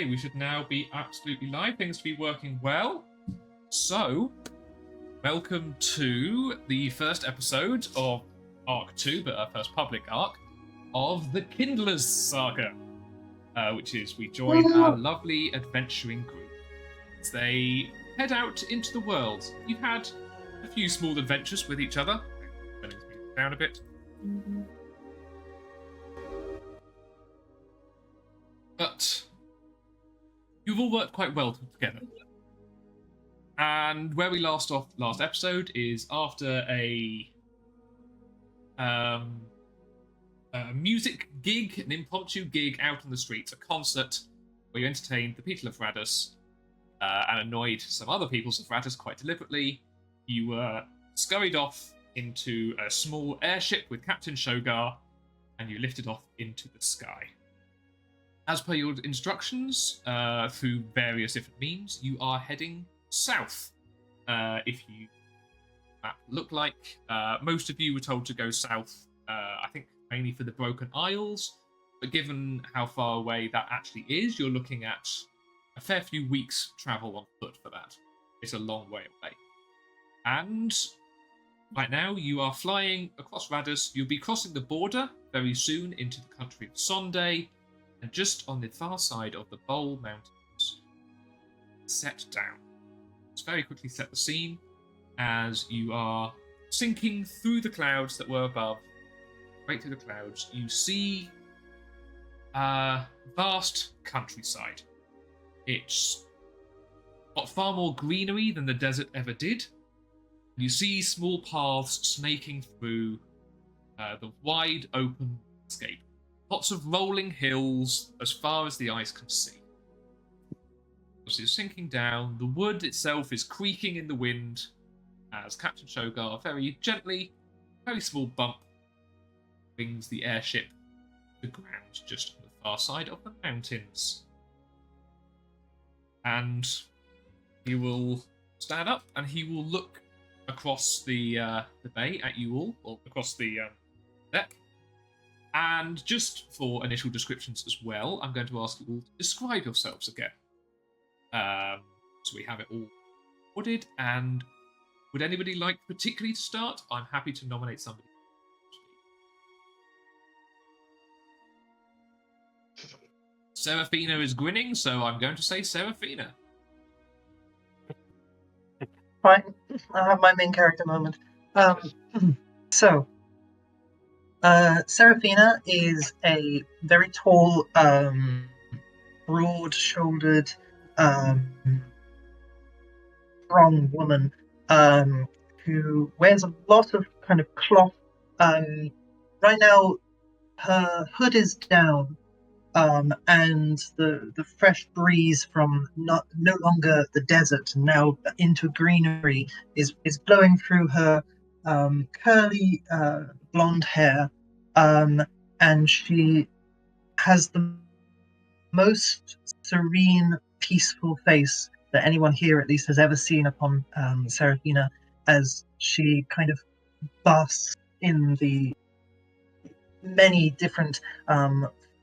We should now be absolutely live. Things to be working well. So, welcome to the first episode of Arc 2, but our first public arc, of the Kindlers Saga, which is we join our lovely adventuring group as they head out into the world. You've had a few small adventures with each other. Turning this music down a bit. But you've all worked quite well together. And where we last off last episode is after a music gig, an impromptu gig out on the streets, a concert where you entertained the people of Radus and annoyed some other peoples of Radus quite deliberately. You were scurried off into a small airship with Captain Shogar, and you lifted off into the sky. As per your instructions, through various different means, you are heading south. If you look like most of you were told to go south, I think mainly for the Broken Isles, but given how far away that actually is, you're looking at a fair few weeks' travel on foot for that. It's a long way away. And right now, you are flying across Radus. You'll be crossing the border very soon into the country of Sonde. And just on the far side of the Bowl Mountains, set down. Let's very quickly set the scene as you are sinking through the clouds that were above, right through the clouds. You see a vast countryside. It's got far more greenery than the desert ever did. You see small paths snaking through the wide open landscape. Lots of rolling hills as far as the eyes can see. As you're sinking down, the wood itself is creaking in the wind as Captain Shogar very gently, very small bump, brings the airship to the ground just on the far side of the mountains. And he will stand up and he will look across the bay at you all, or across the deck. And just for initial descriptions as well, I'm going to ask you all to describe yourselves again. So we have it all recorded. And would anybody like particularly to start? I'm happy to nominate somebody. Seraphina is grinning, so I'm going to say Seraphina. Fine, I'll have my main character moment. Seraphina is a very tall, broad-shouldered, strong woman who wears a lot of kind of cloth. Right now, her hood is down, and the fresh breeze from no longer the desert, now into greenery, is blowing through her curly blonde hair, and she has the most serene, peaceful face that anyone here at least has ever seen upon Seraphina, as she kind of basks in the many different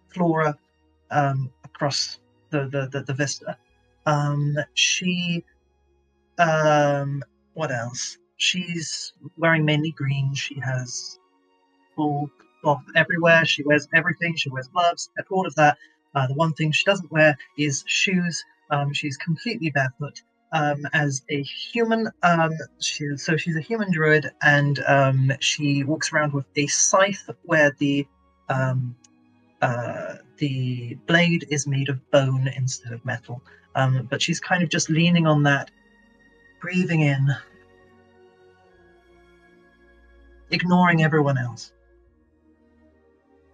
flora across the vista. What else? She's wearing mainly green. She has full cloth everywhere. She wears everything. She wears gloves, all of that. The one thing she doesn't wear is shoes. She's completely barefoot. As a human, she's a human druid, and she walks around with a scythe where the blade is made of bone instead of metal. But she's kind of just leaning on that, breathing in, ignoring everyone else.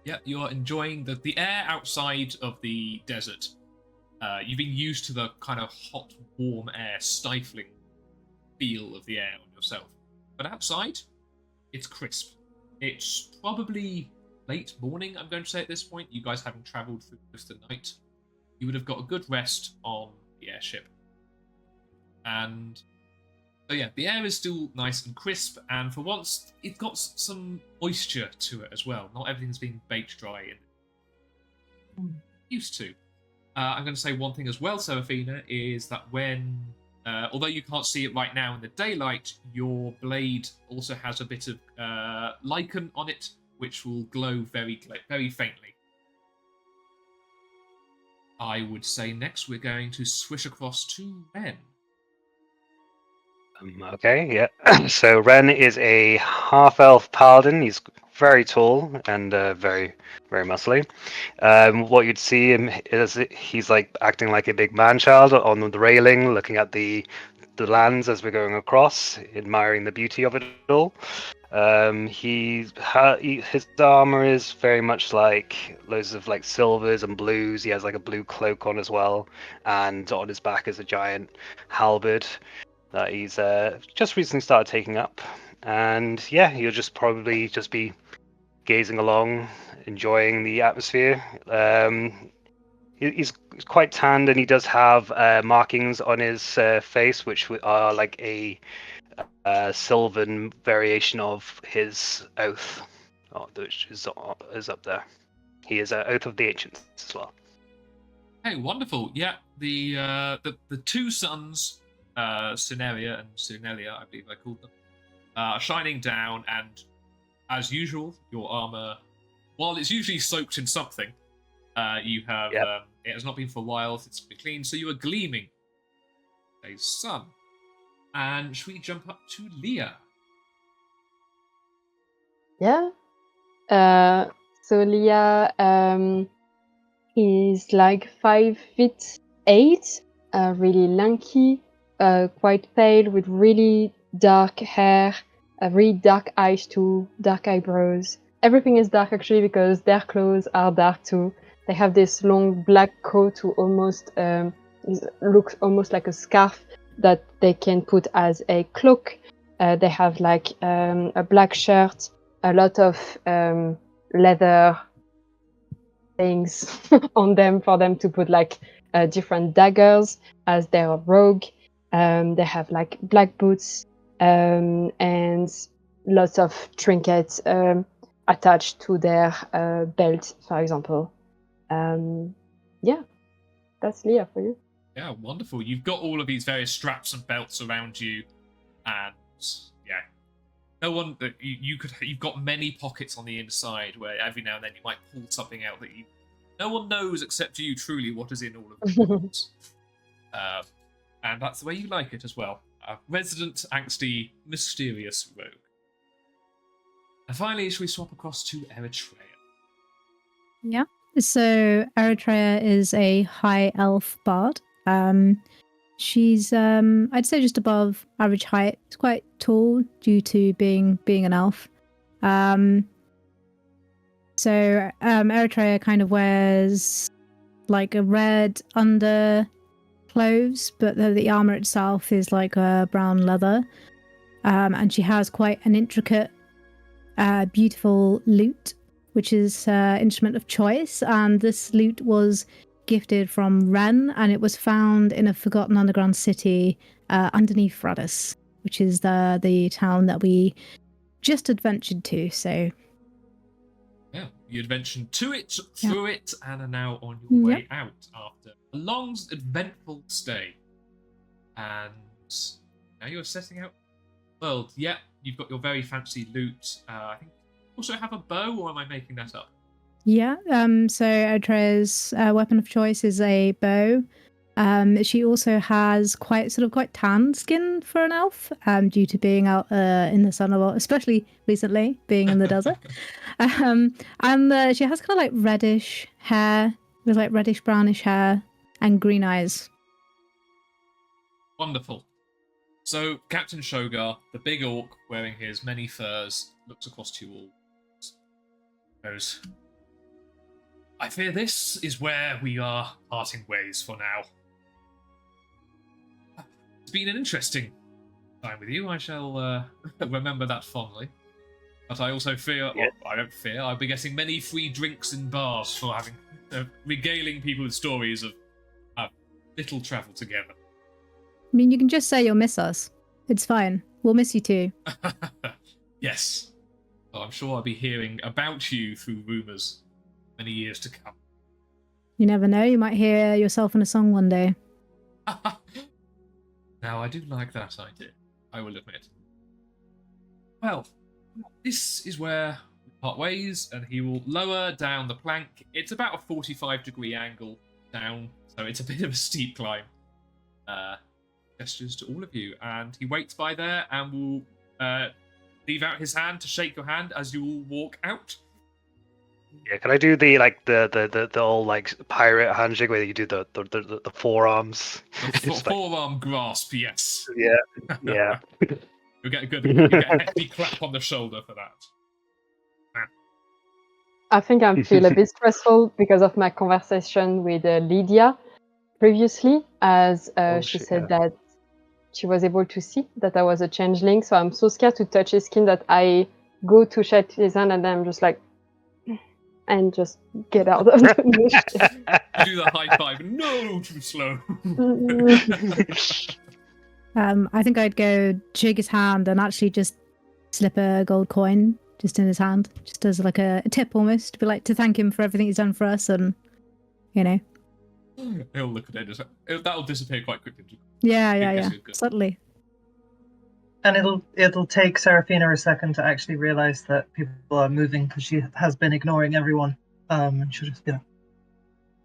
Yeah, you are enjoying the air outside of the desert. You've been used to the kind of hot, warm air, stifling feel of the air on yourself. But outside, it's crisp. It's probably late morning, I'm going to say at this point. You guys having travelled through most of the night. You would have got a good rest on the airship. And so yeah, the air is still nice and crisp, and for once, it's got some moisture to it as well. Not everything's been baked dry and used to. I'm going to say one thing as well, Seraphina, is that when, although you can't see it right now in the daylight, your blade also has a bit of lichen on it, which will glow very faintly. I would say next we're going to swish across to Ren. Okay, yeah. So Ren is a half-elf paladin. He's very tall and very, very muscly. What you'd see him is he's like acting like a big man-child on the railing, looking at the lands as we're going across, admiring the beauty of it all. His armor is very much like loads of like silvers and blues. He has like a blue cloak on as well, and on his back is a giant halberd that he's just recently started taking up. And yeah, he'll just probably just be gazing along, enjoying the atmosphere. He's quite tanned, and he does have markings on his face, which are like a sylvan variation of his oath, which is up there. He is an oath of the ancients as well. Hey, wonderful! Yeah, the two sons, Cineria and Cinelia, I believe I called them, are shining down, and as usual, your armor, while it's usually soaked in something, you have it has not been for a while. It's been clean, so you are gleaming. A sun. And should we jump up to Leah? Yeah. So Leah is like 5'8", really lanky, quite pale with really dark hair, really dark eyes too, dark eyebrows. Everything is dark actually because their clothes are dark too. They have this long black coat who almost looks almost like a scarf that they can put as a cloak. They have like a black shirt, a lot of leather things on them for them to put like different daggers as their rogue. They have like black boots and lots of trinkets attached to their belt, for example. Yeah, that's Leah for you. Yeah, wonderful. You've got all of these various straps and belts around you, and yeah, no one that you've got many pockets on the inside where every now and then you might pull something out that no one knows except you truly what is in all of them. And that's the way you like it as well. A resident, angsty, mysterious rogue. And finally, shall we swap across to Eritrea? Yeah. So Eritrea is a high elf bard. She's I'd say just above average height. It's quite tall due to being an elf. So Eritrea kind of wears like a red underclothes, but the armor itself is like a brown leather. And she has quite an intricate, beautiful lute, which is instrument of choice. And this lute was gifted from Ren, and it was found in a forgotten underground city underneath Radis, which is the town that we just adventured to. So yeah, you adventured to it, through it, and are now on your way out after a long, eventful stay. And now you're setting out the world. Yeah, you've got your very fancy lute. I think you also have a bow, or am I making that up? Yeah, so Eritrea's weapon of choice is a bow. She also has quite tan skin for an elf, due to being out in the sun a lot, especially recently being in the desert. And she has kind of like reddish hair, with like reddish brownish hair and green eyes. Wonderful. So Captain Shogar, the big orc wearing his many furs, looks across to you all. Goes, I fear this is where we are parting ways for now. It's been an interesting time with you. I shall remember that fondly. But I also fear, I don't fear, I'll be getting many free drinks in bars for having regaling people with stories of little travel together. I mean, you can just say you'll miss us. It's fine. We'll miss you too. Yes. Well, I'm sure I'll be hearing about you through rumours many years to come. You never know, you might hear yourself in a song one day. Now, I do like that idea, I will admit. Well, this is where we part ways, and he will lower down the plank. It's about a 45-degree angle down, so it's a bit of a steep climb. Gestures to all of you, and he waits by there and will leave out his hand to shake your hand as you all walk out. Yeah, can I do the old like pirate handshake where you do the forearms? The forearm grasp, yes. Yeah. You get a hefty clap on the shoulder for that. I think I feel a bit stressful because of my conversation with Lydia previously, as she said that she was able to see that I was a changeling. So I'm so scared to touch his skin that I go to shake his hand and then I'm just like, and just get out of the mission. You do the high five. No, too slow. I think I'd go shake his hand and actually just slip a gold coin just in his hand, just as like a tip almost, to be like to thank him for everything he's done for us, and you know. He'll look at it. That'll disappear quite quickly. Yeah. Subtly. And it'll take Seraphina a second to actually realize that people are moving because she has been ignoring everyone. And she'll just be like,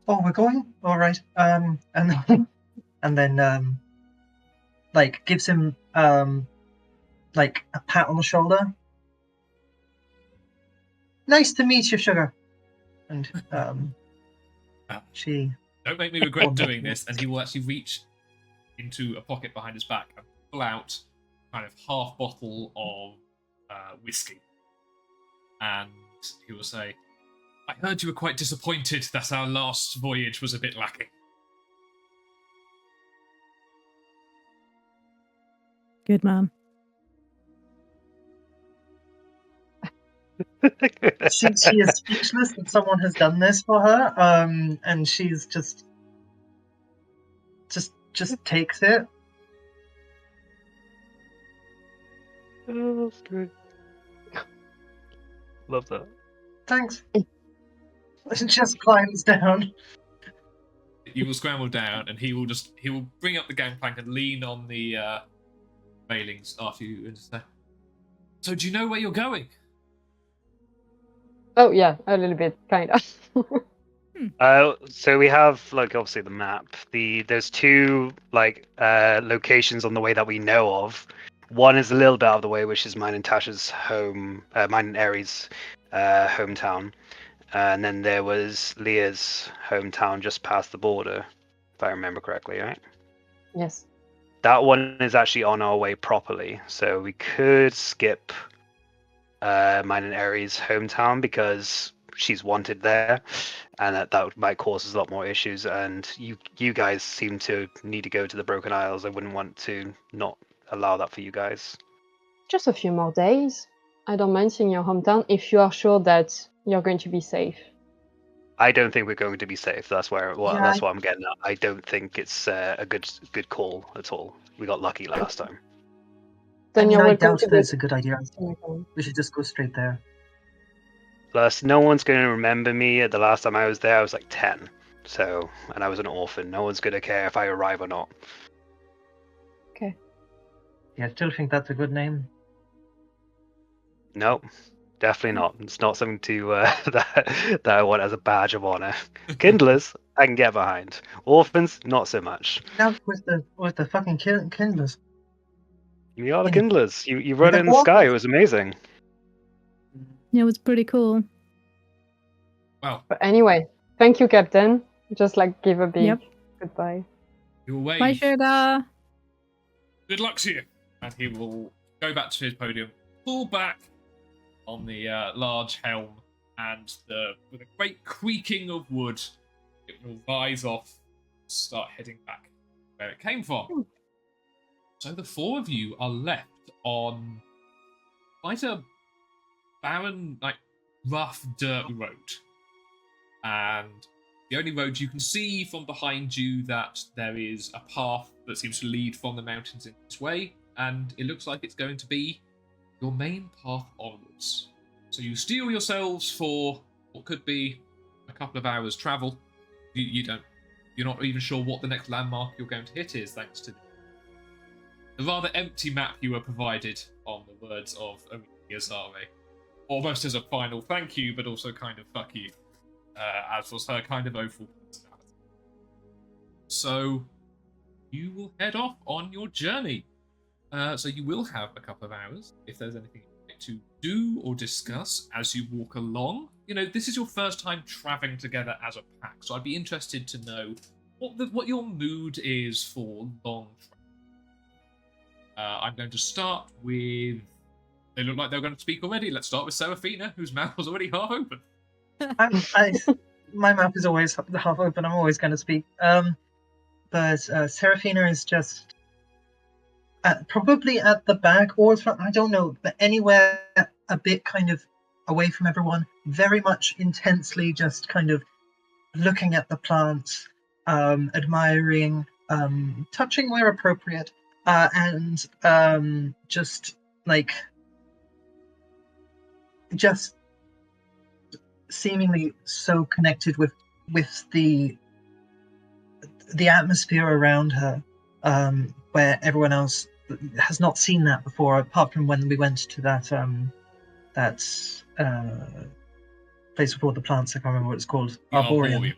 "Oh, we're going? All right." And then like gives him like a pat on the shoulder. Nice to meet you, sugar. And she. Don't make me regret doing this. And he will actually reach into a pocket behind his back and pull out kind of half bottle of whiskey. And he will say, "I heard you were quite disappointed that our last voyage was a bit lacking." Good man. She is speechless that someone has done this for her, and she's just takes it. Oh, that's great. Love that. Thanks. And just climbs down. You will scramble down, and he will bring up the gangplank and lean on the railings after you and say, "So do you know where you're going?" Oh yeah, a little bit, kind of. So we have like obviously the map. There's two like locations on the way that we know of. One is a little bit out of the way, which is mine and Tasha's home, mine and Aries' hometown, and then there was Leah's hometown just past the border, if I remember correctly, right? Yes. That one is actually on our way properly, so we could skip mine and Aries' hometown because she's wanted there, and that might cause us a lot more issues. And you guys seem to need to go to the Broken Isles. I wouldn't want to not allow that for you guys. Just a few more days. I don't mind seeing your hometown if you are sure that you're going to be safe. I don't think we're going to be safe. That's Yeah, that's what I'm getting at. I don't think it's a good call at all. We got lucky last time. Then I you're welcome doubt to that it's go a good idea. to We should just go straight there. Plus, no one's going to remember me. The last time I was there, I was like 10. So, and I was an orphan. No one's going to care if I arrive or not. Okay. Yeah, I still think that's a good name. No, definitely not. It's not something to that I want as a badge of honor. Kindlers, I can get behind. Orphans, not so much. Now with the fucking Kindlers. You are the Yeah. Kindlers. You rode the it in the sky. It orphans. was amazing. Yeah, it was pretty cool. Well, But anyway, thank you, Captain. Just like give a big goodbye. he will wave. Bye, sugar. Good luck to you. And he will go back to his podium, pull back on the large helm, and with a great creaking of wood, it will rise off, start heading back where it came from. So the four of you are left on quite a barren, like rough dirt road. And the only road you can see from behind you that there is a path that seems to lead from the mountains in this way, and it looks like it's going to be your main path onwards. So you steel yourselves for what could be a couple of hours travel You're not even sure what the next landmark you're going to hit is, thanks to the rather empty map you were provided on the words of Yazare. Almost as a final thank you, but also kind of fuck you, as was her kind of awful personality. So, you will head off on your journey. So you will have a couple of hours if there's anything you'd like to do or discuss as you walk along. This is your first time traveling together as a pack, so I'd be interested to know what your mood is for long travel. I'm going to start with... They look like they're going to speak already. Let's start with Seraphina, whose mouth was already half open. My mouth is always half open. I'm always going to speak. But Seraphina is just probably at the back or front. I don't know, but anywhere a bit kind of away from everyone. Very much intensely, just kind of looking at the plants, admiring, touching where appropriate, and just seemingly so connected with the atmosphere around her, where everyone else has not seen that before, apart from when we went to that place with all the plants. I can't remember what it's called. Arboreum.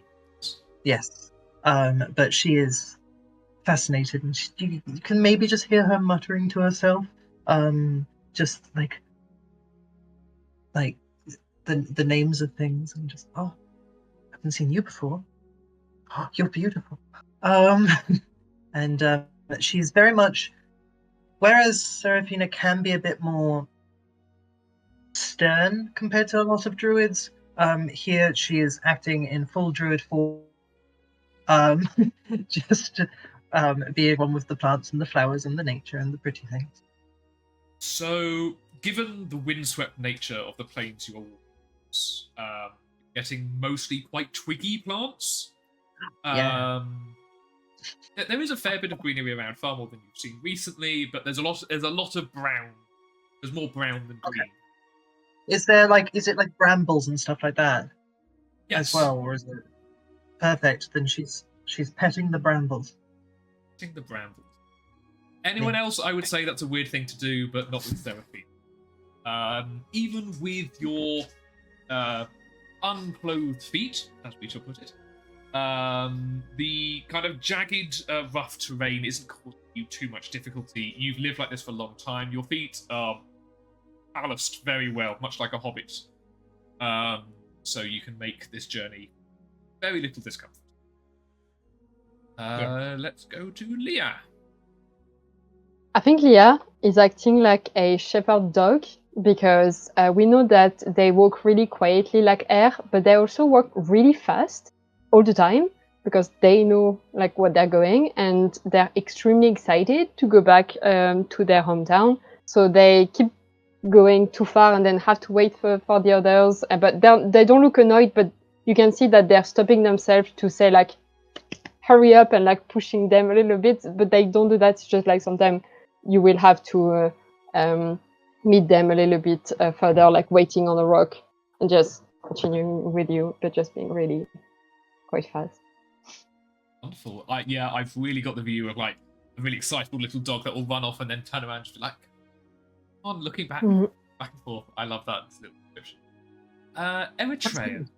Yes. But she is fascinated, and you can maybe just hear her muttering to herself, just like the names of things, and just, oh, I haven't seen you before. Oh, you're beautiful. And she's very much, whereas Seraphina can be a bit more stern compared to a lot of druids, here she is acting in full druid form, just being one with the plants and the flowers and the nature and the pretty things. So, given the windswept nature of the plains you are walking, getting mostly quite twiggy plants, Yeah. there is a fair bit of greenery around, far more than you've seen recently, but there's a lot of brown. There's more brown than green. Okay. Is it like brambles and stuff like that? Yes. As well, or is it perfect? Then she's petting the brambles. Petting the brambles. Anyone else, I would say that's a weird thing to do, but not with Seraphine. Even with your unclothed feet, as we shall put it, the kind of jagged, rough terrain isn't causing you too much difficulty. You've lived like this for a long time. Your feet are ballasted very well, much like a hobbit. So you can make this journey very little discomfort. Let's go to Leah. I think Leah is acting like a shepherd dog because we know that they walk really quietly like air, but they also walk really fast all the time because they know like what they're going, and they're extremely excited to go back to their hometown. So they keep going too far and then have to wait for the others. But they don't look annoyed, but you can see that they're stopping themselves to say like, hurry up, and like pushing them a little bit, but they don't do that. It's just like sometimes you will have to meet them a little bit further, like waiting on a rock and just continuing with you, but just being really quite fast. Wonderful. I've really got the view of like a really excitable little dog that will run off and then turn around and just be like, on looking back and forth. I love that little description. Eritrea.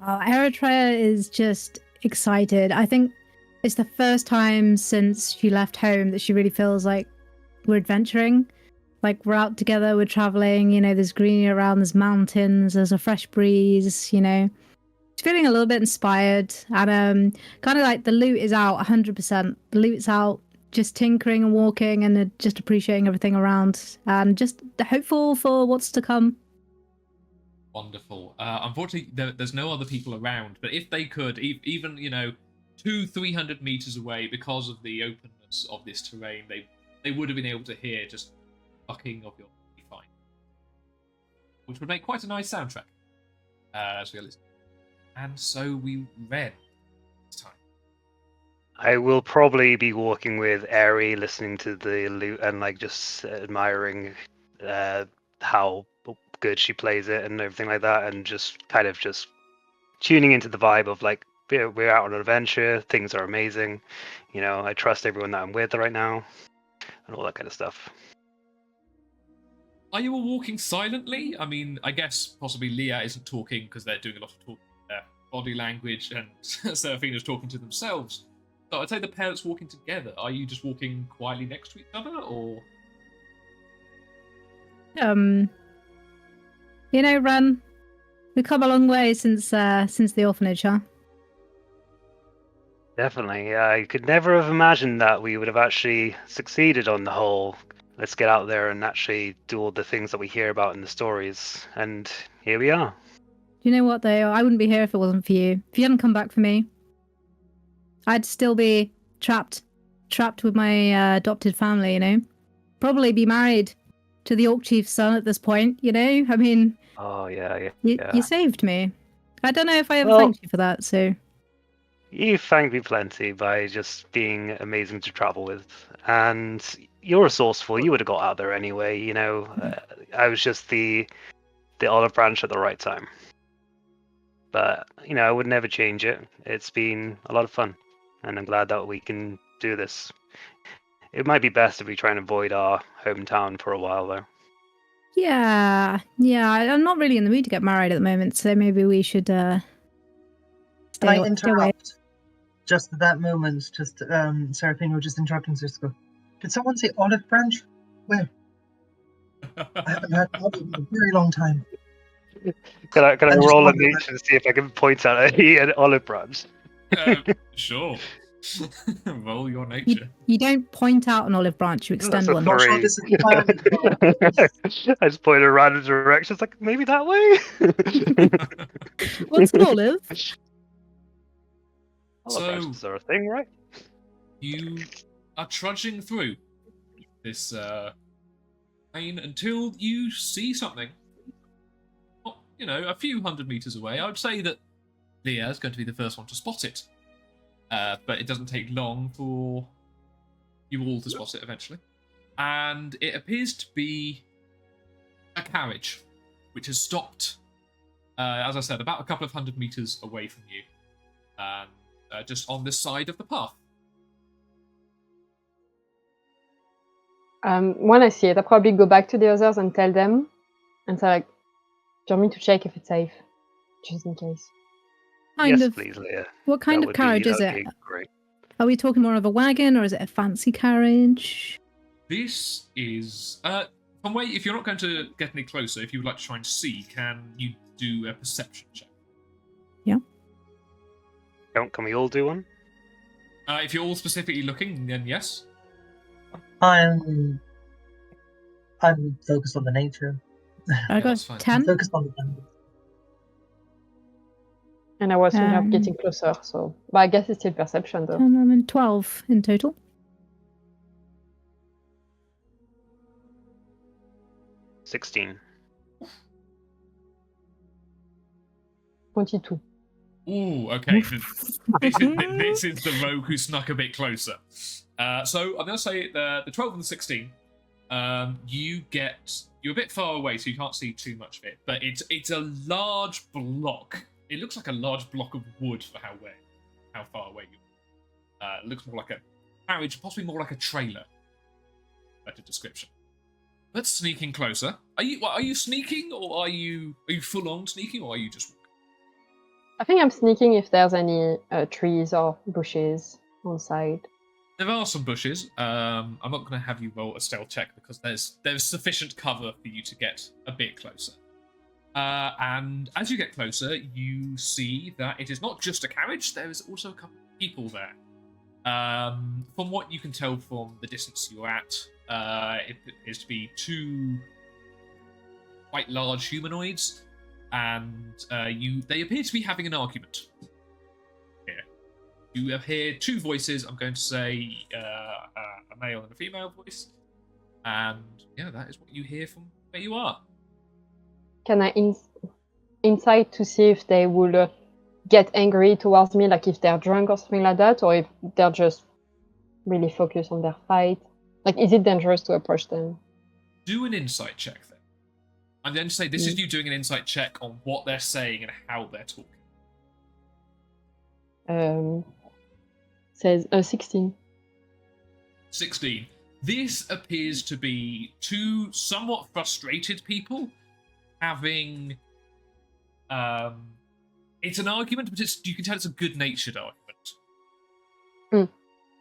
Eritrea is just excited. I think it's the first time since she left home that she really feels like we're adventuring. Like we're out together, we're traveling, there's greenery around, there's mountains, there's a fresh breeze, She's feeling a little bit inspired, and kind of like the loot is out 100%. The loot's out, just tinkering and walking and just appreciating everything around and just hopeful for what's to come. Wonderful. Unfortunately, there's no other people around, but if they could, even 200-300 meters away, because of the openness of this terrain, they would have been able to hear just bucking of your fine, which would make quite a nice soundtrack as we are listening. And so we read this time. I will probably be walking with Aerie, listening to the lute and like just admiring how good she plays it and everything like that, and just kind of just tuning into the vibe of like we're out on an adventure, things are amazing, I trust everyone that I'm with right now, and all that kind of stuff. Are you all walking silently? I mean, I guess possibly Leah isn't talking because they're doing a lot of talking with their body language, and Seraphina's talking to themselves. So I'd say the parents walking together. Are you just walking quietly next to each other, or? Ren, we've come a long way since the orphanage, huh? Definitely. I could never have imagined that we would have actually succeeded on the whole let's get out there and actually do all the things that we hear about in the stories. And here we are. You know what, though? I wouldn't be here if it wasn't for you. If you hadn't come back for me, I'd still be trapped with my adopted family, Probably be married to the Orc Chief's son at this point, I mean... Oh, yeah. You saved me. I don't know if I ever Well, thanked you for that, so... You thanked me plenty by just being amazing to travel with. And you're resourceful. You would have got out there anyway, I was just the olive branch at the right time. But, I would never change it. It's been a lot of fun. And I'm glad that we can do this. It might be best if we try and avoid our hometown for a while, though. Yeah. I'm not really in the mood to get married at the moment, so maybe we should Can I interrupt? Just at that moment, Seraphina was just interrupting Cisco. Did someone say olive branch? Where? I haven't heard olive in a very long time. Can I And roll a just nature to see if I can point out an olive branch? Sure. Roll your nature. You don't point out an olive branch, you extend one. Not sure this is planned. I just point in a random direction. It's like, maybe that way? What's an olive? Olive branches are a thing, right? You are trudging through this lane until you see something. A few hundred meters away. I would say that Leah is going to be the first one to spot it. But it doesn't take long for you all to spot it eventually. And it appears to be a carriage, which has stopped, as I said, about a couple of hundred meters away from you. And just on this side of the path. When I see it, I'll probably go back to the others and tell them. And say, like, do you want me to check if it's safe? Just in case. Please, Leah. What kind of carriage is it? Great. Are we talking more of a wagon, or is it a fancy carriage? This is... if you're not going to get any closer, if you would like to try and see, can you do a perception check? Yeah. Can we all do one? If you're all specifically looking, then yes. I'm focused on the nature. I got 10. Focused on the numbers. And I was thinking of getting closer, so... But I guess it's still perception, though. 12 in total. 16. 22. Ooh, okay. This is the rogue who snuck a bit closer. So I'm going to say the 12 and the 16. You're a bit far away, so you can't see too much of it. But it's a large block. It looks like a large block of wood for how far away you are. It looks more like a carriage, possibly more like a trailer. Better description. Let's sneak in closer. Are you sneaking, or are you full on sneaking, or are you just walking? I think I'm sneaking if there's any trees or bushes on the side. There are some bushes. I'm not going to have you roll a stealth check because there's sufficient cover for you to get a bit closer. And as you get closer, you see that it is not just a carriage. There is also a couple of people there. From what you can tell from the distance you're at, it appears to be two quite large humanoids, and they appear to be having an argument. You hear two voices. I'm going to say a male and a female voice. And yeah, that is what you hear from where you are. Can I insight to see if they will get angry towards me, like if they're drunk or something like that, or if they're just really focused on their fight? Like, is it dangerous to approach them? Do an insight check then. I'm going to say this is you doing an insight check on what they're saying and how they're talking. Says 16. 16. This appears to be two somewhat frustrated people having. It's an argument, but you can tell it's a good-natured argument.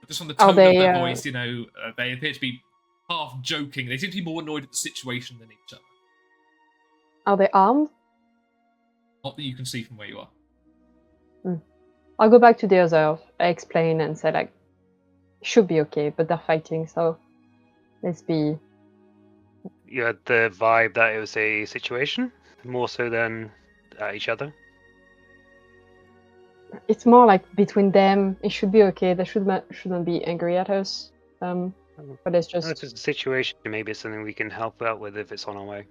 Just from the tone of their voice, they appear to be half joking. They seem to be more annoyed at the situation than each other. Are they armed? Not that you can see from where you are. I'll go back to the others. I explain and say like, should be okay, but they're fighting, so let's be. You had the vibe that it was a situation, more so than each other. It's more like between them. It should be okay. They shouldn't be angry at us. But it's just. No, it's just a situation. Maybe it's something we can help out with if it's on our way.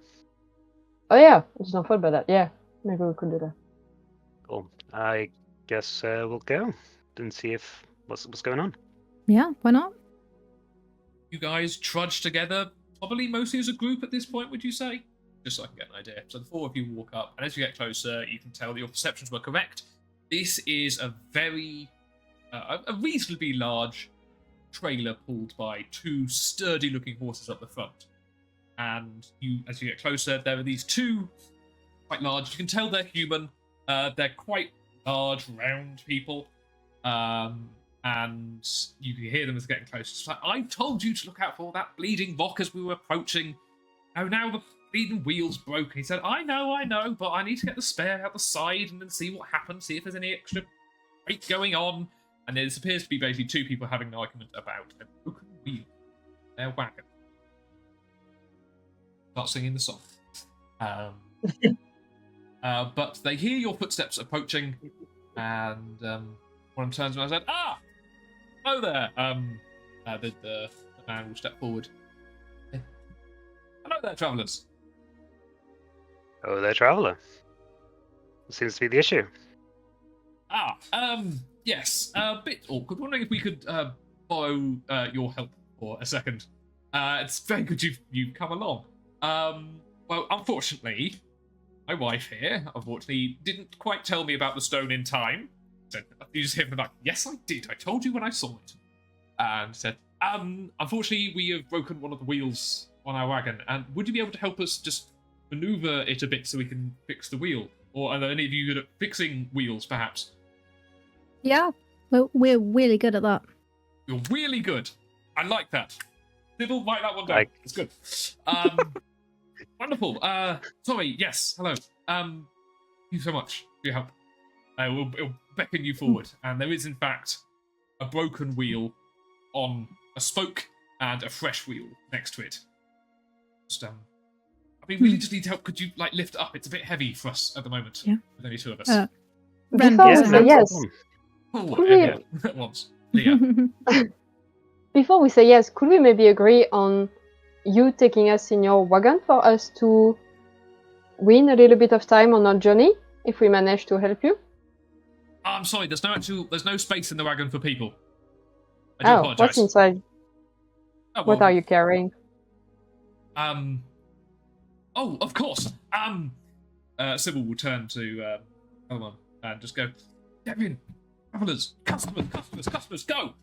Oh yeah, I just not thought about that. Yeah, maybe we could do that. Cool. I guess we'll go and see if what's going on. Yeah, why not? You guys trudge together, probably mostly as a group at this point, would you say? Just so I can get an idea. So the four of you walk up, and as you get closer, you can tell that your perceptions were correct. This is a very, a reasonably large trailer pulled by two sturdy-looking horses up the front. And as you get closer, there are these two quite large. You can tell they're human. They're quite large, round people. And you can hear them as they're getting closer. It's like, I told you to look out for all that bleeding rock as we were approaching. Oh, now the bleeding wheel's broken. He said, I know, but I need to get the spare out the side and then see what happens, see if there's any extra weight going on. And this appears to be basically two people having an argument about a broken wheel in their wagon. Start singing the song. But they hear your footsteps approaching, and one of them turns around and said, hello there. The man will step forward. Hello there, travellers. Oh, there, traveller. Seems to be the issue. Yes, a bit awkward. Wondering if we could borrow your help for a second. It's very good you've come along. Well, unfortunately, my wife here, didn't quite tell me about the stone in time. So you just hear from the back, yes, I did. I told you when I saw it. And said, unfortunately, we have broken one of the wheels on our wagon. And would you be able to help us just maneuver it a bit so we can fix the wheel? Or are there any of you good at fixing wheels, perhaps? Yeah, we're really good at that. You're really good. I like that. Sybil, write that one down. It's good. Wonderful. Sorry, yes, hello. Thank you so much for your help. It'll beckon you forward. And there is, in fact, a broken wheel on a spoke and a fresh wheel next to it. Just, we really just need help. Could you, lift it up? It's a bit heavy for us at the moment. Yeah. With only two of us. Before we say yes, at once. Yeah. Before we say yes, could we maybe agree on you taking us in your wagon for us to win a little bit of time on our journey if we manage to help you? I'm sorry, there's no space in the wagon for people. I do apologize. What's inside? Oh, well, what are you carrying? Oh, of course. Sybil will turn to other one and just go, Devin, travellers, customers, go!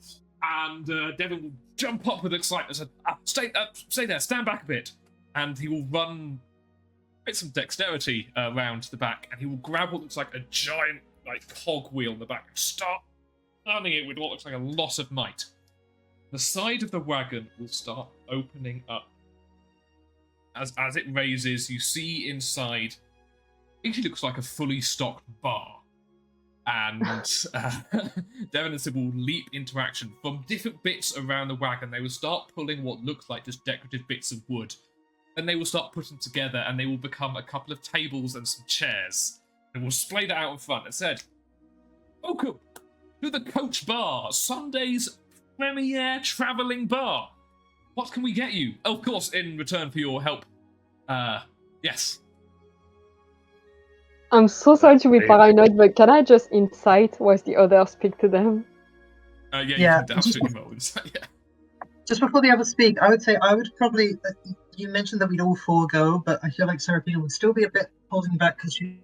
And Devin will jump up with excitement and say, stay there, stand back a bit. And he will run with some dexterity around the back, and he will grab what looks like a giant cog wheel in the back and start turning it with what looks like a lot of might. The side of the wagon will start opening up. As it raises, you see inside, it actually looks like a fully stocked bar. And Devin and Sybil will leap into action. From different bits around the wagon, they will start pulling what looks like just decorative bits of wood. Then they will start putting together, and they will become a couple of tables and some chairs. And we'll splay that out in front. It said, welcome to the Coach Bar, Sunday's premier travelling bar. What can we get you? Of course, in return for your help. Yes. I'm so sorry to be paranoid, but can I just incite whilst the others speak to them? Yeah, you can absolutely roll insight, yeah. Just before the others speak, I would say I would probably. You mentioned that we'd all four go, but I feel like Seraphina would still be a bit holding back because she's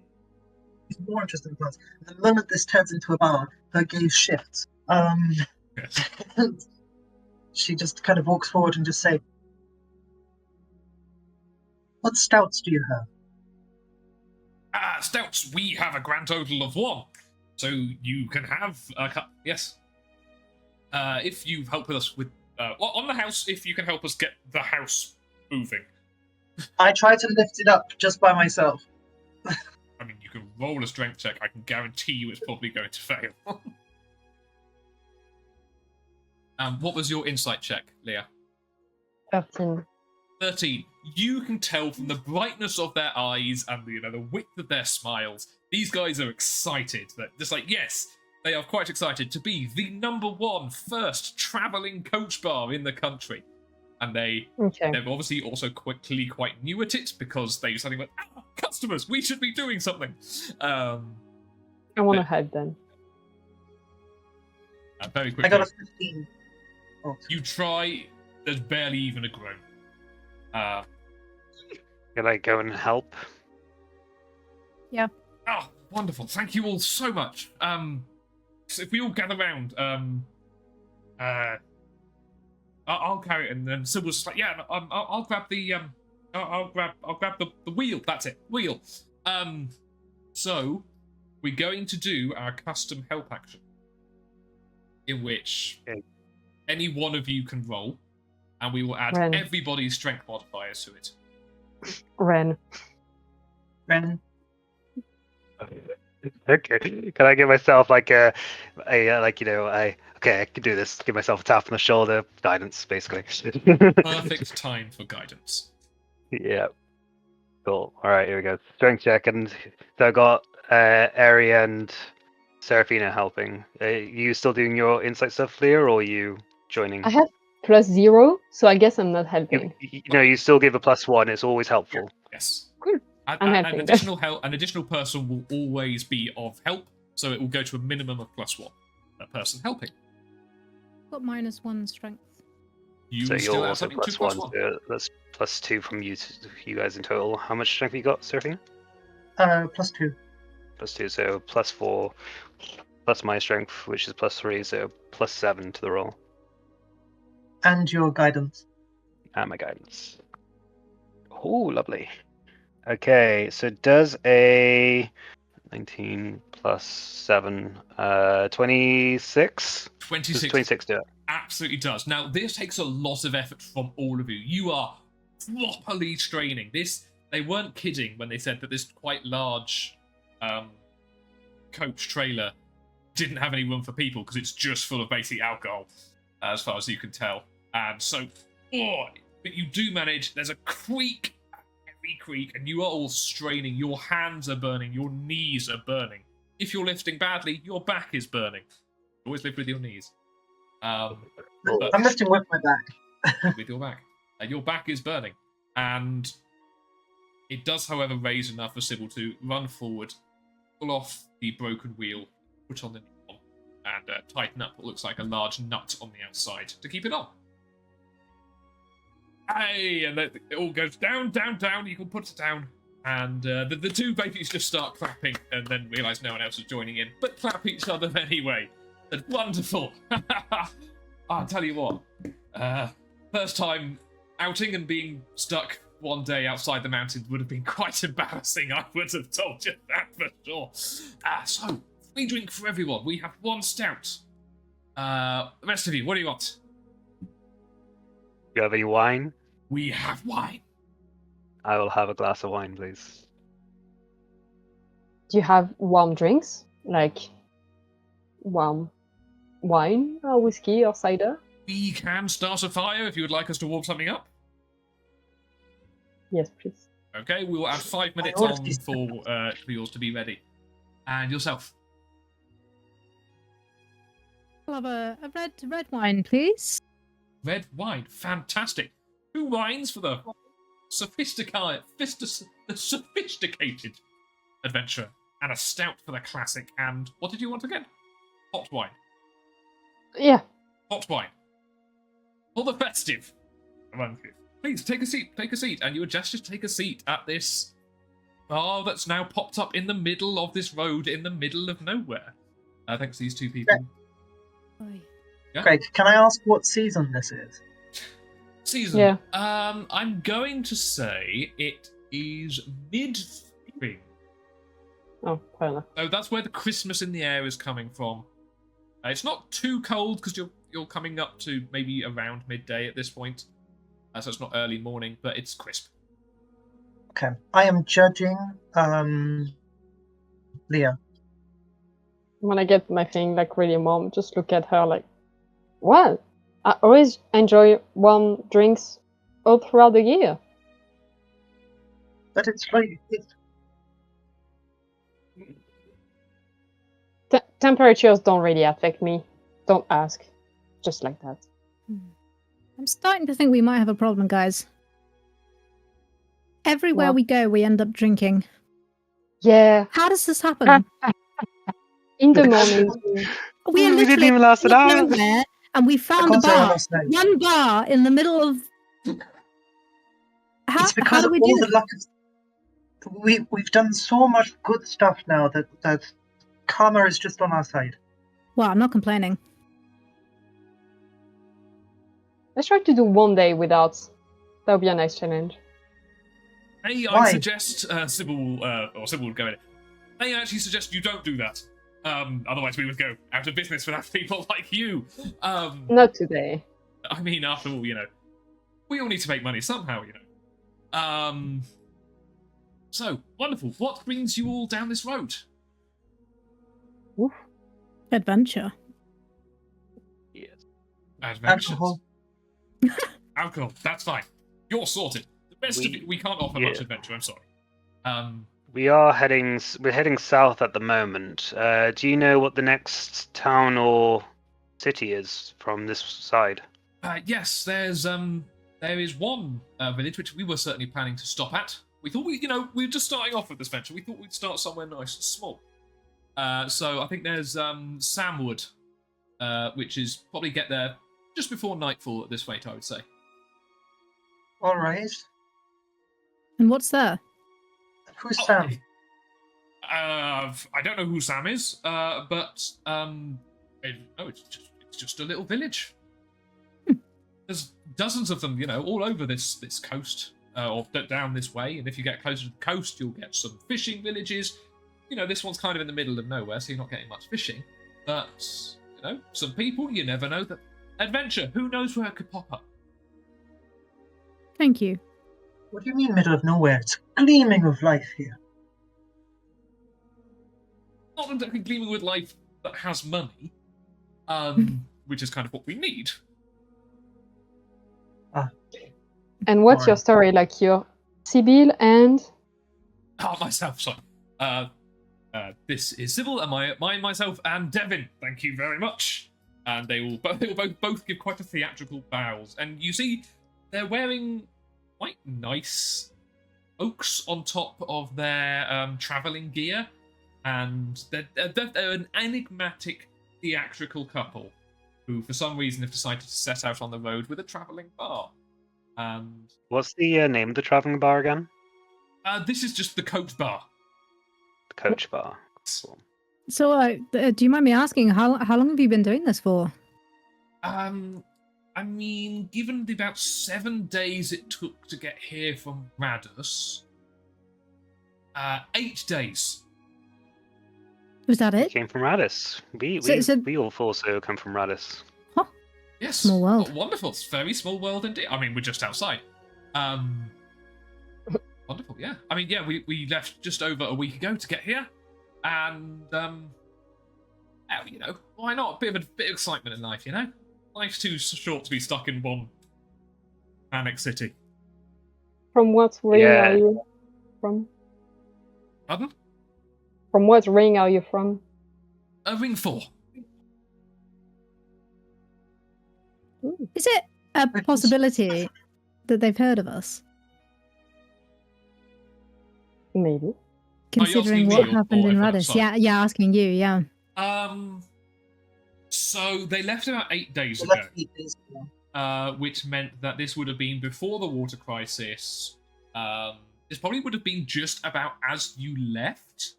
She's more interested in plants. And the moment this turns into a bar, her gaze shifts. Yes. And she just kind of walks forward and just say, "What stouts do you have?" Stouts, we have a grand total of 1. So you can have a cup. Yes. If you help us with on the house, if you can help us get the house moving. I try to lift it up just by myself. I mean, you can roll a strength check. I can guarantee you it's probably going to fail. What was your insight check, Leah? 13. 13. You can tell from the brightness of their eyes and the width of their smiles, these guys are excited. That just like, yes, they are quite excited to be the #1 first travelling coach bar in the country. And they're obviously also quickly quite new at it because they suddenly went, customers, we should be doing something. I want to help them. Very quickly. I got a 15. Oh. You try, there's barely even a groan. Can I go and help? Yeah. Oh, wonderful. Thank you all so much. So if we all gather round, I'll carry it, and then Sybil's just like, yeah, I'll grab the I'll grab the wheel. That's it, wheel. So we're going to do our custom help action, in which any one of you can roll, and we will add everybody's strength modifiers to it. Ren. Okay. Can I give myself like I can do this. Give myself a tap on the shoulder, guidance, basically. Perfect time for guidance. Yeah. Cool. All right, here we go. Strength check, and so I got Ari and Serafina helping. You still doing your insight stuff, Leah, or are you joining? I have +0, so I guess I'm not helping. You still give a +1. It's always helpful. Yes. Cool. An additional person will always be of help, so it will go to a minimum of +1. A person helping. Got -1 strength. So you're also +1. So that's +2 from you guys in total. How much strength have you got, Serafina? +2. +2, so +4, plus my strength, which is +3, so +7 to the roll. And your guidance. And my guidance. Oh, lovely. Okay, so does a 19 plus 7, 26? 26. Does 26 do it? Absolutely does. Now, this takes a lot of effort from all of you. You are properly straining. They weren't kidding when they said that this quite large coach trailer didn't have any room for people because it's just full of basic alcohol, as far as you can tell. And so, but you do manage. There's a creak, heavy creak, and you are all straining. Your hands are burning. Your knees are burning. If you're lifting badly, your back is burning. Always lift with your knees. I'm lifting with my back. With your back. Your back is burning. And it does, however, raise enough for Sybil to run forward, pull off the broken wheel, put on the new one, and tighten up what looks like a large nut on the outside to keep it on. Hey, and it all goes down, down, down. You can put it down. And the two babies just start clapping and then realise no one else is joining in, but clap each other anyway. That's wonderful. I'll tell you what. First time outing and being stuck one day outside the mountains would have been quite embarrassing. I would have told you that for sure. So, free drink for everyone. We have 1 stout. The rest of you, what do you want? You have any wine? We have wine. I will have a glass of wine, please. Do you have warm drinks? Like warm wine or whiskey or cider? We can start a fire if you would like us to warm something up. Yes, please. Okay, we will add 5 minutes on for yours to be ready. And yourself? I'll have a red wine, please. Red wine, fantastic. 2 wines for the sophisticated adventure, and a stout for the classic. And what did you want again? Hot wine. Yeah. Hot wine. For the festive. Please take a seat. And you would just take a seat at this bar that's now popped up in the middle of this road in the middle of nowhere. Thanks to these two people. Oi. Yeah? Greg, can I ask what season this is? Season. Yeah. I'm going to say it is mid-spring. Oh, fair enough. So that's where the Christmas in the air is coming from. It's not too cold because you're coming up to maybe around midday at this point. So it's not early morning, but it's crisp. Okay, I am judging Leah. When I get my thing like really warm, just look at her like, what? I always enjoy warm drinks all throughout the year. But it's like Temperatures don't really affect me. Don't ask. Just like that. I'm starting to think we might have a problem, guys. Everywhere Well- we go, we end up drinking. Yeah. How does this happen? In the Because- morning. We are We didn't literally even last an out of hour. nowhere, and we found a because they're on bar. us now. One bar in the middle of. How, It's how because do of we all do the this? luck of... We've done so much good stuff now that karma is just on our side. Well, I'm not complaining. Let's try to do one day without. That would be a nice challenge. Hey, I Why? suggest Sybil, or Sybil would go in it. Hey, I actually suggest you don't do that. Otherwise we would go out of business without people like you. Not today. I mean, after all, we all need to make money somehow, So, wonderful. What brings you all down this road? Adventure. Yes. Adventures. Alcohol. Alcohol, that's fine. You're sorted. The rest of it, we can't offer much yeah. adventure, I'm sorry. We're heading south at the moment. Do you know what the next town or city is from this side? Yes, there is one village which we were certainly planning to stop at. We thought we were just starting off with this venture. We thought we'd start somewhere nice and small. So I think there's Samwood, which is probably get there just before nightfall at this rate, I would say. All right. And what's there? Who's Sam? I don't know who Sam is, but it's just a little village. There's dozens of them, all over this coast, or down this way. And if you get closer to the coast, you'll get some fishing villages. This one's kind of in the middle of nowhere, so you're not getting much fishing. But some people, you never know. That adventure, who knows where it could pop up? Thank you. What do you mean middle of nowhere? It's gleaming of life here. Not exactly gleaming with life that has money, which is kind of what we need. And what's your Alright. story? Like you're Sibyl and Myself, sorry. This is Sybil, and myself, and Devin. Thank you very much. And they will both give quite a theatrical bows. And you see, they're wearing quite nice oaks on top of their traveling gear, and they're an enigmatic theatrical couple who, for some reason, have decided to set out on the road with a traveling bar. And What's the name of the traveling bar again? this is just the Coat Bar. The Coach Bar. Cool. So, do you mind me asking, how long have you been doing this for? I mean, given the about 7 days it took to get here from Radus, 8 days. Was that We it? came from Radis. We all also come from Radis. Yes. Small world. Oh, wonderful. It's a very small world indeed. I mean, we're just outside. Wonderful, yeah. I mean, yeah, we left just over a week ago to get here. And, why not? A bit of excitement in life, Life's too short to be stuck in one panic city. from what ring Yeah. are you from? Pardon? From what ring are you from? Ring 4. Is it a possibility that they've heard of us, Maybe. considering asking what me or happened in everyone Radis? outside? Yeah, asking you. Yeah. So they left about 8 days So ago. let's eat this now. Which meant that this would have been before the water crisis. this probably would have been just about as you left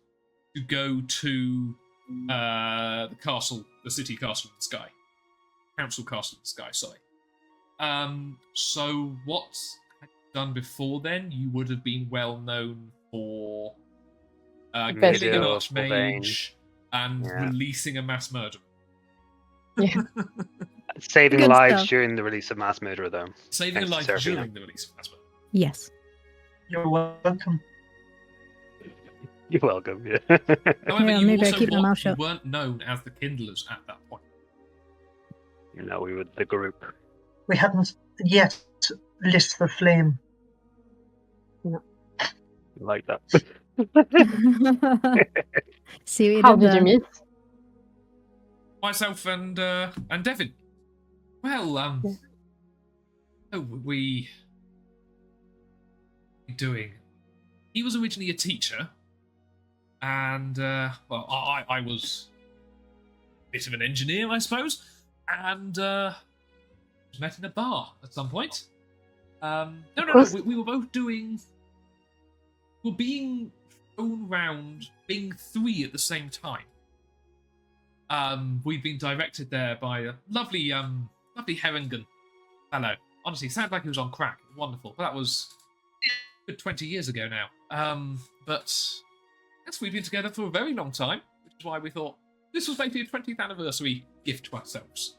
to go to the castle, the city castle in the sky. Council castle in the sky, sorry. So what had you done before then? You would have been well known for killing an Video, archmage and Yeah. releasing a mass murderer. Saving Good lives stuff. during the release of Mass Murderer, though. Saving a Thanks to life Seraphina. during the release of mass murderer. Yes. You're welcome. You're welcome. Yeah. However, Yeah, you maybe I also keep my mouth shut. weren't known as the Kindlers at that point. We were the group. We hadn't yet lit the flame. Like that. See what you How did did there. you meet? Myself and Devin. Well, oh, we doing. He was originally a teacher, and well, I was a bit of an engineer, I suppose, and met in a bar at some point. No, we were both doing. We were being thrown round, being three at the same time. We'd been directed there by a lovely Herringen fellow. Honestly, sounded like he was on crack. Wonderful. But that was a good 20 years ago now. But yes, we've been together for a very long time, which is why we thought this was basically a 20th anniversary gift to ourselves.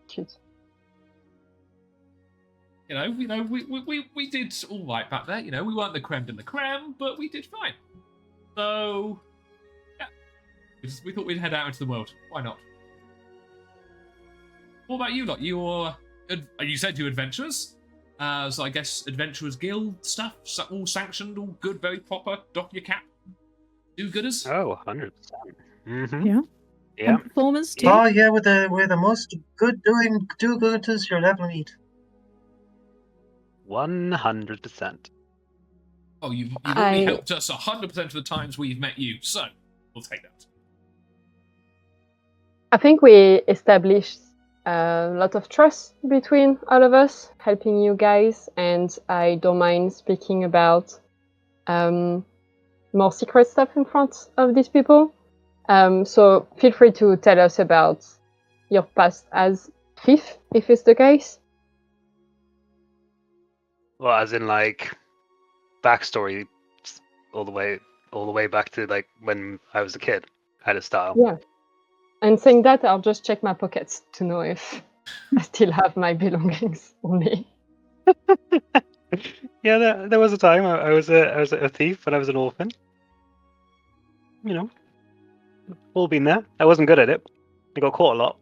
Cute. We did all right back there. We weren't the creme de la creme, but we did fine. So we thought we'd head out into the world. Why not? What about you lot? You said you're adventurers. So I guess Adventurers Guild stuff, all sanctioned, all good, very proper, dock your cap. Do-gooders? Oh, 100%. Mm-hmm. Yeah. Yeah. And performers too. Oh yeah, we're the most good do-gooders you'll ever meet. 100%. Oh, you've already helped us 100% of the times we've met you, so we'll take that. I think we established a lot of trust between all of us, helping you guys, and I don't mind speaking about more secret stuff in front of these people. So feel free to tell us about your past as thief, if it's the case. Well, as in backstory, all the way back to when I was a kid, kind of style. Yeah. And saying that, I'll just check my pockets to know if I still have my belongings on me. Yeah, there was a time I was a thief when I was an orphan. All been there. I wasn't good at it. I got caught a lot.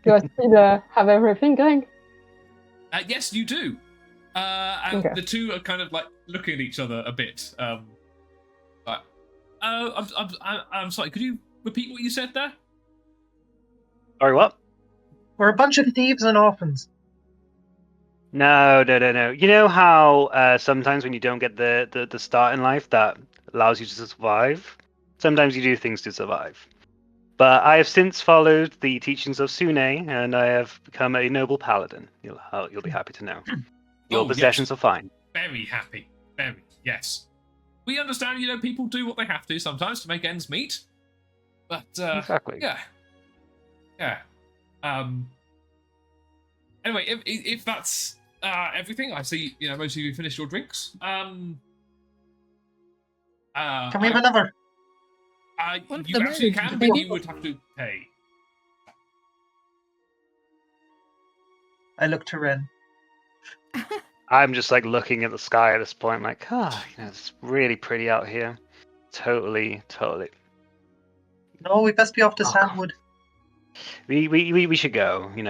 Do I still have everything going? Yes, you do. And Okay. the two are kind of looking at each other a bit. I'm sorry. Could you repeat what you said there? Sorry, what? We're a bunch of thieves and orphans. No. You know how sometimes when you don't get the start in life that allows you to survive, sometimes you do things to survive. But I have since followed the teachings of Sune, and I have become a noble paladin. You'll be happy to know. Your Oh, possessions yes. are fine. Very happy. Very, yes. We understand, people do what they have to sometimes to make ends meet. But, Exactly. yeah. Yeah. Anyway, if that's everything, I see, most of you finished your drinks. Can we have another? One of You the absolutely roads. can, but you would have to pay. I look to Ren. I'm just looking at the sky at this point, it's really pretty out here. Totally. No, we best be off to Oh. Sandwood. We should go. We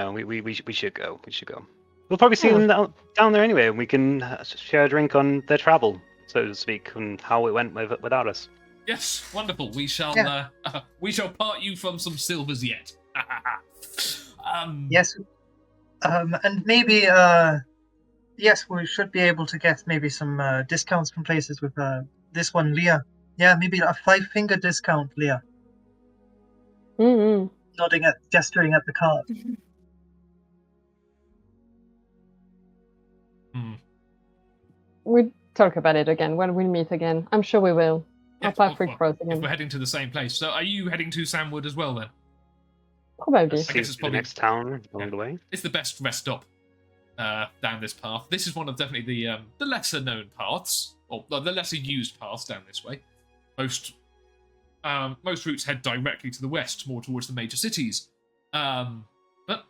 should go. We should go. We'll probably see them down there anyway, and we can share a drink on their travel, so to speak, and how it went without us. Yes, wonderful. We shall we shall part you from some silvers yet. Yes. And maybe yes, we should be able to get maybe some discounts from places with this one, Leah. Yeah, maybe a 5-finger discount, Leah. Mm-hmm. Gesturing at the card. we'll talk about it again when we meet again. I'm sure we will. Yeah, Our path well, will cross if we're again. heading to the same place. So are you heading to Samwood as well then? Probably. I guess it's the probably- next town along Yeah. the way. It's the best rest stop down this path. This is one of definitely the lesser known paths, or the lesser used paths down this way. Most routes head directly to the west, more towards the major cities. But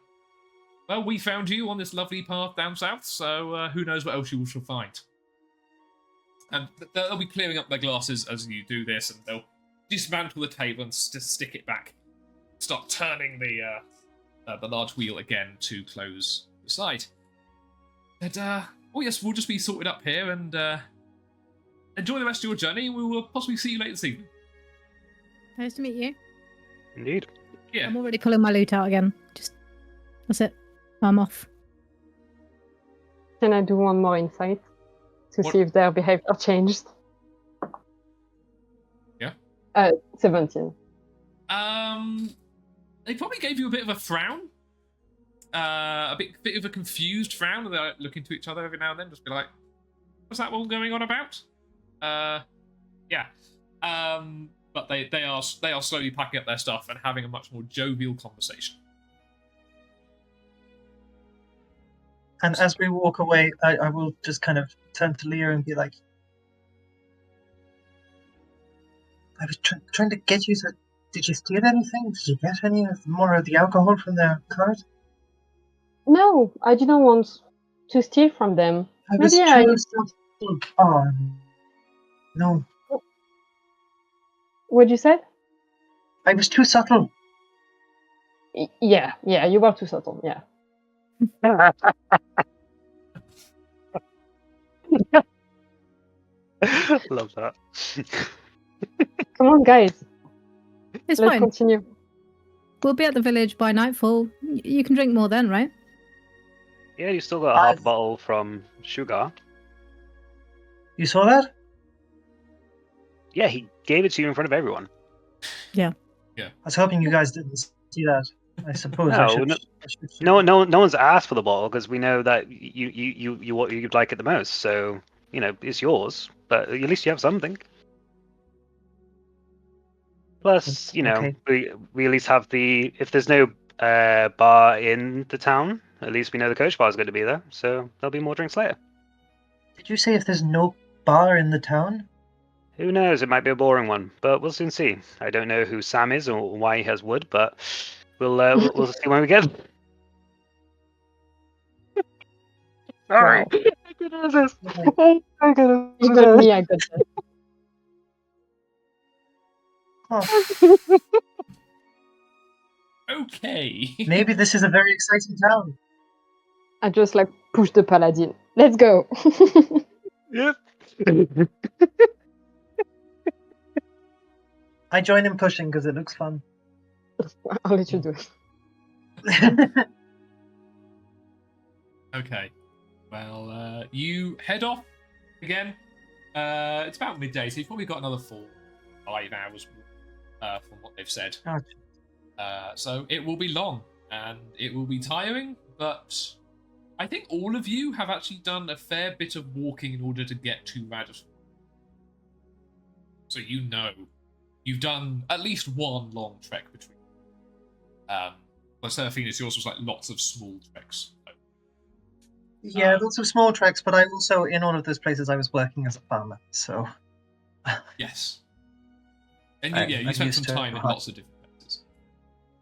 well, we found you on this lovely path down south, so who knows what else you shall find. And they'll be clearing up their glasses as you do this, and they'll dismantle the table and stick it back. Start turning the large wheel again to close the side. And oh yes, we'll just be sorted up here and enjoy the rest of your journey. We will possibly see you later this evening. Nice to meet you. Indeed. Yeah. I'm already pulling my loot out again. That's it. I'm off. Can I do one more insight to What? see if their behavior changed? Yeah. 17. They probably gave you a bit of a frown, a bit of a confused frown. They like, look into each other every now and then, just be like, "What's that all going on about?" Yeah. But they are slowly packing up their stuff and having a much more jovial conversation. And as we walk away, I will just kind of turn to Leah and be like, I was trying to get you to... Did you steal anything? Did you get any more of the alcohol from their cart? No, I didn't want to steal from them. I was Maybe I... too subtle. Oh, no. What'd you say? I was too subtle. Yeah, you were too subtle, yeah. Love that. Come on, guys. It's Let's fine. continue. We'll be at the village by nightfall. You can drink more then, right? Yeah, you still got a half bottle from Sugar. You saw that? Yeah, he gave it to you in front of everyone. I was hoping you guys didn't see that. I suppose No, I should. no- I should No one's asked for the bottle because we know that you what you'd like it the most. So it's yours, but at least you have something. Plus, Okay. we at least have the if there's no bar in the town, at least we know the coach bar is going to be there, so there'll be more drinks later. Did you say if there's no bar in the town? Who knows? It might be a boring one, but we'll soon see. I don't know who Sam is or why he has wood, but we'll see when we get. Sorry. Wow. I could have this. Like, I could have Even me, I got that. oh, Okay. maybe this is a very exciting town. I just push the paladin. Let's go. Yep. I join in pushing because it looks fun. I'll let you do it. Okay. Well, you head off again. It's about midday, so you've probably got another 4-5 hours from what they've said. Oh, So it will be long and it will be tiring, but I think all of you have actually done a fair bit of walking in order to get to Radisson. So you've done at least one long trek between. But Seraphina's yours was like lots of small treks. yeah, lots of small treks, but I also, in all of those places, I was working as a farmer, so... Yes. And you I'm spent used some to it. time in lots of different places.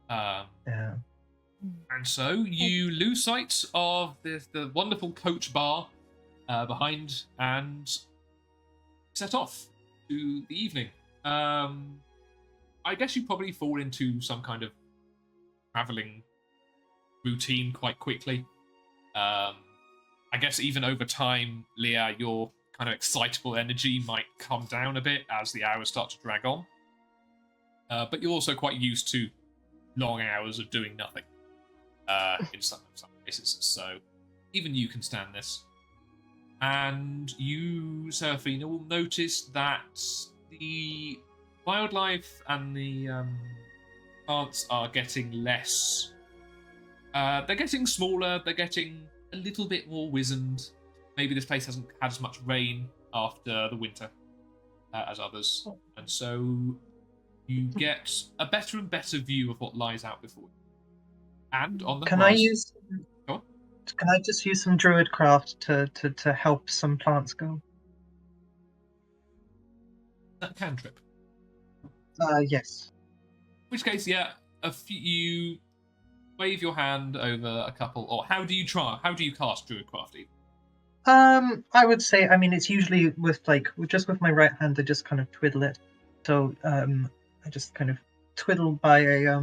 Yeah. And so you lose sight of the wonderful coach bar behind and set off to the evening. I guess you probably fall into some kind of traveling routine quite quickly. I guess even over time, Leah, your kind of excitable energy might come down a bit as the hours start to drag on. But you're also quite used to long hours of doing nothing in some cases. So even you can stand this. And you, Seraphina, will notice that the wildlife and the plants are getting less. They're getting smaller, they're getting a little bit more wizened. maybe this place hasn't had as much rain after the winter as others, and so you get a better and better view of what lies out before you. And on the Can I horizon, use? Go on. Can I just use some druidcraft to help some plants go? That cantrip. Yes. In which case, yeah, you wave your hand over a couple, or how do you cast druidcraft? Even? I would say, I mean, it's usually with with my right hand, I just kind of twiddle it. So, I just kind of twiddle by a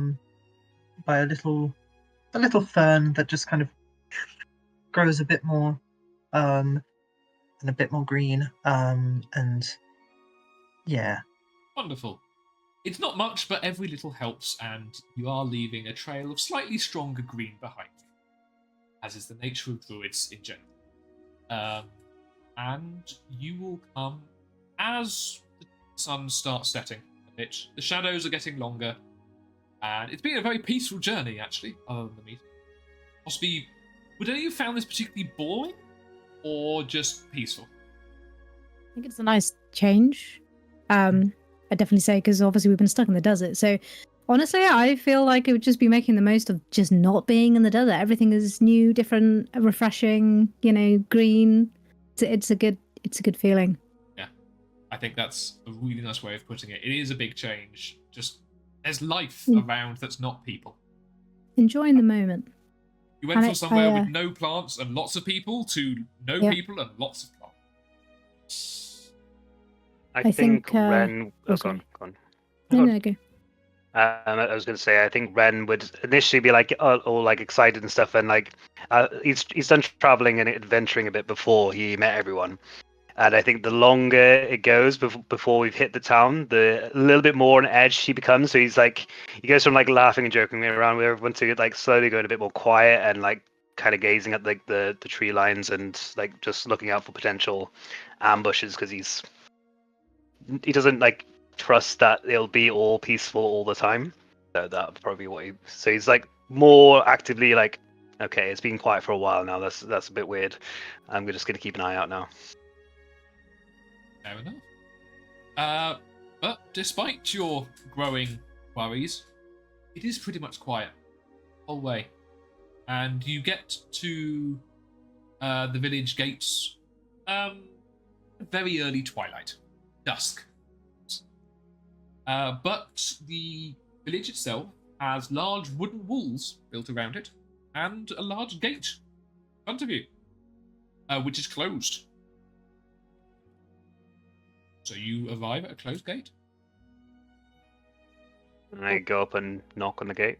little fern that just kind of grows a bit more, and a bit more green, and yeah. Wonderful. It's not much, but every little helps, and you are leaving a trail of slightly stronger green behind you, as is the nature of druids in general. And you will come as the sun starts setting a bit. The shadows are getting longer, and it's been a very peaceful journey, actually, other than the meeting. Possibly, would any of you found this particularly boring, or just peaceful? I think it's a nice change. I'd definitely say, because obviously we've been stuck in the desert. So honestly, I feel like it would just be making the most of just not being in the desert. Everything is new, different, refreshing, green. It's a good feeling. Yeah, I think that's a really nice way of putting it. It is a big change. Just there's life around that's not people. Enjoying the moment. You went from somewhere with no plants and lots of people to no people and lots of plants. I think Ren. Oh, go on. No, go. I was going to say, I think Ren would initially be like all like excited and stuff, and like he's done traveling and adventuring a bit before he met everyone, and I think the longer it goes before we've hit the town, the little bit more on edge he becomes. So he goes from like laughing and joking around with everyone to like slowly going a bit more quiet and like kind of gazing at like the tree lines and like just looking out for potential ambushes, because he doesn't like trust that it'll be all peaceful all the time. So that'll probably be what so he's like more actively like, okay, it's been quiet for a while now. That's a bit weird. I'm just gonna keep an eye out now. Fair enough. But despite your growing worries, it is pretty much quiet all the way, and you get to the village gates. Very early twilight, dusk. But the village itself has large wooden walls built around it, and a large gate in front of you, which is closed. So you arrive at a closed gate. And I go up and knock on the gate.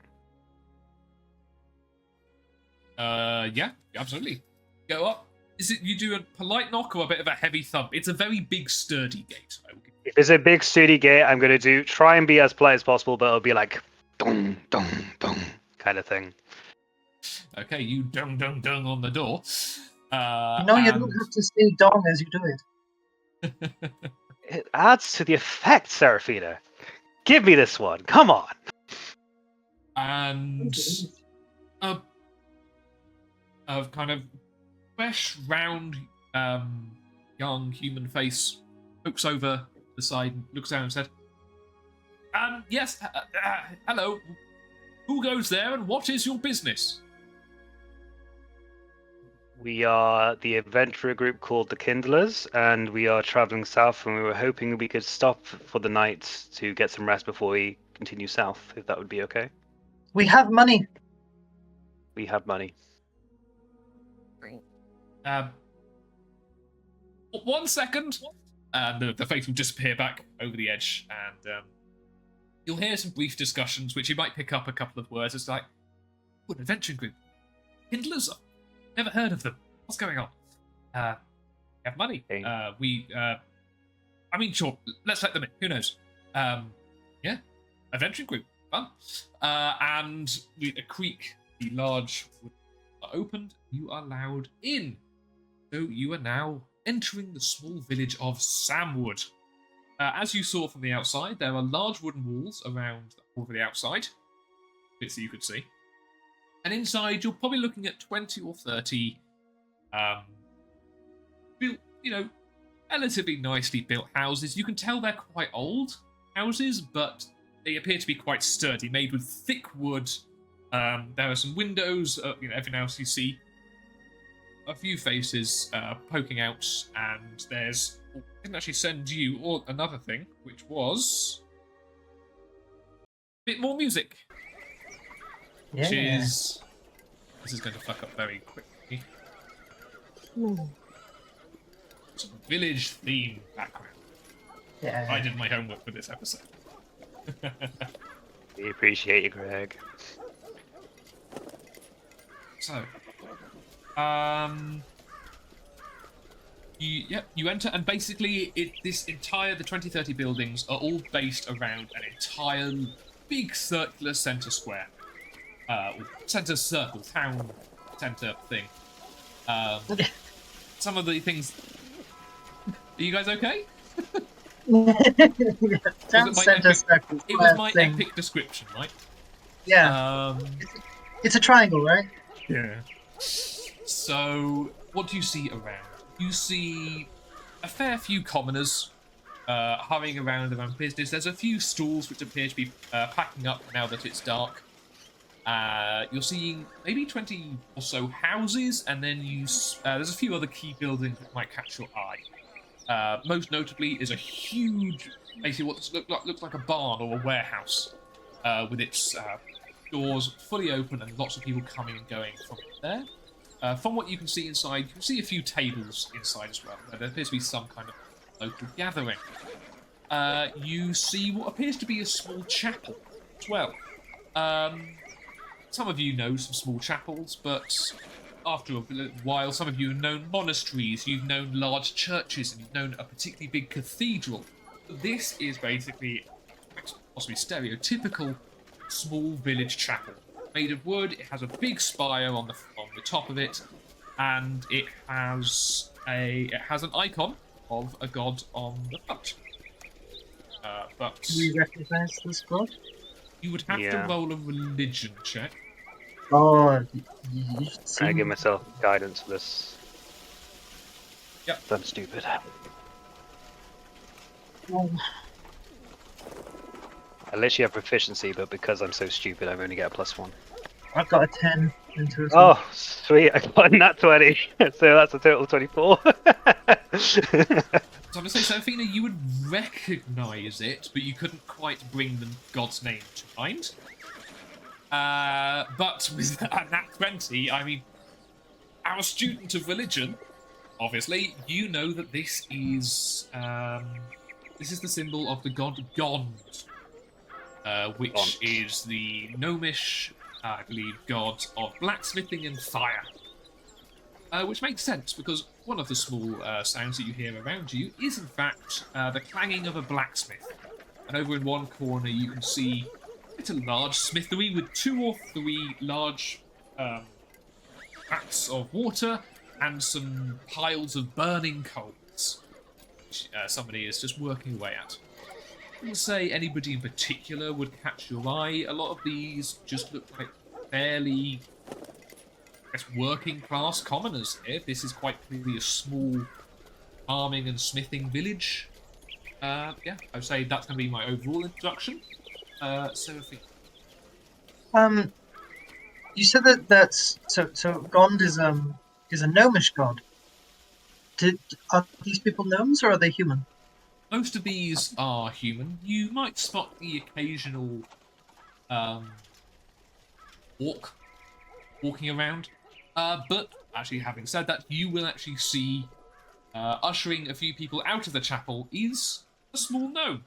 Yeah, absolutely. Go up. Is it you do a polite knock or a bit of a heavy thump? It's a very big, sturdy gate. If it's a big sturdy gate, I'm gonna try and be as polite as possible, but it'll be like dong dong dong kind of thing. Okay, you dung dung dung on the door. You don't have to say dong as you do it. It adds to the effect, Seraphina. Give me this one. Come on. And a kind of fresh, round, young human face looks over the side and looks down and said, yes, hello. Who goes there and what is your business? We are the adventurer group called the Kindlers, and we are traveling south, and we were hoping we could stop for the night to get some rest before we continue south, if that would be okay. We have money. We have money. 1 second. And the face will disappear back over the edge, and you'll hear some brief discussions, which you might pick up a couple of words. It's like, an adventuring group. Kindlers? Never heard of them. What's going on? We have money. Okay. I mean, sure, let's let them in. Who knows? Yeah, adventuring group. Fun. And with a creak, the large wood are opened. You are allowed in. So you are now entering the small village of Samwood. As you saw from the outside, there are large wooden walls around over the outside, bits that you could see. And inside, you're probably looking at 20 or 30 relatively nicely built houses. You can tell they're quite old houses, but they appear to be quite sturdy, made with thick wood. There are some windows. Every now and then you see a few faces poking out, and there's. I didn't actually send you another thing, which was a bit more music. Yeah. Which is. This is going to fuck up very quickly. Some village theme background. Yeah. I did my homework for this episode. We appreciate you, Greg. So, you enter, and basically, the 2030 buildings are all based around an entire big circular center square, center circle, town center thing. Some of the things. Are you guys okay? Town center circle. It was my thing. epic description, right? Yeah. It's a triangle, right? Yeah. So, what do you see around? You see a fair few commoners hurrying around business. There's a few stalls which appear to be packing up now that it's dark. You're seeing maybe 20 or so houses, and then there's a few other key buildings that might catch your eye. Most notably is a huge, basically what looks like a barn or a warehouse, with its doors fully open and lots of people coming and going from there. From what you can see inside, you can see a few tables inside as well. There appears to be some kind of local gathering. You see what appears to be a small chapel as well. Some of you know some small chapels, but after a while, some of you have known monasteries, you've known large churches, and you've known a particularly big cathedral. This is basically, possibly stereotypical, small village chapel. Made of wood, it has a big spire on the top of it, and it has an icon of a god on the front. But Do we recognize this god? you would have to roll a religion check. Oh, I give myself guidance for this. Yep. I'm stupid. Oh, I literally have proficiency, but because I'm so stupid, I only get a +1. I've got a 10 into it. Oh, sweet! I got a nat 20, so that's a total of 24. So I'm going to say, Seraphina, you would recognise it, but you couldn't quite bring the god's name to mind. But with a nat 20, I mean, our student of religion, obviously, you know that this is the symbol of the god Gond, which is the gnomish, I believe, god of blacksmithing and fire. Which makes sense, because one of the small sounds that you hear around you is, in fact, the clanging of a blacksmith. And over in one corner, you can see it's a large smithery with 2 or 3 large vats of water and some piles of burning coals, which somebody is just working away at. I wouldn't say anybody in particular would catch your eye. A lot of these just look like fairly, I guess, working class commoners here. This is quite clearly a small farming and smithing village. I would say that's going to be my overall introduction. Sophie. You said that's so Gond is a gnomish god. Are these people gnomes or are they human? Most of these are human. You might spot the occasional walking around. But actually, having said that, you will actually see ushering a few people out of the chapel is a small gnome.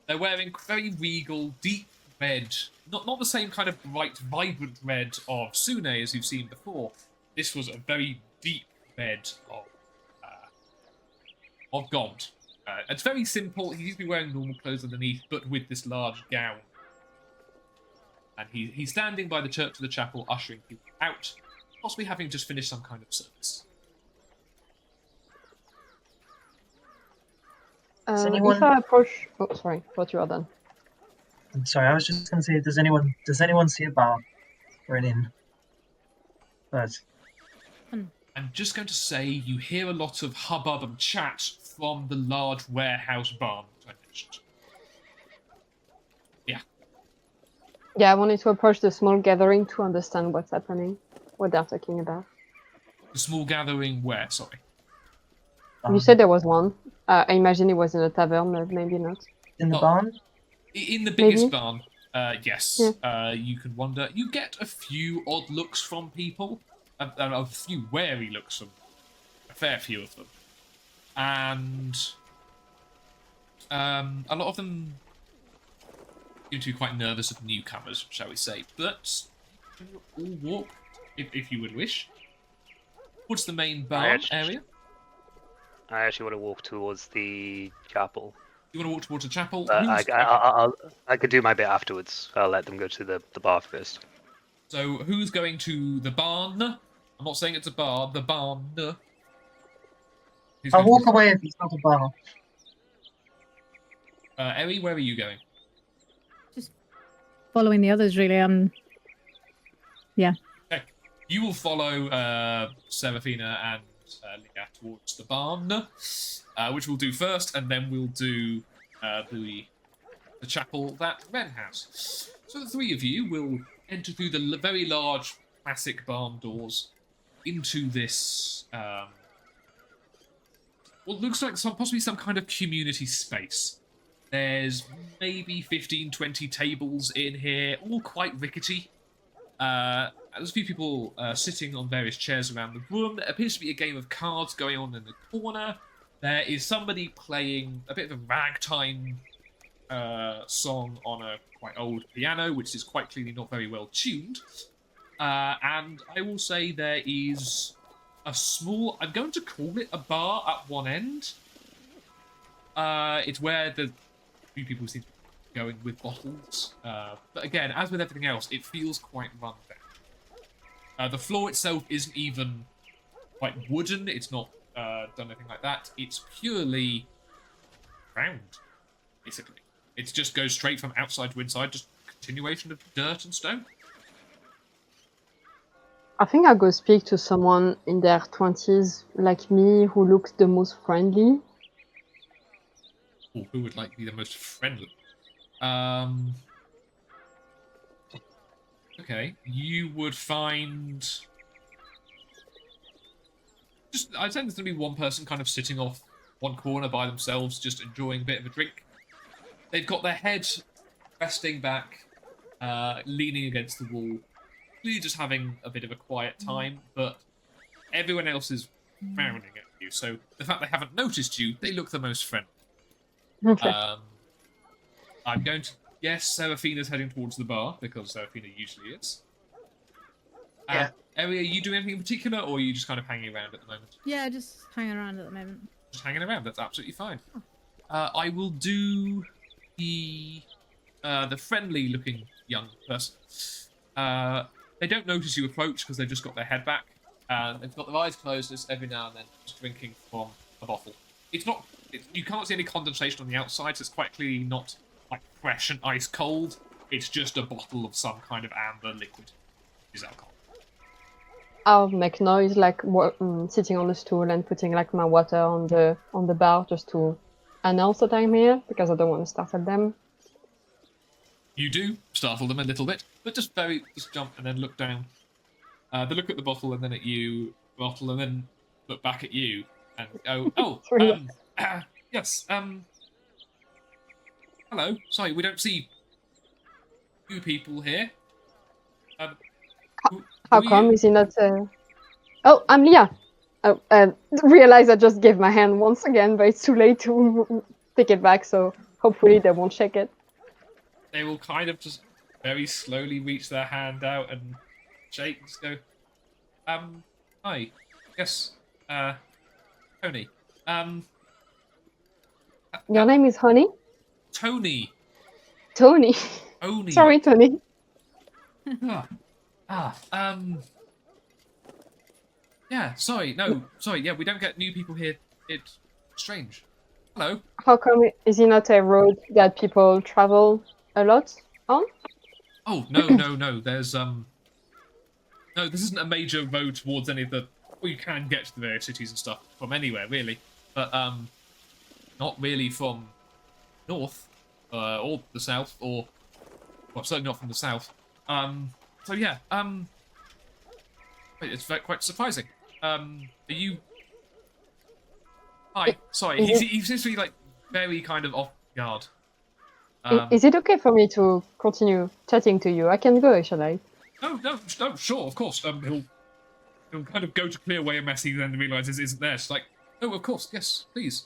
They're wearing very regal, deep red, not the same kind of bright, vibrant red of Sune as you've seen before. This was a very deep red of Gond. It's very simple. He's been wearing normal clothes underneath, but with this large gown. And he's standing by the church of the chapel, ushering people out, possibly having just finished some kind of service. If I approach... Oh, sorry. Thought you were done. I'm sorry, I was just going to say, does anyone see a bar or an inn? But I'm just going to say you hear a lot of hubbub and chat from the large warehouse barn that I mentioned. Yeah. Yeah, I wanted to approach the small gathering to understand what's happening, what they're talking about. The small gathering where, sorry? You said there was one. I imagine it was in a tavern, but maybe not. In the Oh. barn? In the biggest Maybe. barn, yes. You can wonder. You get a few odd looks from people, a few wary looks from a fair few of them, and a lot of them seem to be quite nervous of newcomers, shall we say. But you can all walk, if you would wish, towards the main barn area. I actually want to walk towards the chapel. You want to walk towards the chapel? I could do my bit afterwards. I'll let them go to the bar first. So who's going to the barn? I'm not saying it's a bar. The barn. Who's I'll going to walk the- away if it's not a bar. Eri, where are you going? Following the others, really. Yeah. Okay. You will follow Seraphina and Leah towards the barn, which we'll do first, and then we'll do the chapel that Ren has. So the three of you will enter through the very large classic barn doors into this what looks like possibly some kind of community space. There's maybe 15, 20 tables in here, all quite rickety. There's a few people sitting on various chairs around the room. There appears to be a game of cards going on in the corner. There is somebody playing a bit of a ragtime song on a quite old piano, which is quite clearly not very well tuned. And I will say there is a small, I'm going to call it a bar at one end. It's where the few people seem to be going with bottles. But again, as with everything else, it feels quite run down. The floor itself isn't even quite wooden. It's not done anything like that. It's purely round, basically. It just goes straight from outside to inside, just continuation of dirt and stone. I think I'll go speak to someone in their 20s like me who looks the most friendly. Or who would like to be the most friendly? Okay, you would find... I'd say there's going to be one person kind of sitting off one corner by themselves, just enjoying a bit of a drink. They've got their head resting back, leaning against the wall, clearly just having a bit of a quiet time, but everyone else is frowning at you, so the fact they haven't noticed you, they look the most friendly. Okay. I'm going to guess Seraphina's heading towards the bar, because Seraphina usually is. Yeah. Eri, are you doing anything in particular, or are you just kind of hanging around at the moment? Yeah, just hanging around at the moment. Just hanging around, that's absolutely fine. I will do the friendly-looking young person. They don't notice you approach because they've just got their head back. They've got their eyes closed just every now and then, just drinking from a bottle. You can't see any condensation on the outside, so it's quite clearly not like fresh and ice cold. It's just a bottle of some kind of amber liquid. Is alcohol. I'll make noise like sitting on the stool and putting like my water on the bar just to announce that I'm here because I don't want to startle them. You do startle them a little bit, but just jump and then look down. They look at the bottle and then at you, bottle and then look back at you and go, yes, hello, sorry, we don't see you people here. How come? Is he not? Oh, I'm Leah. Oh, realize I just gave my hand once again, but it's too late to take it back. So hopefully they won't check it. They will kind of just very slowly reach their hand out and shake. Just go. Hi. Yes. Tony. Your name is Honey? Tony. Tony. Tony. Sorry, Tony. Yeah, sorry, yeah, we don't get new people here. It's strange. Hello. How come is it not a road that people travel a lot on? Oh, no, there's, no, this isn't a major road towards any of the well, you can get to the various cities and stuff from anywhere, really, but not really from north or the south, or well, certainly not from the south. So yeah, it's quite surprising. Are you? Hi, sorry, he seems to be like very kind of off guard. Is it okay for me to continue chatting to you? I can go, shall I? No, sure, of course. He'll kind of go to clear away a mess he then realizes isn't there. It's like, oh, of course, yes, please.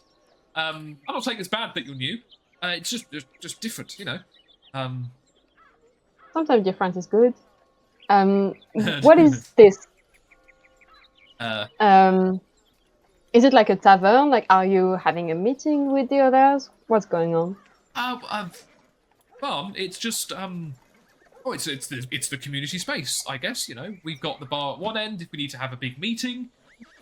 I'm not saying it's bad that you're new. It's just different, you know. Sometimes difference is good. What is this? Is it like a tavern? Like, are you having a meeting with the others? What's going on? Well, it's just oh, it's the community space, I guess. You know, we've got the bar at one end. If we need to have a big meeting,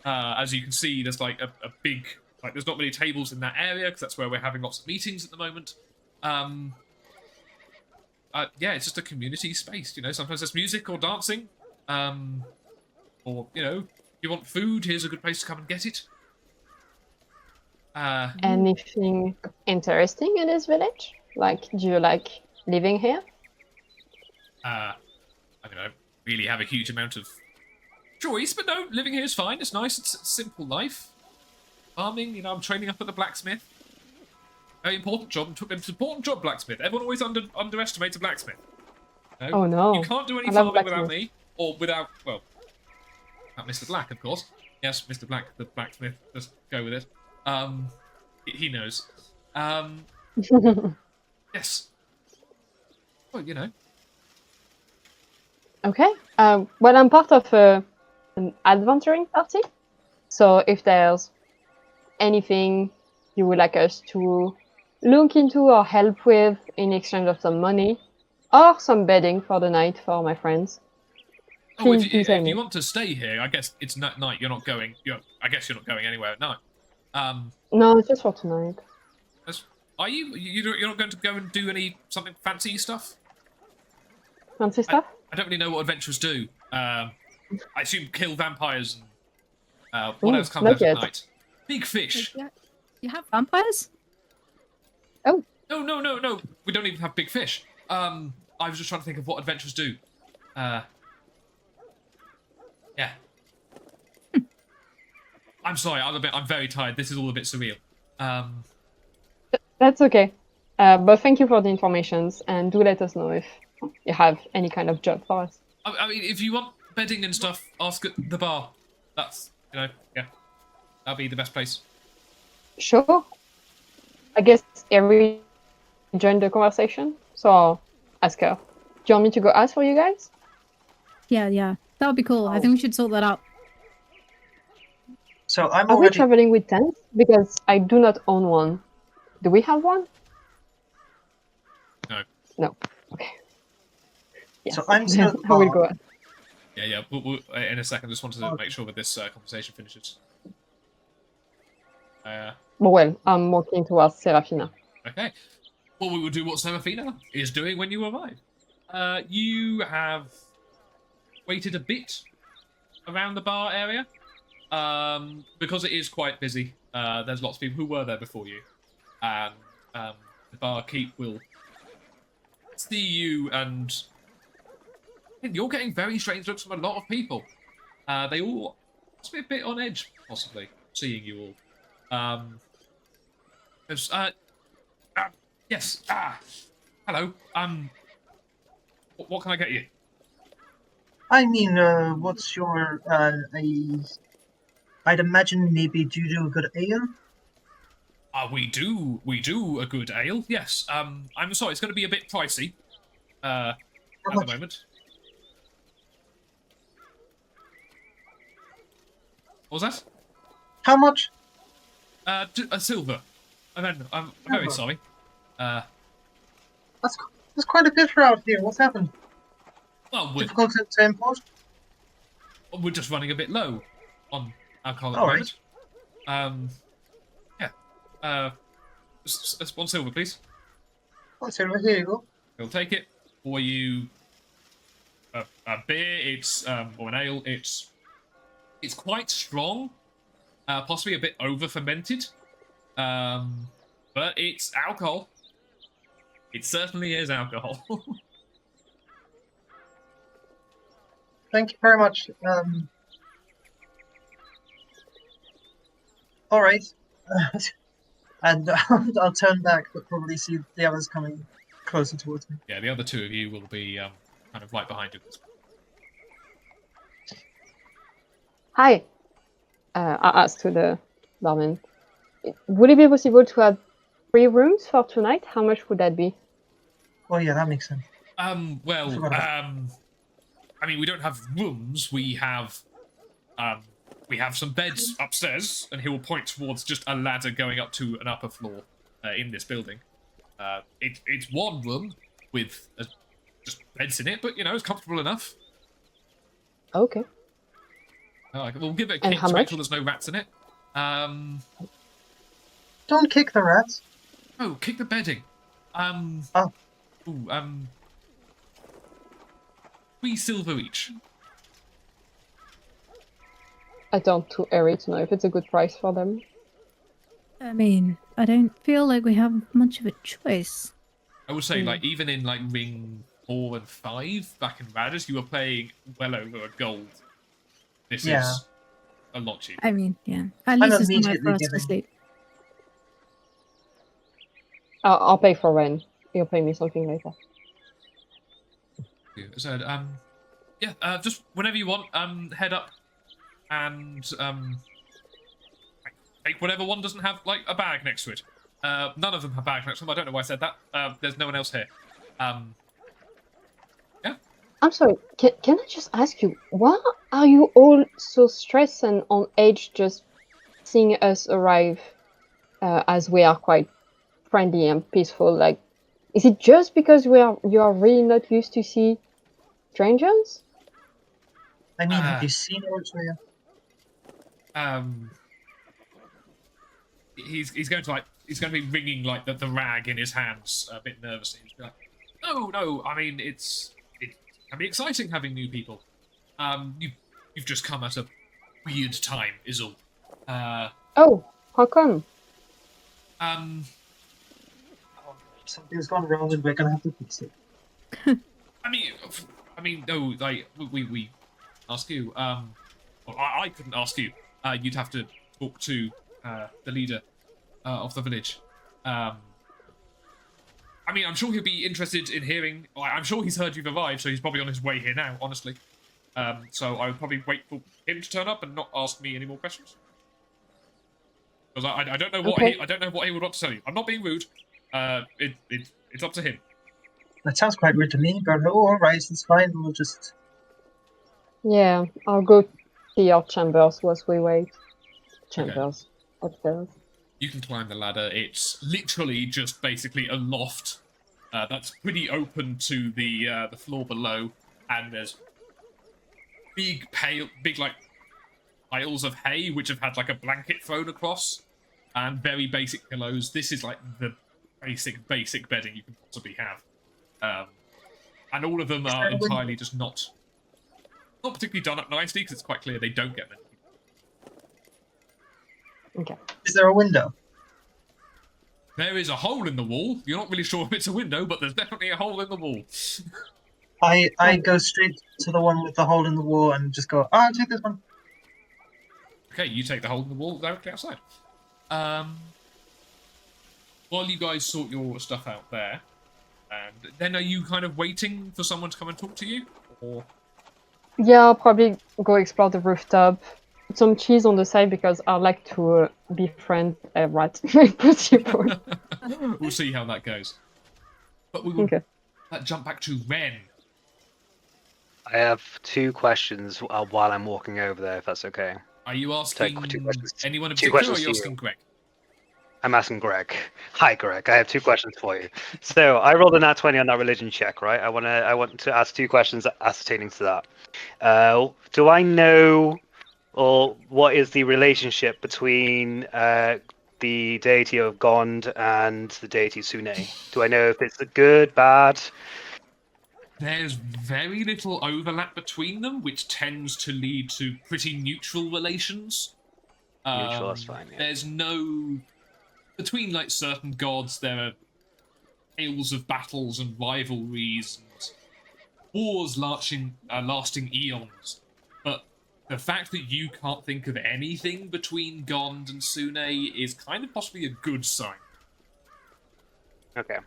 as you can see, there's like a big there's not many tables in that area because that's where we're having lots of meetings at the moment. Yeah, it's just a community space. You know, sometimes there's music or dancing, or you know, if you want food, here's a good place to come and get it. Anything interesting in this village? Like, do you like living here? I mean, I don't really have a huge amount of choice, but no, living here is fine. It's nice. It's a simple life. Farming, you know, I'm training up at the blacksmith. Very important job. It's an important job, blacksmith. Everyone always underestimates a blacksmith. You know? Oh no! You can't do any I love farming without blacksmith. me, or without Mr. Black, of course. Yes, Mr. Black, the blacksmith. Just go with it. He knows. Yes. Well, you know. Okay. Well, I'm part of an adventuring party. So if there's anything you would like us to look into or help with in exchange of some money or some bedding for the night for my friends, Oh, if please tell me. you want to stay here, I guess it's not night. You're not going. I guess you're not going anywhere at night. No, just for tonight. Are you? You're not going to go and do something fancy stuff? Fancy stuff? I don't really know what adventurers do. I assume kill vampires and what else comes not out yet. at night? Big fish. Yeah. You have vampires? Oh, No. We don't even have big fish. I was just trying to think of what adventurers do. Yeah. I'm sorry. I'm very tired. This is all a bit surreal. that's okay. But thank you for the informations, and do let us know if you have any kind of job for us. I mean, if you want bedding and stuff, ask at the bar. That's yeah. That'll be the best place. Sure. I guess Erin joined the conversation, so I'll ask her. Do you want me to go ask for you guys? Yeah. That would be cool. I think we should sort that out. So I'm Are we already. traveling with tents? Because I do not own one. Do we have one? No. No. Okay. Yeah. So I'm still at the I will bar. go ask. Yeah. We'll, in a second, just wanted to make sure that this conversation finishes. Well, I'm walking towards Serafina. Okay. Well, we will do what Seraphina is doing when you arrive. You have waited a bit around the bar area. Because it is quite busy. There's lots of people who were there before you. And the barkeep will see you, and you're getting very strange looks from a lot of people. They all must be a bit on edge, possibly, seeing you all. Yes. Hello. What can I get you? I mean, what's your? I'd imagine maybe do you do a good ale? We do a good ale. Yes. I'm sorry, it's going to be a bit pricey. At the moment. What was that? How much? A silver. I'm very Silver. sorry. That's quite a bit for out here. What's happened? Well, Difficult to import? we're just running a bit low on alcohol at the All moment. Yeah. One silver, please. Oh, silver, here you go. We'll take it. For you, a beer, it's or an ale, it's It's quite strong, possibly a bit over fermented, but it's alcohol. It certainly is alcohol. Thank you very much. All right. And I'll turn back, but probably see the others coming closer towards me. Yeah, the other two of you will be kind of right behind you. Hi. I asked to the barman. Would it be possible to have 3 rooms for tonight? How much would that be? Oh yeah, that makes sense. Well, Forgot about I mean, we don't have rooms. We have some beds upstairs, and he will point towards just a ladder going up to an upper floor in this building. It's one room with just beds in it, but you know, it's comfortable enough. Okay. We'll give it a And kick how to make much? sure there's no rats in it. Don't kick the rats. Oh, kick the bedding. Oh. Ooh, 3 silver each. I don't too airy to know if it's a good price for them. I mean, I don't feel like we have much of a choice. I would say, like, even in like ring 4 and 5 back in Radis, you were paying well over a gold. This is a lot cheaper. I mean, yeah. At least it's somewhere for immediately us to giving- sleep. I'll pay for Ren. He'll pay me something later. So, yeah, just whenever you want, head up and take whatever one doesn't have like a bag next to it. None of them have bags next to them. I don't know why I said that. There's no one else here. Yeah. I'm sorry, can I just ask you, why are you all so stressed and on edge just seeing us arrive as we are quite friendly and peaceful? Like, is it just because you are really not used to see strangers? I mean, have you seen Eritrea? He's going to be wringing like the rag in his hands a bit nervously. He's like, no, I mean it can be exciting having new people. You've just come at a weird time, is all. Oh, how come? Something's gone wrong and we're gonna have to fix it. I mean, no, like we ask you. Well, I couldn't ask you. You'd have to talk to the leader of the village. I mean, I'm sure he'll be interested in hearing. I'm sure he's heard you've arrived, so he's probably on his way here now. Honestly, so I would probably wait for him to turn up and not ask me any more questions. Because I don't know what I don't know what he would want to tell you. I'm not being rude. It's up to him. That sounds quite rude to me, but oh, all right, it's fine. We'll just. Yeah, I'll go see our chambers whilst we wait. Chambers upstairs. You can climb the ladder. It's literally just basically a loft that's pretty open to the floor below, and there's big like piles of hay which have had like a blanket thrown across, and very basic pillows. This is like the basic bedding you can possibly have, and all of them are entirely just not particularly done up nicely because it's quite clear they don't get many. Okay. Is there a window? There is a hole in the wall. You're not really sure if it's a window, but there's definitely a hole in the wall. I go straight to the one with the hole in the wall and just go, I'll take this one. Okay, you take the hole in the wall directly outside. While you guys sort your stuff out there, and then are you kind of waiting for someone to come and talk to you? Or Yeah, I'll probably go explore the rooftop. Put some cheese on the side because I like to befriend a rat if possible. we'll see how that goes. But we will jump back to Ren. I have 2 questions while I'm walking over there, if that's okay. Are you asking anyone in Two particular, or are questions you to asking you. Greg? I'm asking Greg. Hi, Greg. I have 2 questions for you. So I rolled a nat 20 on that religion check, right? I want to ask 2 questions ascertaining to that. Do I know, or what is the relationship between the deity of Gond and the deity Sune? Do I know if it's a good, bad? There's very little overlap between them, which tends to lead to pretty neutral relations. Neutral, that's fine. Yeah. There's no between like certain gods. There are tales of battles and rivalries and wars lasting eons. But the fact that you can't think of anything between Gond and Sune is kind of possibly a good sign. Okay.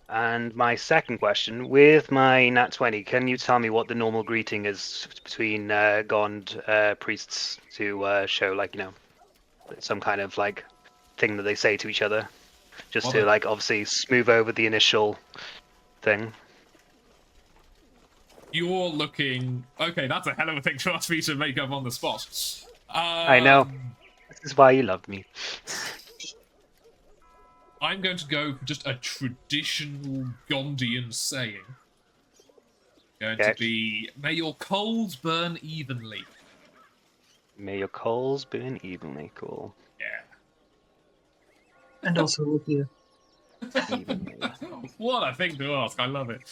And my second question, with my Nat 20, can you tell me what the normal greeting is between Gond priests to show, like, you know, some kind of, like, thing that they say to each other? Just Well, to, like, obviously smooth over the initial thing. You're looking... Okay, that's a hell of a thing to ask me to make up on the spot. I know. This is why you love me. I'm going to go for just a traditional Gondian saying. Going to be, may your coals burn evenly. May your coals burn evenly. Cool. Yeah. And also with you. Evenly. What a thing to ask. I love it.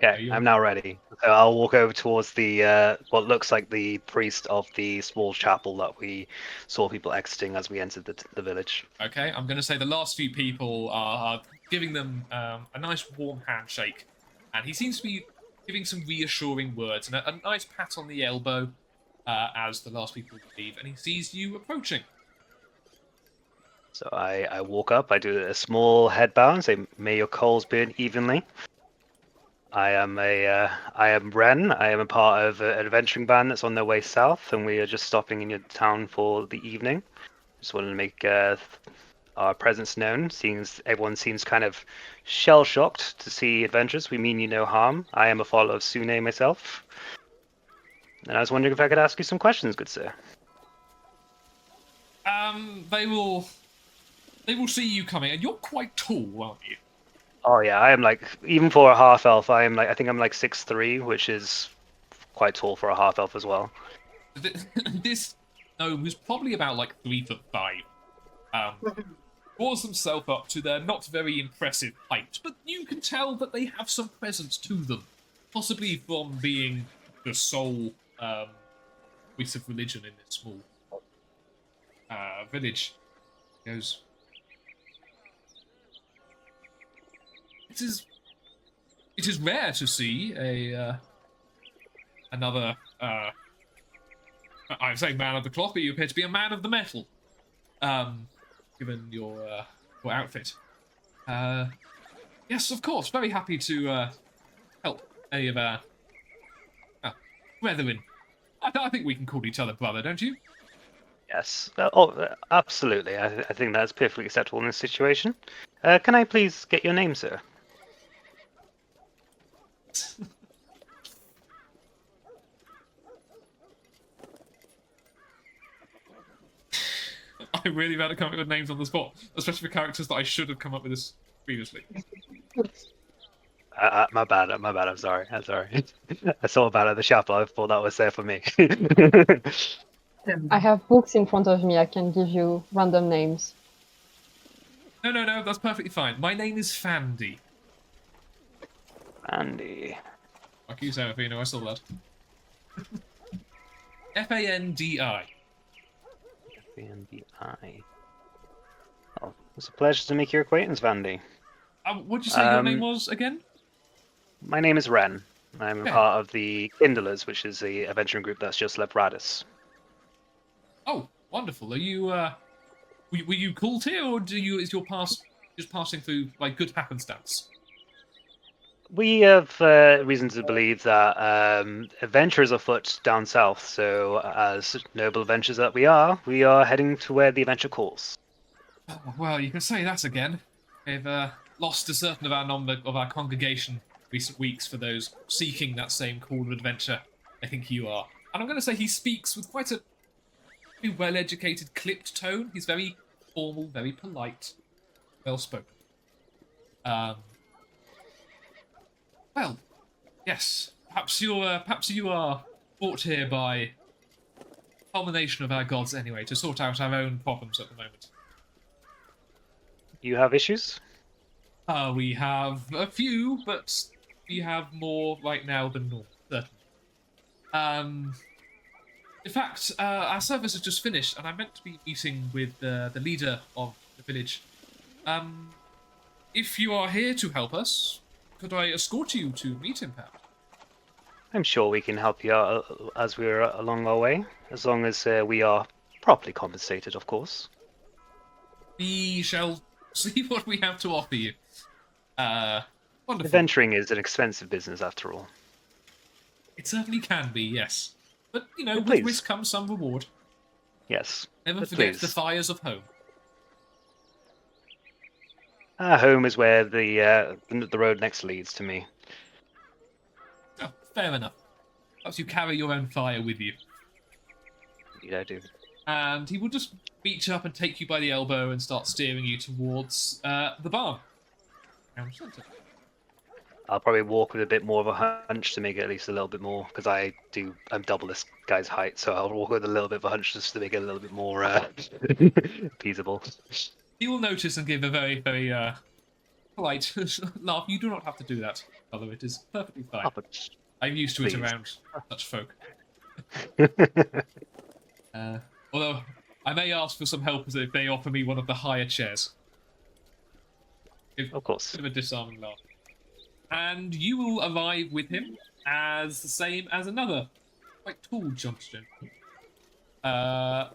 Okay, I'm now ready. So I'll walk over towards the what looks like the priest of the small chapel that we saw people exiting as we entered the village. Okay, I'm going to say the last few people are giving them a nice warm handshake, and he seems to be giving some reassuring words and a nice pat on the elbow as the last people leave, and he sees you approaching. So I walk up, I do a small head bow and say, "May your coals burn evenly." I am Ren. I am a part of an adventuring band that's on their way south, and we are just stopping in your town for the evening. Just wanted to make our presence known, seeing as everyone seems kind of shell-shocked to see adventures. We mean you no harm. I am a follower of Sune myself. And I was wondering if I could ask you some questions, good sir. They will see you coming, and you're quite tall, aren't you? Oh yeah, I am like, even for a half elf, I think I'm like 6'3", which is quite tall for a half elf as well. This gnome was probably about like 3'5". Draws himself up to their not very impressive height, but you can tell that they have some presence to them, possibly from being the sole voice of religion in this small village. He goes, It is rare to see another. I'm saying man of the cloth, but you appear to be a man of the metal. Given your outfit. Yes, of course. Very happy to help any of our brethren. I think we can call each other brother, don't you? Yes. Absolutely. I think that's perfectly acceptable in this situation. Can I please get your name, sir? I'm really bad at coming up with names on the spot, especially for characters that I should have come up with this previously. My bad. I'm sorry. I saw about it at the chapel. I thought that was there for me. I have books in front of me. I can give you random names. No, that's perfectly fine. My name is Fandy. Andy. Fuck you, Serafino, I saw that. F-A-N-D-I. F-A-N-D-I. Oh, it's a pleasure to make your acquaintance, Vandy. What'd you say your name was again? My name is Ren. I'm a part of the Kindlers, which is the adventuring group that's just left Radis. Oh, wonderful. Are you, were you called here, or is your past just passing through, like, good happenstance? We have reason to believe that adventures are afoot down south, so as noble adventurers that we are heading to where the adventure calls. Oh, well, you can say that again. We've lost a certain of our number of our congregation recent weeks for those seeking that same call of adventure. I think you are. And I'm going to say he speaks with quite a well-educated, clipped tone. He's very formal, very polite, well-spoken. Well, yes. Perhaps you are brought here by culmination of our gods anyway, to sort out our own problems at the moment. You have issues? We have a few, but we have more right now than normal, certainly. In fact, our service has just finished, and I'm meant to be meeting with the leader of the village. If you are here to help us, could I escort you to meet him, perhaps? I'm sure we can help you out as we're along our way, as long as we are properly compensated, of course. We shall see what we have to offer you. Wonderful. Adventuring is an expensive business, after all. It certainly can be, yes. But, But with please. risk comes some reward. Yes. Never but forget please. the fires of home. Our home is where the road next leads to me. Oh, fair enough. Perhaps you carry your own fire with you. Indeed, I do. And he will just reach up and take you by the elbow and start steering you towards the barn. Town centre. I'll probably walk with a bit more of a hunch to make it at least a little bit more, because I'm double this guy's height, so I'll walk with a little bit of a hunch just to make it a little bit more feasible. He will notice and give a very, very polite laugh. You do not have to do that, although it is perfectly fine. Oh, but I'm used to it please. around such folk. Although, I may ask for some help if they offer me one of the higher chairs. Of course. Bit of a disarming laugh. And you will arrive with him as the same as another quite tall Johnston.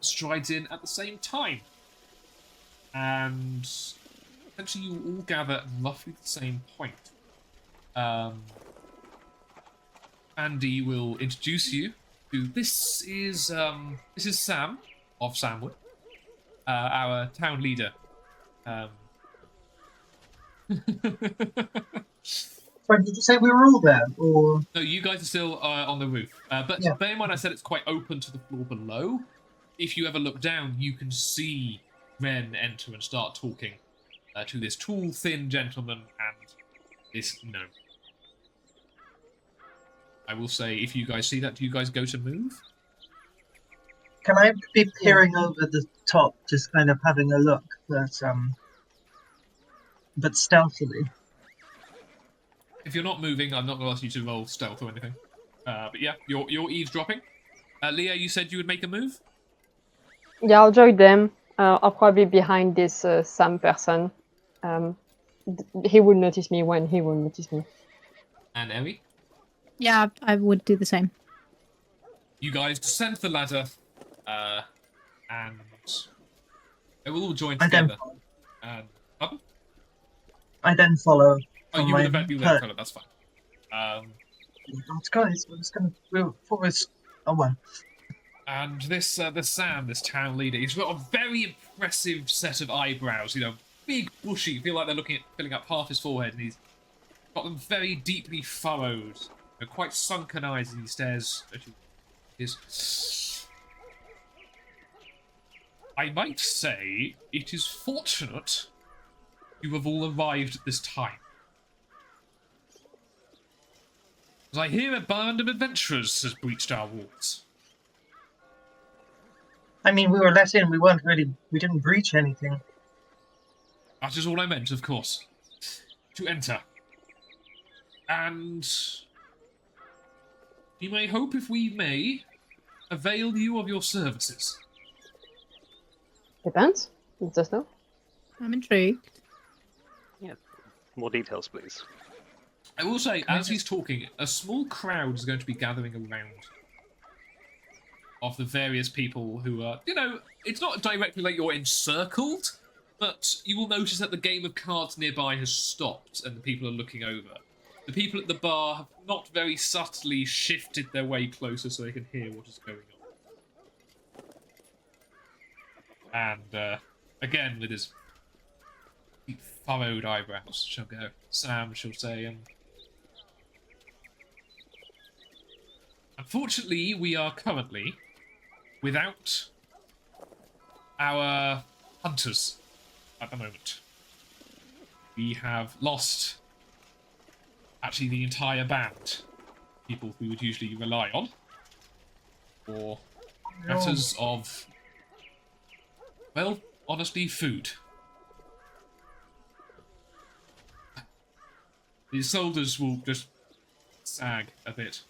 Strides in at the same time. And essentially you all gather at roughly the same point. Andy will introduce you to this is Sam of Samwood, our town leader. Sorry, did you say we were all there, or? No, you guys are still on the roof. But Yeah. bear in mind I said it's quite open to the floor below. If you ever look down, you can see Ren enter and start talking to this tall, thin gentleman and this gnome. I will say, if you guys see that, do you guys go to move? Can I be peering over the top, just kind of having a look, but stealthily? If you're not moving, I'm not going to ask you to roll stealth or anything. But yeah, you're eavesdropping. Leah, you said you would make a move? Yeah, I'll join them. I'll probably be behind this Sam person. He will notice me when he will notice me. And Emmy? Yeah, I would do the same. You guys descend the ladder, and they will all join I then together. Pardon? I then follow. Oh, you would have follow, that's fine. Guys, we're just gonna move forward. Oh well. And this Sam, this town leader, he's got a very impressive set of eyebrows, big, bushy, you feel like they're filling up half his forehead, and he's got them very deeply furrowed, quite sunken eyes as he stares at you. I might say it is fortunate you have all arrived at this time. As I hear a band of adventurers has breached our walls. I mean, we were let in. We didn't breach anything. That is all I meant, of course. To enter. And we may hope, if we may, avail you of your services. Depends. Let us know. I'm intrigued. More details, please. I will say, as he's talking, a small crowd is going to be gathering around of the various people who are, it's not directly like you're encircled, but you will notice that the game of cards nearby has stopped and the people are looking over. The people at the bar have not very subtly shifted their way closer so they can hear what is going on. And, again, with his deep furrowed eyebrows, she'll go. Sam, she'll say, unfortunately, we are currently without our hunters at the moment. We have lost actually the entire band. People we would usually rely on for matters of, well, honestly, food. The shoulders will just sag a bit.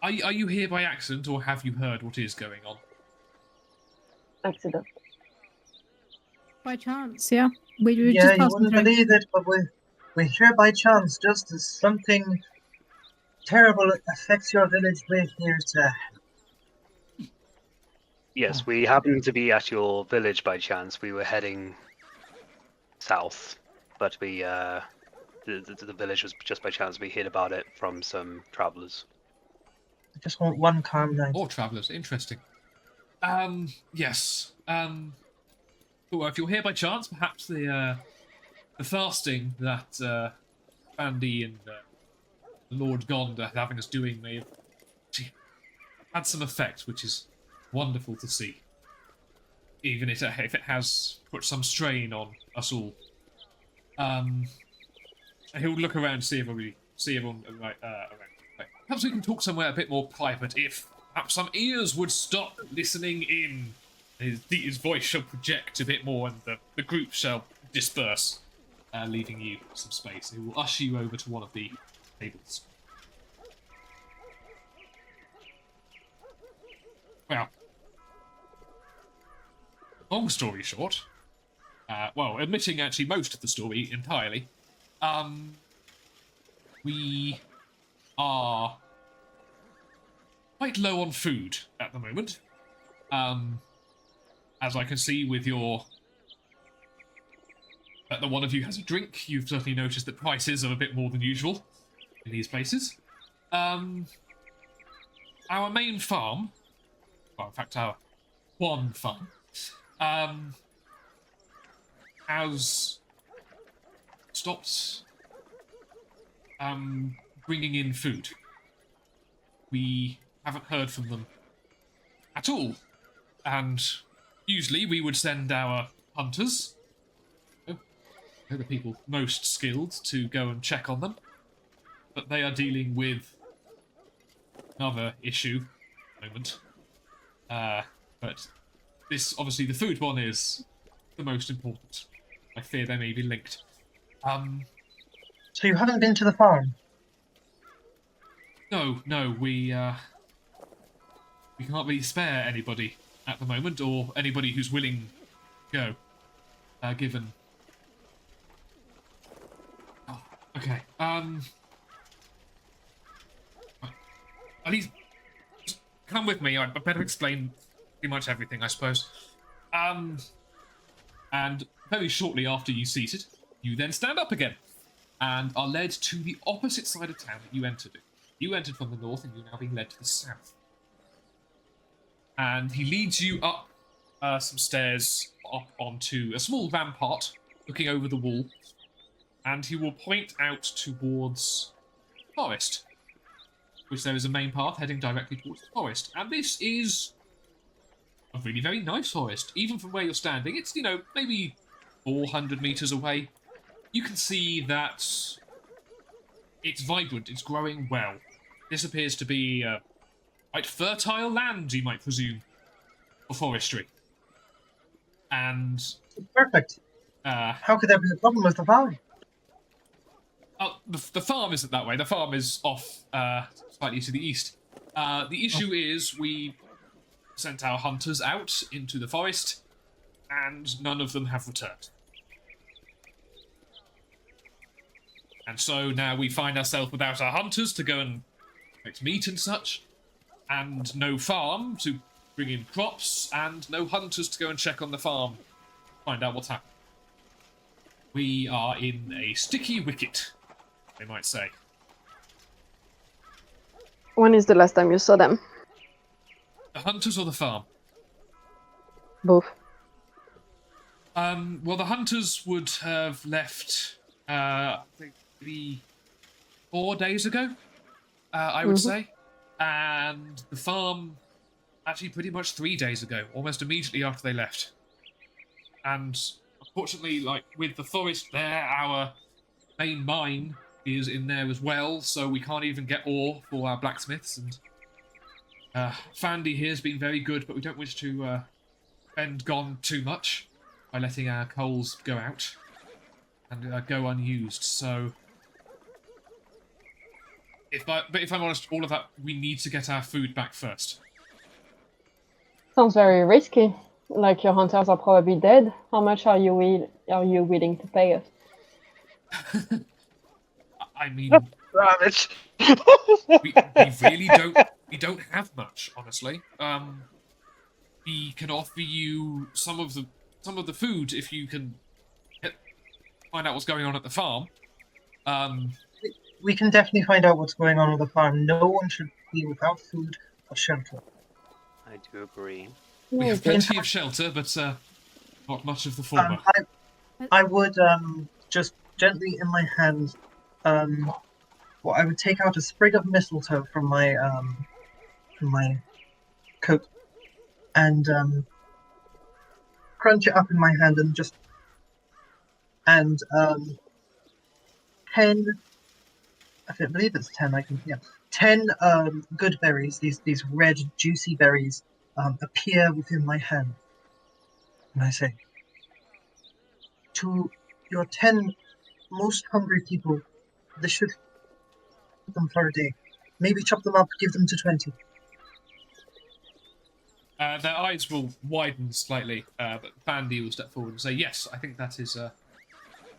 Are you here by accident, or have you heard what is going on? Accident. By chance, yeah. We were Yeah, just you passing wouldn't through. believe it, but we're here by chance, just as something terrible affects your village. We're here to. Yes, we happened to be at your village by chance. We were heading south, but the village was just by chance. We heard about it from some travelers. I just want one calm night. Or travellers, interesting. Yes. Well, if you're here by chance, perhaps the fasting that Andy and Lord Gond are having us doing may have had some effect, which is wonderful to see. Even if it has put some strain on us all. He'll look around, see everyone around. Perhaps we can talk somewhere a bit more private. If perhaps some ears would stop listening in, his voice shall project a bit more, and the group shall disperse, leaving you some space. He will usher you over to one of the tables. Well, long story short, well, admitting actually most of the story entirely, we are quite low on food at the moment. As I can see with your... that the one of you has a drink, you've certainly noticed that prices are a bit more than usual in these places. Our main farm, well, in fact, our one farm, has stopped bringing in food. We haven't heard from them at all, and usually we would send our hunters, they're the people most skilled, to go and check on them, but they are dealing with another issue at the moment. But this, obviously, the food one is the most important. I fear they may be linked. So you haven't been to the farm? No, we can't really spare anybody at the moment, or anybody who's willing to go, given... Oh, okay, at least, just come with me, I'd better explain pretty much everything, I suppose. And very shortly after you seated, you then stand up again, and are led to the opposite side of town that you entered in. You entered from the north, and you're now being led to the south. And he leads you up some stairs up onto a small rampart looking over the wall, and he will point out towards forest, which there is a main path heading directly towards the forest. And this is a really very nice forest. Even from where you're standing, it's, maybe 400 meters away. You can see that it's vibrant, it's growing well. This appears to be quite fertile land, you might presume, for forestry. And... Perfect. How could there be a problem with the farm? The farm isn't that way. The farm is off slightly to the east. The issue is we sent our hunters out into the forest, and none of them have returned. And so now we find ourselves without our hunters to go and collect meat and such, and no farm to bring in crops, and no hunters to go and check on the farm, find out what's happening. We are in a sticky wicket, they might say. When is the last time you saw them? The hunters or the farm? Both. Well, the hunters would have left, I think, maybe 4 days ago, I would say. And the farm, actually pretty much 3 days ago, almost immediately after they left. And unfortunately, with the forest there, our main mine is in there as well, so we can't even get ore for our blacksmiths. And Fandy here has been very good, but we don't wish to spend gone too much. by letting our coals go out and go unused. So, if I'm honest, all of that, we need to get our food back first. Sounds very risky. Like your hunters are probably dead. How much are you willing to pay us? I mean, Ravage. we really don't have much, honestly. We can offer you some of the food if you can find out what's going on at the farm. We can definitely find out what's going on the farm. No one should be without food or shelter. I do agree. We have Okay. plenty of shelter, but not much of the former. I would just gently in my hand, well, I would take out a sprig of mistletoe from my coat and crunch it up in my hand and just 10. I believe it's 10. 10 good berries. These red juicy berries appear within my hand, and I say, to your 10 most hungry people, this should feed them for a day. Maybe chop them up, give them to 20. Their eyes will widen slightly, but Bandy will step forward and say, "Yes, I think that is a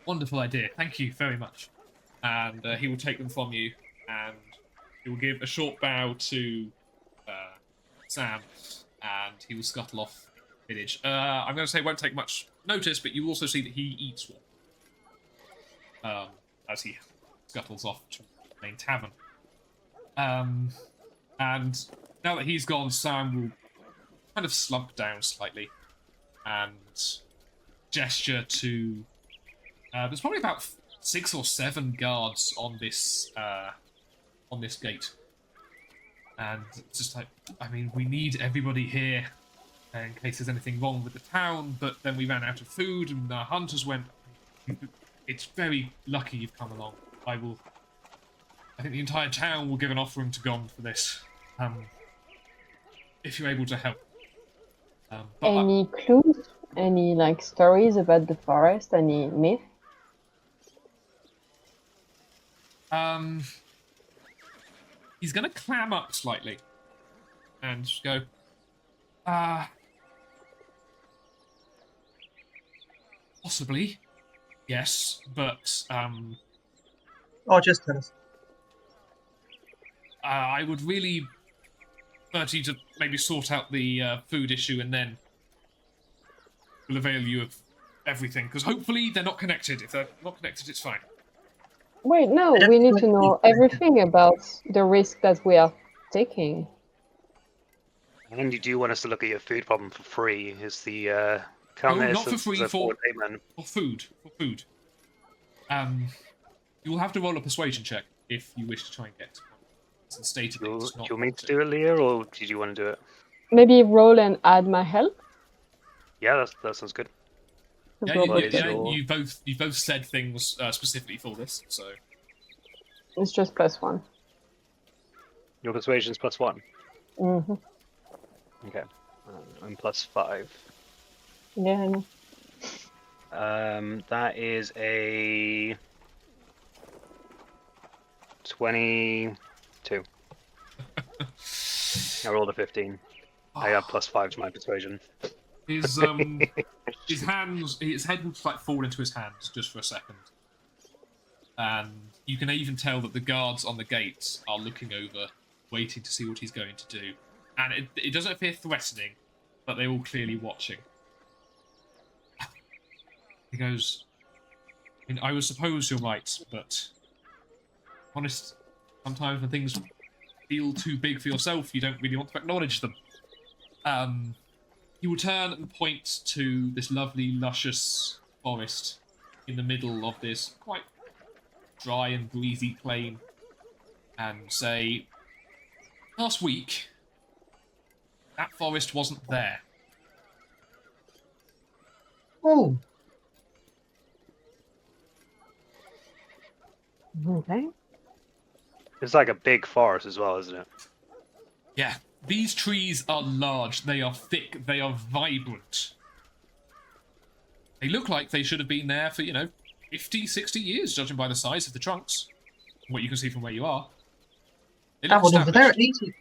wonderful idea. Thank you very much." And he will take them from you, and he will give a short bow to Sam, and he will scuttle off the village. I'm going to say it won't take much notice, but you also see that he eats one as he scuttles off to the main tavern. And now that he's gone, Sam will kind of slump down slightly and gesture to... there's probably about 6 or 7 guards on this gate. And it's just like, I mean, we need everybody here in case there's anything wrong with the town, but then we ran out of food and our hunters went... It's very lucky you've come along. I think the entire town will give an offering to God for this. If you're able to help. Any clues? Any stories about the forest? Any myth? He's gonna clam up slightly and just go, possibly, yes, but Or just tell us. I would really prefer you to maybe sort out the food issue and then we'll avail you of everything, because hopefully they're not connected. If they're not connected, it's fine. Wait, no, we need to know everything about the risk that we are taking. And you do want us to look at your food problem for free? Is the No, Countess not for of free, the for payment? food. You will have to roll a persuasion check if you wish to try and get one. It's stated that it's Do not you want me to do it, Leah, or did you want to do it? Maybe roll and add my help? Yeah, that sounds good. You both said things specifically for this, so It's just +1. Your persuasion's +1. Mm-hmm. Okay, I'm +5. Yeah, I know. That is a 22. I rolled a 15. I got +5 to my persuasion. his his head will just fall into his hands just for a second, and you can even tell that the guards on the gates are looking over, waiting to see what he's going to do. And it doesn't appear threatening, but they're all clearly watching. He goes, I would suppose you're right, but honest, sometimes when things feel too big for yourself, you don't really want to acknowledge them. He will turn and point to this lovely, luscious forest in the middle of this quite dry and breezy plain and say, last week, that forest wasn't there. Oh, Okay. It's like a big forest as well, isn't it? Yeah, these trees are large, they are thick, they are vibrant. They look like they should have been there for, 50, 60 years, judging by the size of the trunks. What you can see from where you are. They That look one over there, established. 80.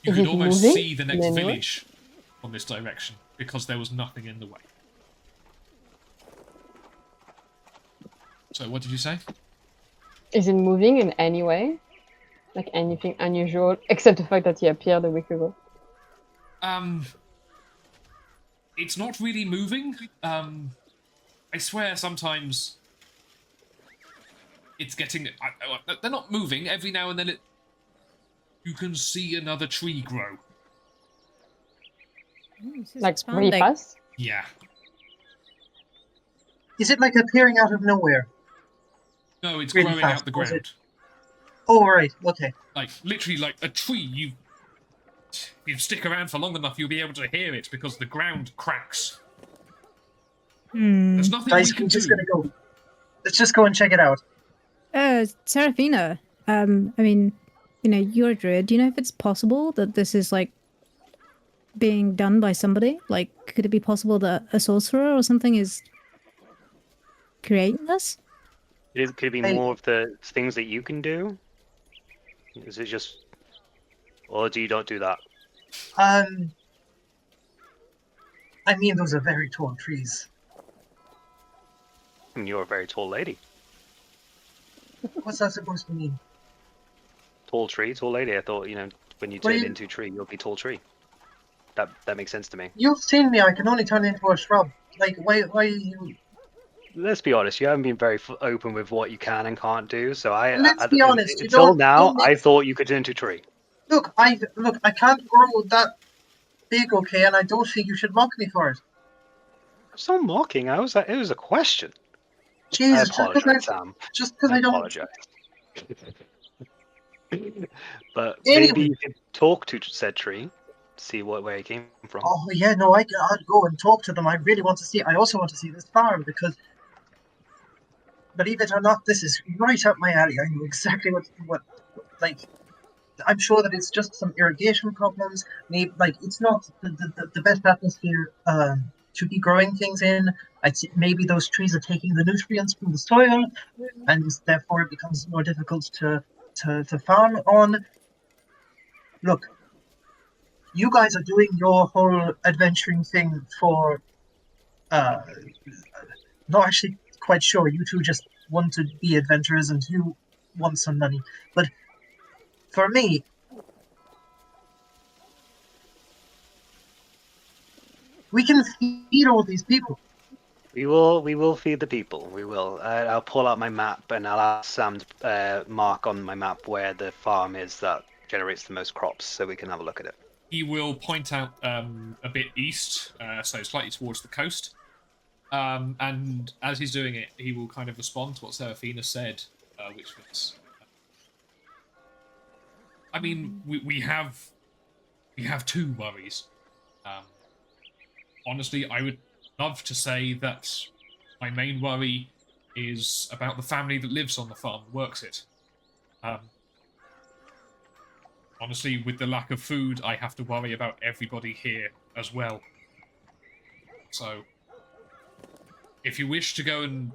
You Is could it almost moving see the next in any way? village from this direction because there was nothing in the way. So, what did you say? Is it moving in any way? Like anything unusual, except the fact that he appeared a week ago? It's not really moving. I swear sometimes it's getting... they're not moving. Every now and then you can see another tree grow. This is Like really expanding. fast? Yeah. Is it like appearing out of nowhere? No, it's Really growing fast, out the was ground. it? Oh, right. Okay. Like, literally like a tree. If you stick around for long enough, you'll be able to hear it because the ground cracks. There's nothing Guys, we can we're just do. gonna go. Let's just go and check it out. Seraphina, I mean, you're a druid. Do you know if it's possible that this is, like, being done by somebody? Like, could it be possible that a sorcerer or something is creating this? Could it be Hey. more of the things that you can do? Is it just, or do you don't do that? I mean, those are very tall trees. I mean, you're a very tall lady. What's that supposed to mean? Tall tree, tall lady. I thought, when you What do turn you- into a tree, you'll be tall tree. That makes sense to me. You've seen me. I can only turn into a shrub. Like, why are you? Let's be honest. You haven't been very open with what you can and can't do. So Let's be honest, you until don't- now, don't make- I thought you could turn into a tree. Look, I can't grow that big, okay? And I don't think you should mock me for it. It's not mocking. It was a question. Jesus, I apologize, Sam. just because I I don't. apologize. But Anyway. maybe you could talk to said tree, see where he came from. Oh yeah, no, I'd go and talk to them. I really want to see. I also want to see this farm because, believe it or not, this is right up my alley. I know exactly what like. I'm sure that it's just some irrigation problems. Maybe like it's not the best atmosphere to be growing things in. I'd say maybe those trees are taking the nutrients from the soil, and therefore it becomes more difficult to farm on. Look, you guys are doing your whole adventuring thing for not actually quite sure. You two just want to be adventurers and you want some money. But for me, we can feed all these people. We will feed the people. We will. I'll pull out my map and I'll ask Sam to mark on my map where the farm is that generates the most crops, so we can have a look at it. He will point out a bit east, so slightly towards the coast. And as he's doing it, he will kind of respond to what Seraphina said, which was, I mean, we have two worries. Honestly, I would love to say that my main worry is about the family that lives on the farm, works it. Honestly, with the lack of food, I have to worry about everybody here as well. So, if you wish to go and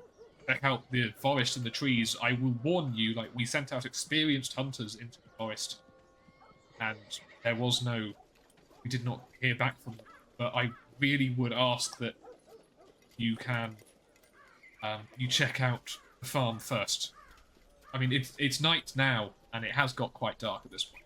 check out the forest and the trees, I will warn you, like, we sent out experienced hunters into the forest, and we did not hear back from them. But I really would ask that you can, you check out the farm first. I mean, it's night now, and it has got quite dark at this point.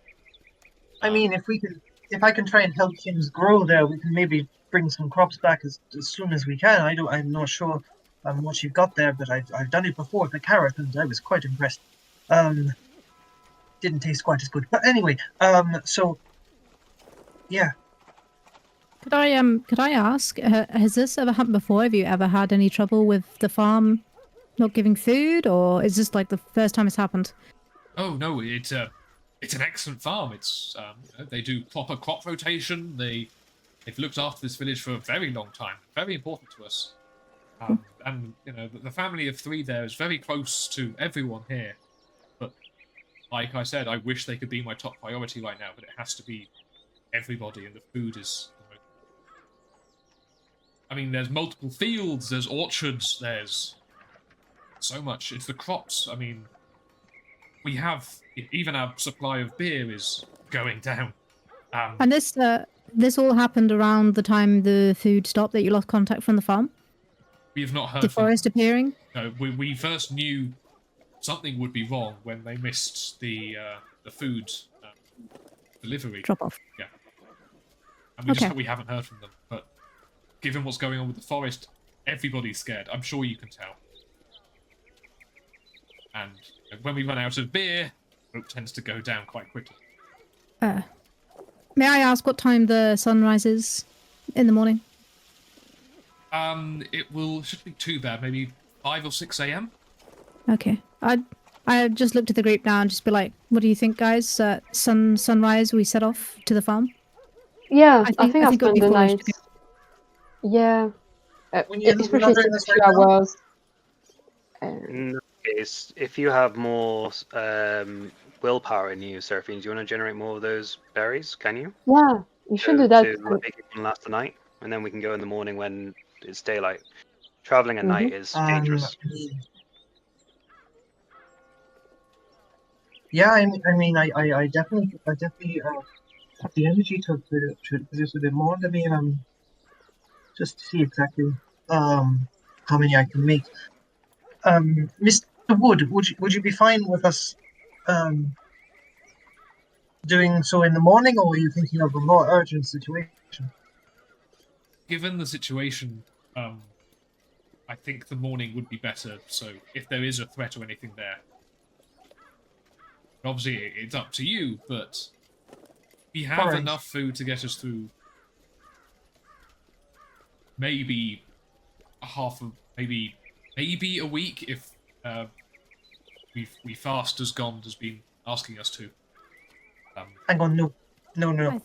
I mean, if I can try and help things grow there, we can maybe bring some crops back as soon as we can. I'm not sure what you've got there, but I've done it before with the carrot, and I was quite impressed. Didn't taste quite as good, but anyway. So yeah. Could I ask, has this ever happened before? Have you ever had any trouble with the farm not giving food, or is this like the first time it's happened? Oh no, it's an excellent farm. It's they do proper crop rotation. They've looked after this village for a very long time. Very important to us. And the family of three there is very close to everyone here. But like I said, I wish they could be my top priority right now. But it has to be everybody, and the food is the most I mean, there's multiple fields, there's orchards, there's so much. It's the crops. I mean, we have even our supply of beer is going down. And this all happened around the time the food stopped that you lost contact from the farm? We have not heard The from. forest appearing? No, we first knew something would be wrong when they missed the food delivery. Drop off. Yeah. And Okay. we haven't heard from them. But given what's going on with the forest, everybody's scared. I'm sure you can tell. And when we run out of beer, hope tends to go down quite quickly. May I ask what time the sun rises in the morning? It shouldn't be too bad. Maybe 5 or 6 a.m. Okay. I just looked at the group now and just be like, what do you think, guys? Sunrise, we set off to the farm? Yeah, I think I'll it would spend be the foolish night. to Yeah, We're not especially doing since this 2 right now? hours. In that case, if you have more willpower in you, Seraphine, do you want to generate more of those berries? Can you? Yeah, you should do that. To make it last the night, and then we can go in the morning when it's daylight. Traveling at night is dangerous. Yeah, I definitely have the energy to do this a bit more. Let me just see exactly how many I can make. Mr. Wood, would you be fine with us doing so in the morning, or are you thinking of a more urgent situation? Given the situation, I think the morning would be better. So if there is a threat or anything there, obviously it's up to you. But we have Alright. enough food to get us through. Maybe maybe a week if we fast as Gond has been asking us to. Hang on, no. Do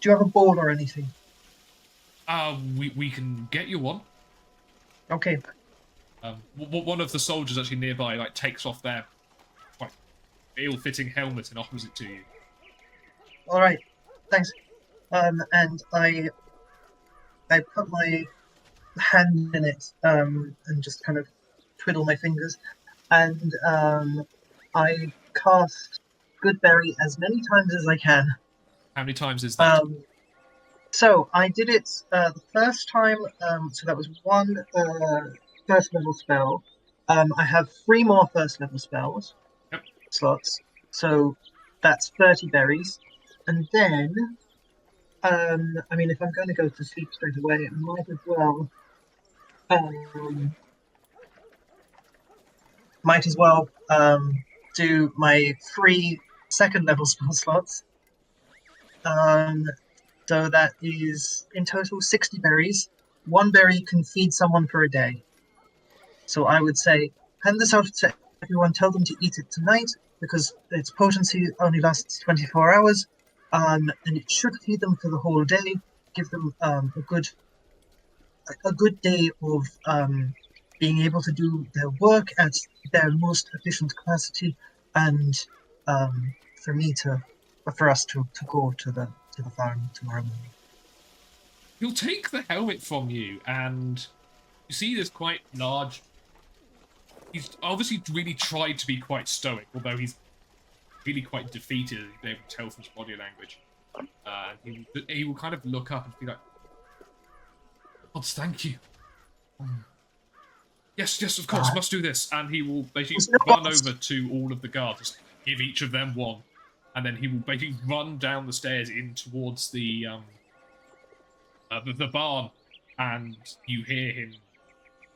you have a bowl or anything? We can get you one. Okay. One of the soldiers actually nearby takes off their quite ill-fitting helmet and offers it to you. All right. Thanks. And I put my hand in it and just kind of twiddle my fingers, and I cast Goodberry as many times as I can. How many times is that? So I did it the first time. So that was one first level spell. I have 3 more first level spells slots. So that's 30 berries, and then I mean, if I'm going to go to sleep straight away, I might as well do my 3 second level spell slots. So that is in total 60 berries. 1 berry can feed someone for a day. So I would say, hand this out to everyone, tell them to eat it tonight, because its potency only lasts 24 hours, and it should feed them for the whole day, give them a good day of being able to do their work at their most efficient capacity, and for us to go to the farm tomorrow morning. He'll take the helmet from you, and you see this quite large. He's obviously really tried to be quite stoic, although he's really quite defeated, as you've been able to tell from his body language. And he will kind of look up and be like, "Gods, thank you. Yes, of course, must do this." And he will basically run over to all of the guards, give each of them one, and then he will basically run down the stairs in towards the barn, and you hear him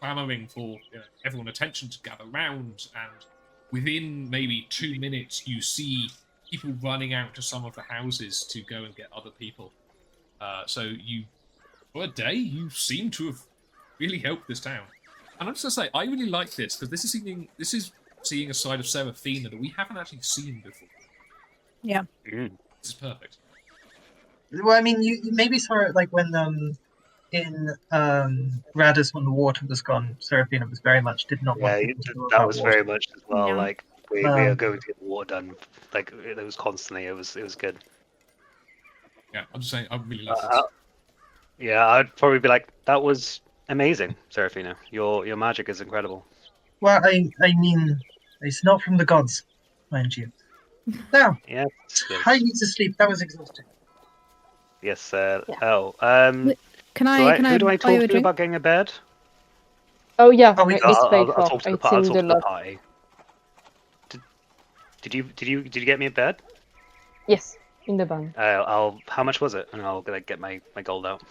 clamoring for everyone attention to gather round, and within maybe 2 minutes you see people running out to some of the houses to go and get other people. So for a day, you seem to have really helped this town. And I'm just going to say, I really like this, because this is seeing a side of Seraphina that we haven't actually seen before. Yeah. This is perfect. Well, I mean, you maybe saw it like when in Radis, when the water was gone, Seraphina was very much did not want people to know That about was water. very much as well. Yeah. Like we are going to get the war done. Like it was constantly. It was good. Yeah, I'm just saying, I really love this. Yeah, I'd probably be like, that was amazing, Serafina. Your magic is incredible. Well, I mean, it's not from the gods, mind you. Now, Yes, I yes, need to sleep. That was exhausting. yes. Yeah. Oh, Can I who do I buy you talk a to drink? about getting a bed? Oh yeah, Oh, we it's got. paid I'll for. talk to the It's I'll in talk the to the lot. party. Did you get me a bed? Yes, in the band. I'll. How much was it? And I'll like get my gold out.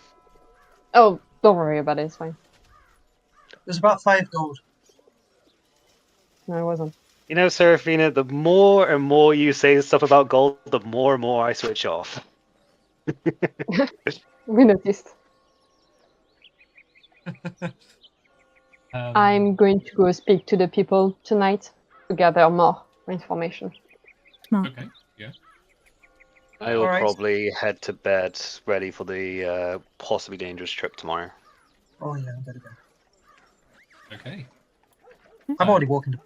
Oh, don't worry about it. It's fine. It was about 5 gold. No, it wasn't. You know, Serafina, the more and more you say stuff about gold, the more and more I switch off. We noticed. I'm going to go speak to the people tonight to gather more information. Smart. Okay, yeah. I will Alright. probably head to bed, ready for the possibly dangerous trip tomorrow. Oh, yeah, I'm better go. Okay. I'm already walking to.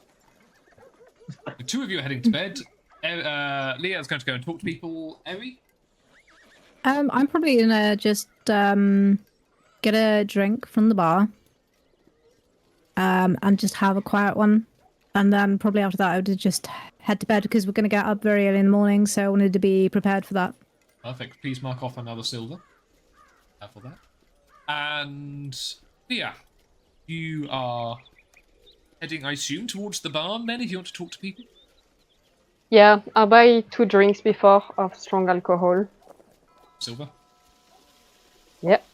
The two of you are heading to bed. Leah is going to go and talk to people. Eri? I'm probably gonna just get a drink from the bar. And just have a quiet one. And then probably after that I would just head to bed because we're gonna get up very early in the morning, so I wanted to be prepared for that. Perfect. Please mark off another silver for that. And Leah, you are heading, I assume, towards the barn then, if you want to talk to people? Yeah, I'll buy 2 drinks before of strong alcohol. Silver? Yep.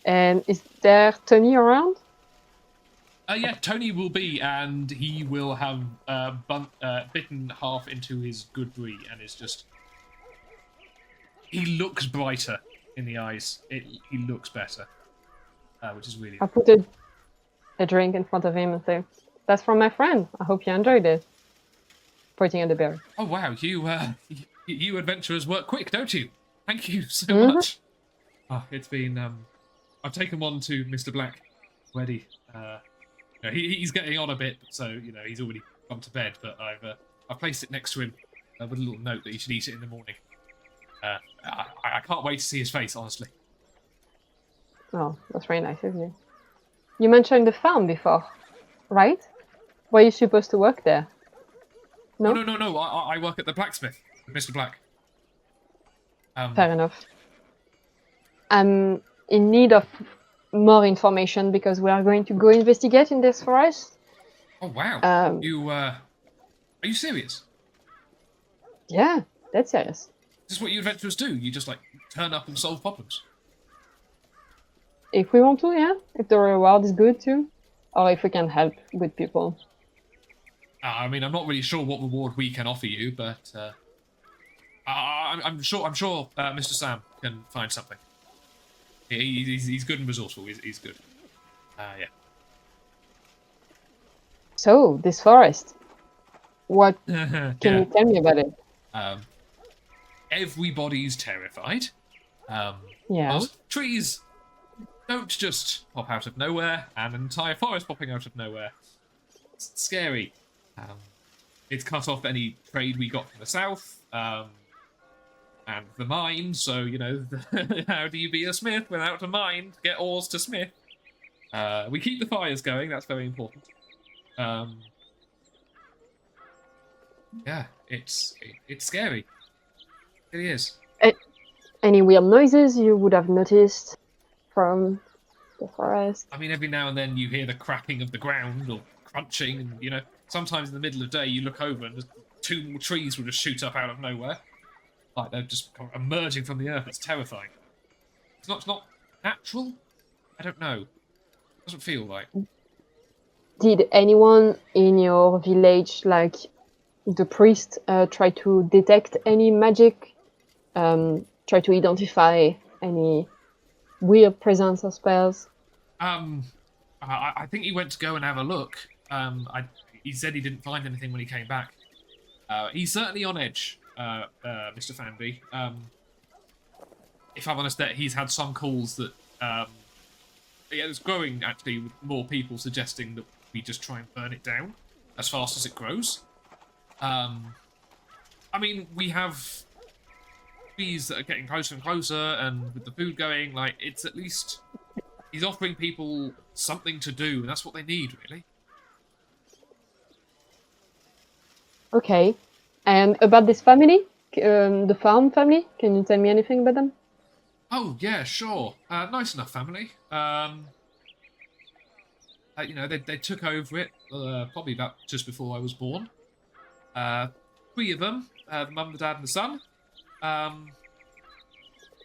And is there Tony around? Yeah, Tony will be, and he will have bitten half into his good brie, and is just... He looks brighter in the eyes. He looks better, which is really... I'll put a drink in front of him and say, "That's from my friend. I hope you enjoyed it." Pointing at the bear. Oh wow, you adventurers work quick, don't you? Thank you so Mhm. much. Oh, it's been I've taken one to Mr. Black already. He's getting on a bit, so he's already gone to bed. But I've placed it next to him with a little note that he should eat it in the morning. I can't wait to see his face, honestly. Oh, that's very nice of you. You mentioned the farm before, right? Were you supposed to work there? No? Oh, no. I work at the blacksmith, with Mr. Black. Fair enough. I'm in need of more information because we are going to go investigate in this forest. Oh wow. Are you serious? Yeah, that's serious. Is this what you adventurers do? You just turn up and solve problems? If we want to, yeah. If the reward is good too. Or if we can help good people. I mean, I'm not really sure what reward we can offer you, but I'm sure Mr. Sam can find something. He's good and resourceful. He's good. Yeah. So, this forest. What Can can you tell me about it? Everybody's terrified. Yeah. Because trees don't just pop out of nowhere, and an entire forest popping out of nowhere. It's scary. It's cut off any trade we got from the south, and the mine, so, how do you be a smith without a mine? Get ores to smith. We keep the fires going, that's very important. Yeah, it's scary. It really is. Any weird noises you would have noticed from the forest? I mean, every now and then you hear the cracking of the ground or crunching, and sometimes in the middle of the day you look over and there's 2 more trees will just shoot up out of nowhere, like they're just emerging from the earth. It's terrifying. It's not natural. I don't know. It doesn't feel right. Did anyone in your village, like the priest, try to detect any magic? Try to identify any weird presence or spells? I think he went to go and have a look. He said he didn't find anything when he came back. He's certainly on edge, Mr. Fanby. If I'm honest, that he's had some calls that it's growing actually with more people suggesting that we just try and burn it down as fast as it grows. I mean, we have trees that are getting closer and closer, and with the food going, like, it's at least he's offering people something to do, and that's what they need, really. Okay. And about this family, the farm family, can you tell me anything about them? Oh yeah, sure. Nice enough family. You know, they took over it probably about just before I was born. 3 of them, the mum, the dad, and the son.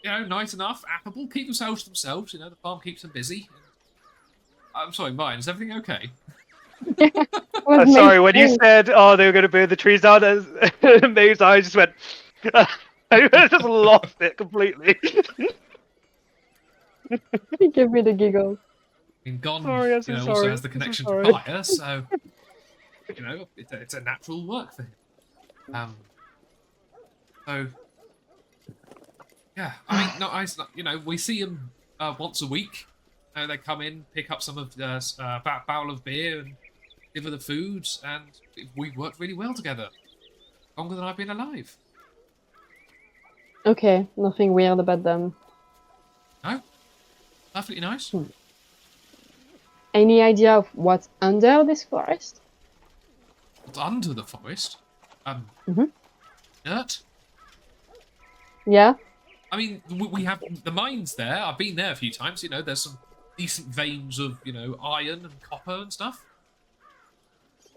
You know, nice enough, affable, keep themselves to themselves. You know, the farm keeps them busy. I'm sorry, Ryan, is everything okay? Sorry, when you said, "Oh, they were going to burn the trees down," Maeve's eyes just went. I just lost it completely. He gave me the giggle. I mean, Gon, Sorry, I'm so also sorry. has the I'm so connection sorry. to fire, so you know, it's a natural work for him. So yeah, I mean, you know, we see him once a week. They come in, pick up some of the barrel of beer, and give her the food, and we've worked really well together. Longer than I've been alive. Okay, nothing weird about them. No, perfectly nice. Any idea of what's under this forest? What's under the forest? Dirt. Yeah? I mean, we have the mines there. I've been there a few times. You know, there's some decent veins of, you know, iron and copper and stuff.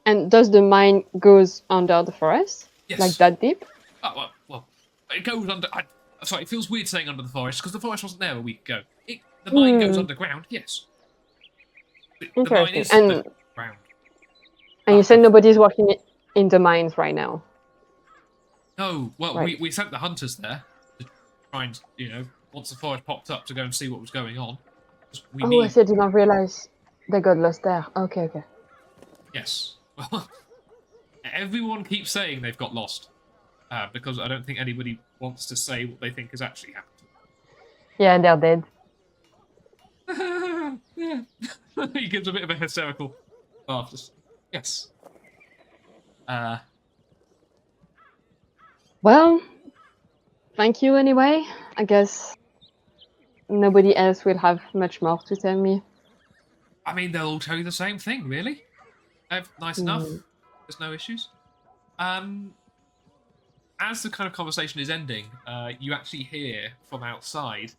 And does the mine goes under the forest? Yes. Like that deep? Oh, well, it goes under... sorry, it feels weird saying under the forest, because the forest wasn't there a week ago. The mine goes underground, yes. The mine Interesting. is And underground. you said nobody's working in the mines right now. No, well, Right. we sent the hunters there to try and, you know, once the forest popped up to go and see what was going on. I said, did not realize they got lost there. Okay. Yes. Well, everyone keeps saying they've got lost. Because I don't think anybody wants to say what they think has actually happened. Yeah, they're dead. Yeah. He gives a bit of a hysterical laugh. Yes. Well, thank you anyway. I guess nobody else will have much more to tell me. I mean, they'll all tell you the same thing, really. Nice enough. There's no issues. As the kind of conversation is ending, you actually hear from outside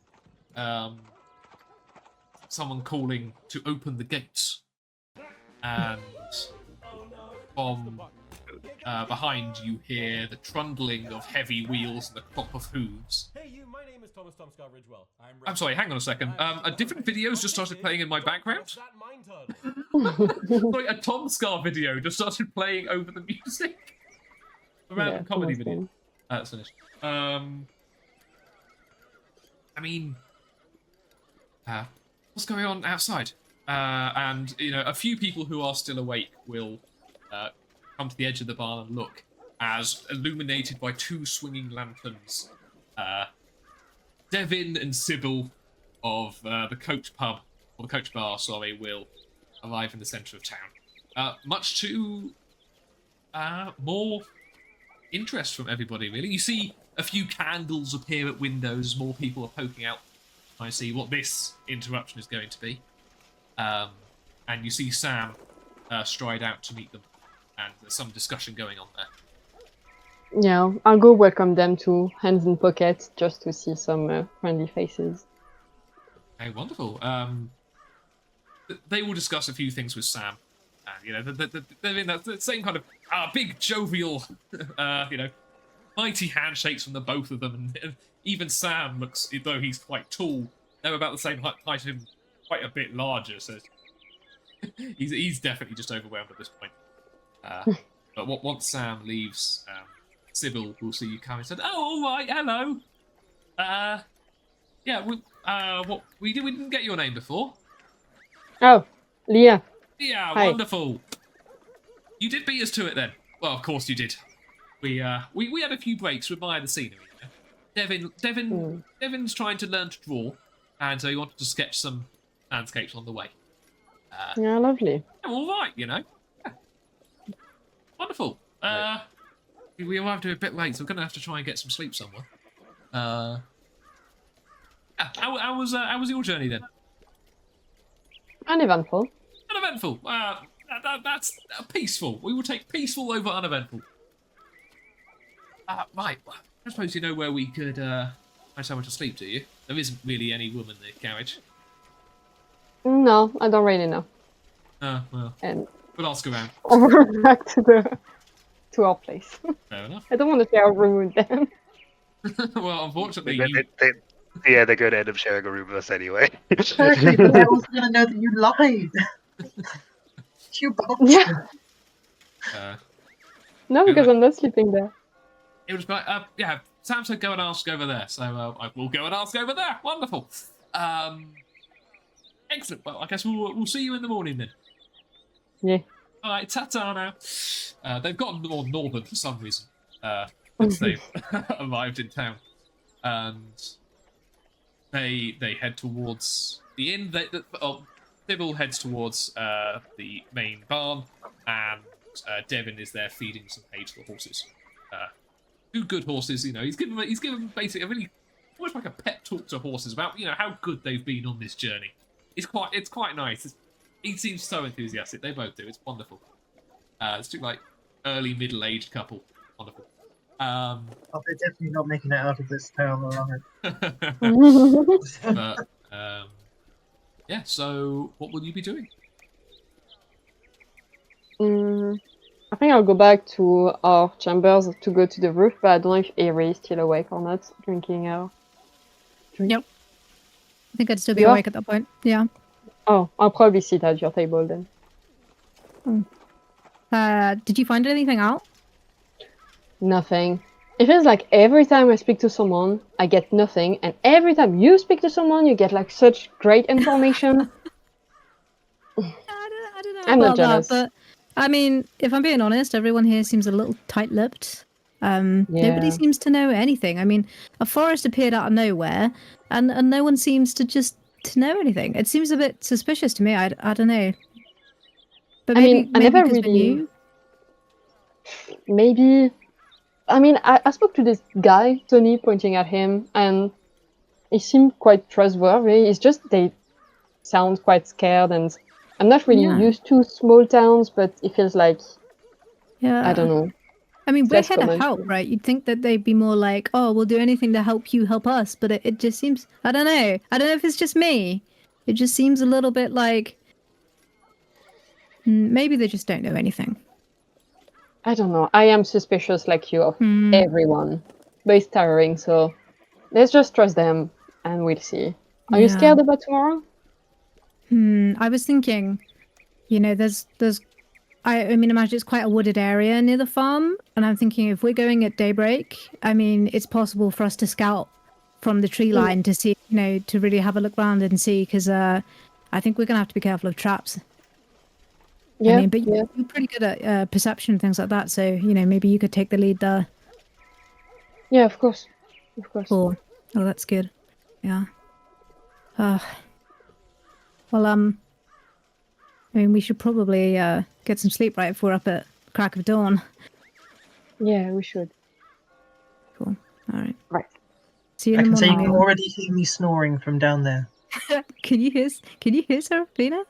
someone calling to open the gates. And from behind you hear the trundling of heavy wheels and the clop of hooves. Hey, you, my name is Thomas Tomscar Ridgewell. I'm sorry, hang on a second. A different video's just started playing in my background. That mine turd? Sorry, a Tom Scar video just started playing over the music. A random comedy video. That's finished. I mean, what's going on outside? And, you know, a few people who are still awake will come to the edge of the barn and look, as illuminated by 2 swinging lanterns, Devin and Sybil of the Coach Pub, or the Coach Bar, sorry, will arrive in the centre of town. Much to more interest from everybody, really. You see a few candles appear at windows as more people are poking out trying to see what this interruption is going to be. And you see Sam stride out to meet them, and there's some discussion going on there. Yeah, I'll go welcome them too, hands in pockets, just to see some friendly faces. Okay, wonderful. They will discuss a few things with Sam. And, you know, they're in that same kind of big, jovial, you know, mighty handshakes from the both of them. And even Sam looks, though he's quite tall, they're about the same height as him, quite a bit larger. So he's definitely just overwhelmed at this point. But once Sam leaves, Sybil will see you come and said, "Oh, all right, hello. Yeah, we didn't get your name before." Oh, Leah. Yeah, Hi. wonderful. You did beat us to it then. Well, of course you did. We had a few breaks to admire the scenery. You know? Devin's trying to learn to draw, and so he wanted to sketch some landscapes on the way. Yeah, lovely. All right, you know. Yeah. Wonderful. We arrived a bit late, so we're going to have to try and get some sleep somewhere. Yeah, how was your journey then? Uneventful. Uneventful. That's peaceful. We will take peaceful over uneventful. Right. Well, I suppose you know where we could find somewhere to sleep, do you? There isn't really any room in the garage. No, I don't really know. Well, And we'll ask around. we're back to our place. Fair enough. I don't want to share a room with them. Well, unfortunately, Yeah, they're going to end up sharing a room with us anyway. Exactly, but I was gonna know that you lied. You bastard. No, because I'm not sleeping there. It was like, yeah, Sam said go and ask over there, so I will go and ask over there. Wonderful. Excellent. Well, I guess we'll see you in the morning then. Yeah. All right, ta-ta now. They've gotten more northern for some reason since they've arrived in town, and they head towards the inn. Sybil heads towards the main barn, and Devin is there feeding some hay to the horses. Two good horses, you know. He's given basically a really almost like a pep talk to horses about how good they've been on this journey. It's quite nice. He seems so enthusiastic. They both do. It's wonderful. It's like early middle-aged couple. Wonderful. Oh, they're definitely not making it out of this town alive. But yeah. So, what will you be doing? I think I'll go back to our chambers to go to the roof, but I don't know if Avery is still awake or not, drinking our drink. Yep. I think I'd still be You are? awake at that point. Yeah. Oh, I'll probably sit at your table then. Did you find anything out? Nothing. It feels like every time I speak to someone, I get nothing, and every time you speak to someone, you get like such great information. I don't know I'm not about that, jealous. but I mean, if I'm being honest, everyone here seems a little tight-lipped. Nobody Yeah. seems to know anything. I mean, a forest appeared out of nowhere, and no one seems to know anything. It seems a bit suspicious to me. I don't know. But I maybe mean, I never 'cause we're really- new? Maybe. I mean, I spoke to this guy, Tony, pointing at him, and he seemed quite trustworthy. It's just they sound quite scared, and I'm not really Yeah. used to small towns, but it feels like, Yeah. I don't know. I mean, It's we're less here to common. help, right? You'd think that they'd be more like, oh, we'll do anything to help you help us. But it just seems, I don't know. I don't know if it's just me. It just seems a little bit like maybe they just don't know anything. I don't know. I am suspicious like you of Hmm. everyone. But it's tiring, so let's just trust them and we'll see. Are you Yeah. scared about tomorrow? I was thinking, there's I mean, imagine it's quite a wooded area near the farm, and I'm thinking if we're going at daybreak, I mean, it's possible for us to scout from the tree line to see, to really have a look around and see, because I think we're gonna have to be careful of traps. Yeah, I mean, but yeah. you're pretty good at perception and things like that, so maybe you could take the lead there. Yeah, of course. Of course. Cool. Oh, that's good. Yeah. Well, I mean, we should probably get some sleep right if we're up at crack of dawn. Yeah, we should. Cool. All right. Right. See you I in can the say you morning. can already hear me snoring from down there. Can you hear Serafina?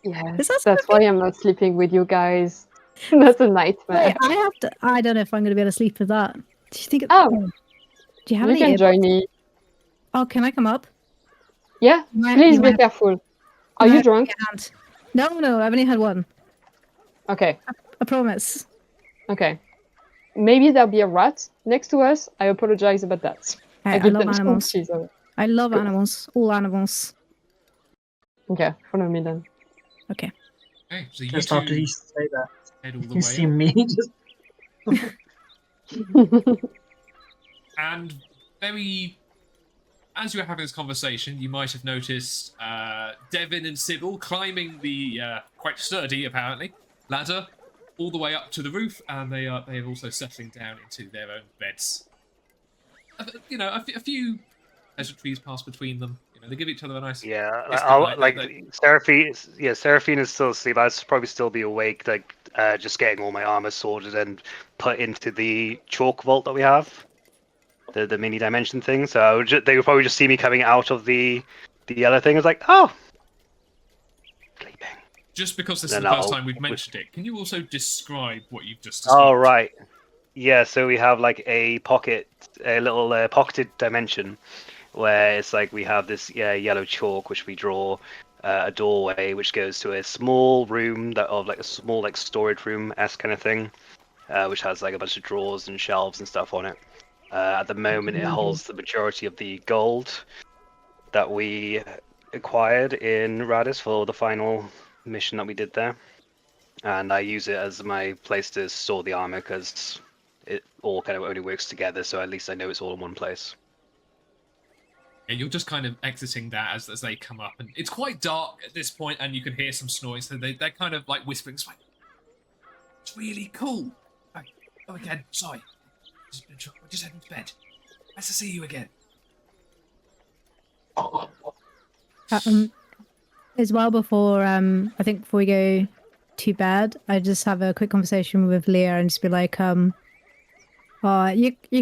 Yeah, Is that that's why I'm not sleeping with you guys. That's a nightmare. Wait, I don't know if I'm going to be able to sleep with that. Do you think? Oh, Do you have you any? can earbuds? join me. Oh, can I come up? Yeah, might- please you be might- careful. Are you might drunk? have your hand. No, I've only had one. Okay, I promise. okay. Maybe there'll be a rat next to us. I apologize about that. I give love them some animals. cheese over. I love Good. animals. All animals. Okay, follow me then. Okay. Okay, so you Just two after you say that, head all the you way see up. me just. And very, as you were having this conversation, you might have noticed Devin and Sybil climbing the quite sturdy, apparently, ladder all the way up to the roof, and they are also settling down into their own beds. A few pleasantries pass between them. They give each other a nice. Yeah, kiss I'll, goodnight. like Seraphina's still asleep. I'd probably still be awake, like just getting all my armor sorted and put into the chalk vault that we have. the mini dimension thing. So they would probably just see me coming out of the other thing. It's like, oh, sleeping. Just because this is Then the first I'll- time we've mentioned it, can you also describe what you've just Oh described? right, yeah. So we have like a little pocketed dimension, where it's like we have this yellow chalk which we draw a doorway which goes to a small room of like a small like storage room kind of thing, which has like a bunch of drawers and shelves and stuff on it. At the moment, it holds the majority of the gold that we acquired in Radis for the final mission that we did there, and I use it as my place to store the armor because it all kind of only works together. So at least I know it's all in one place. Yeah, you're just kind of exiting that as they come up, and it's quite dark at this point, and you can hear some snoring. So they're kind of like whispering. It's like, it's really cool. Oh, again, sorry. We're just heading to bed. Nice to see you again. As well, before I think before we go to bed, I just have a quick conversation with Leah and just be like, you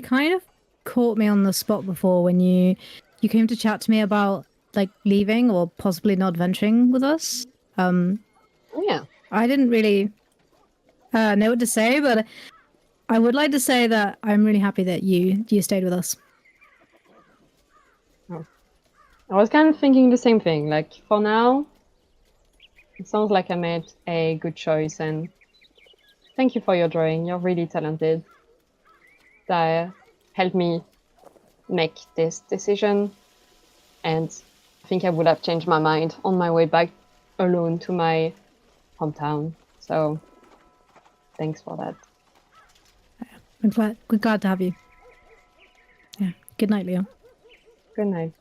kind of caught me on the spot before when you came to chat to me about like leaving or possibly not venturing with us. Yeah. I didn't really know what to say, but I would like to say that I'm really happy that you stayed with us. I was kind of thinking the same thing. Like, for now, it sounds like I made a good choice, and thank you for your drawing. You're really talented. That helped me make this decision, and I think I would have changed my mind on my way back alone to my hometown. So, thanks for that. We're glad to have you. Yeah. Good night, Leah. Good night.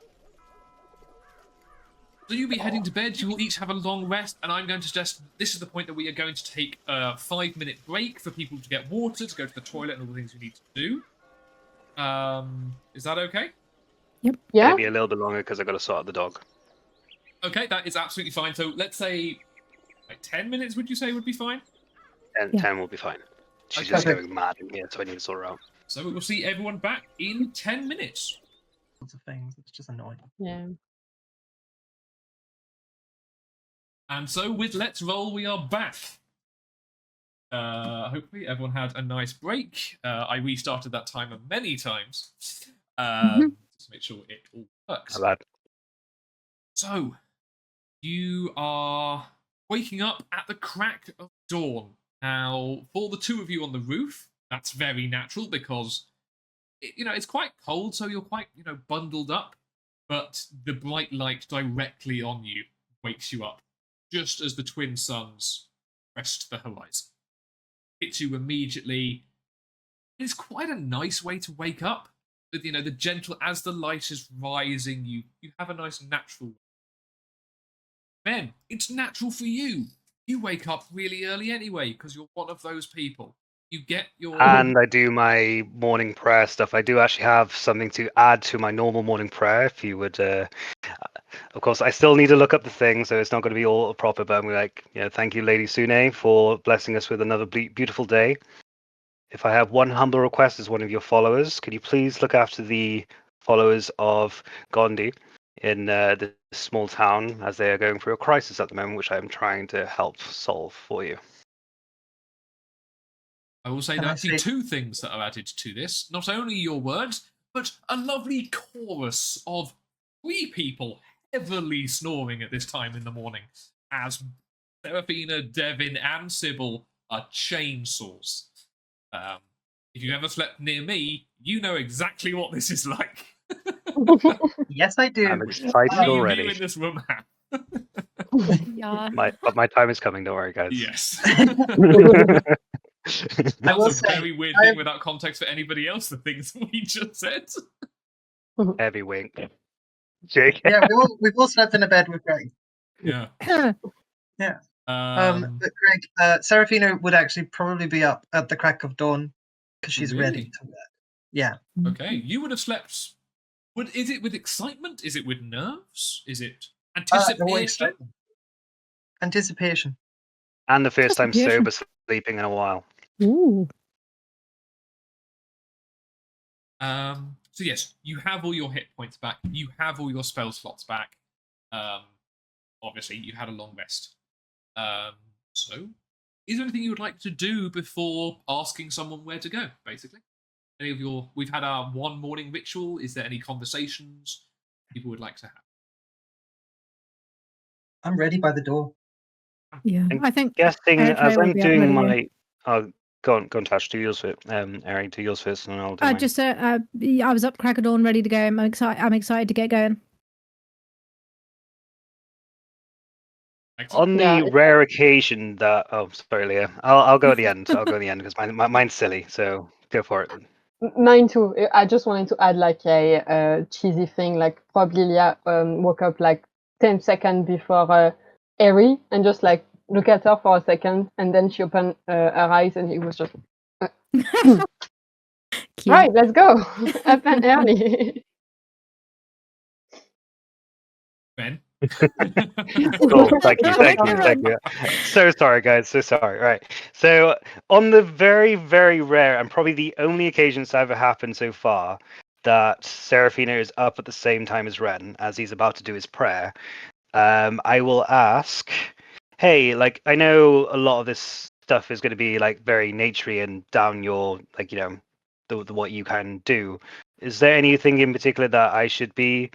So you'll be heading to bed. You will each have a long rest, and I'm going to suggest this is the point that we are going to take a 5-minute break for people to get water, to go to the toilet, and all the things we need to do. Is that okay? Yeah. Maybe a little bit longer because I got to sort out the dog. Okay, that is absolutely fine. So let's say like 10 minutes. Would you say would be fine? And Yeah. 10 will be fine. She's Okay. just going mad in here, so I need to sort her out. So we will see everyone back in 10 minutes. Lots of things. It's just annoying. Yeah. And so with Let's Roll, we are back. Hopefully everyone had a nice break. I restarted that timer many times to make sure it all works. How bad? So, you are waking up at the crack of dawn. Now, for the two of you on the roof, that's very natural because, it's quite cold, so you're quite, bundled up. But the bright light directly on you wakes you up, just as the twin suns crest the horizon. Hits you immediately. It's quite a nice way to wake up. With, the gentle, as the light is rising, you have a nice natural. Ben, it's natural for you. You wake up really early anyway, because you're one of those people. You get your... And I do my morning prayer stuff. I do actually have something to add to my normal morning prayer. If you would, of course, I still need to look up the thing, so it's not going to be all proper. But I'm like, thank you, Lady Sune, for blessing us with another beautiful day. If I have one humble request as one of your followers, could you please look after the followers of Gondi in this small town as they are going through a crisis at the moment, which I'm trying to help solve for you. I will say there are actually two things that are added to this. Not only your words, but a lovely chorus of 3 people heavily snoring at this time in the morning, as Seraphina, Devin, and Sybil are chainsaws. If you've ever slept near me, you know exactly what this is like. Yes, I do. I'm excited You already. in this room have. Yeah. My time is coming. Don't worry, guys. Yes. I That will was a say, very weird thing without context for anybody else, the things we just said. Heavy wink. Jake. yeah, we've all slept in a bed with Greg. Yeah. Yeah. Um, But Greg, Seraphina would actually probably be up at the crack of dawn because she's ready Really? to bed. Yeah. okay, you would have slept. Is it with excitement? Is it with nerves? Is it No anticipation? excitement. Anticipation. And the first time Beautiful. sober sleeping in a while. Ooh. So yes, you have all your hit points back. You have all your spell slots back. Obviously, you had a long rest. So, is there anything you would like to do before asking someone where to go? Basically, any of your? We've had our one morning ritual. Is there any conversations people would like to have? I'm ready by the door. Yeah, I'm I think guessing Eritrea as will I'm be up doing ready. my go on, Tash, do yours first. Eric, do yours first, and then I'll do mine. I was up crack of dawn, ready to go. I'm excited to get going. Excellent. On the Yeah. rare occasion that sorry, Leah, I'll go at the end. I'll go at the end because mine's silly. So go for it. Mine too. I just wanted to add like a cheesy thing. Like probably Leah woke up like 10 seconds before Eri and just like look at her for a second, and then she opened her eyes, and it was just Cute. right. Let's go. Up and early. Ben. Cool. Thank you. So sorry, guys. So sorry. Right. So on the very, very rare and probably the only occasions that ever happened so far that Seraphina is up at the same time as Ren as he's about to do his prayer, I will ask, hey, like I know a lot of this stuff is going to be like very naturey and down your like the what you can do. Is there anything in particular that I should be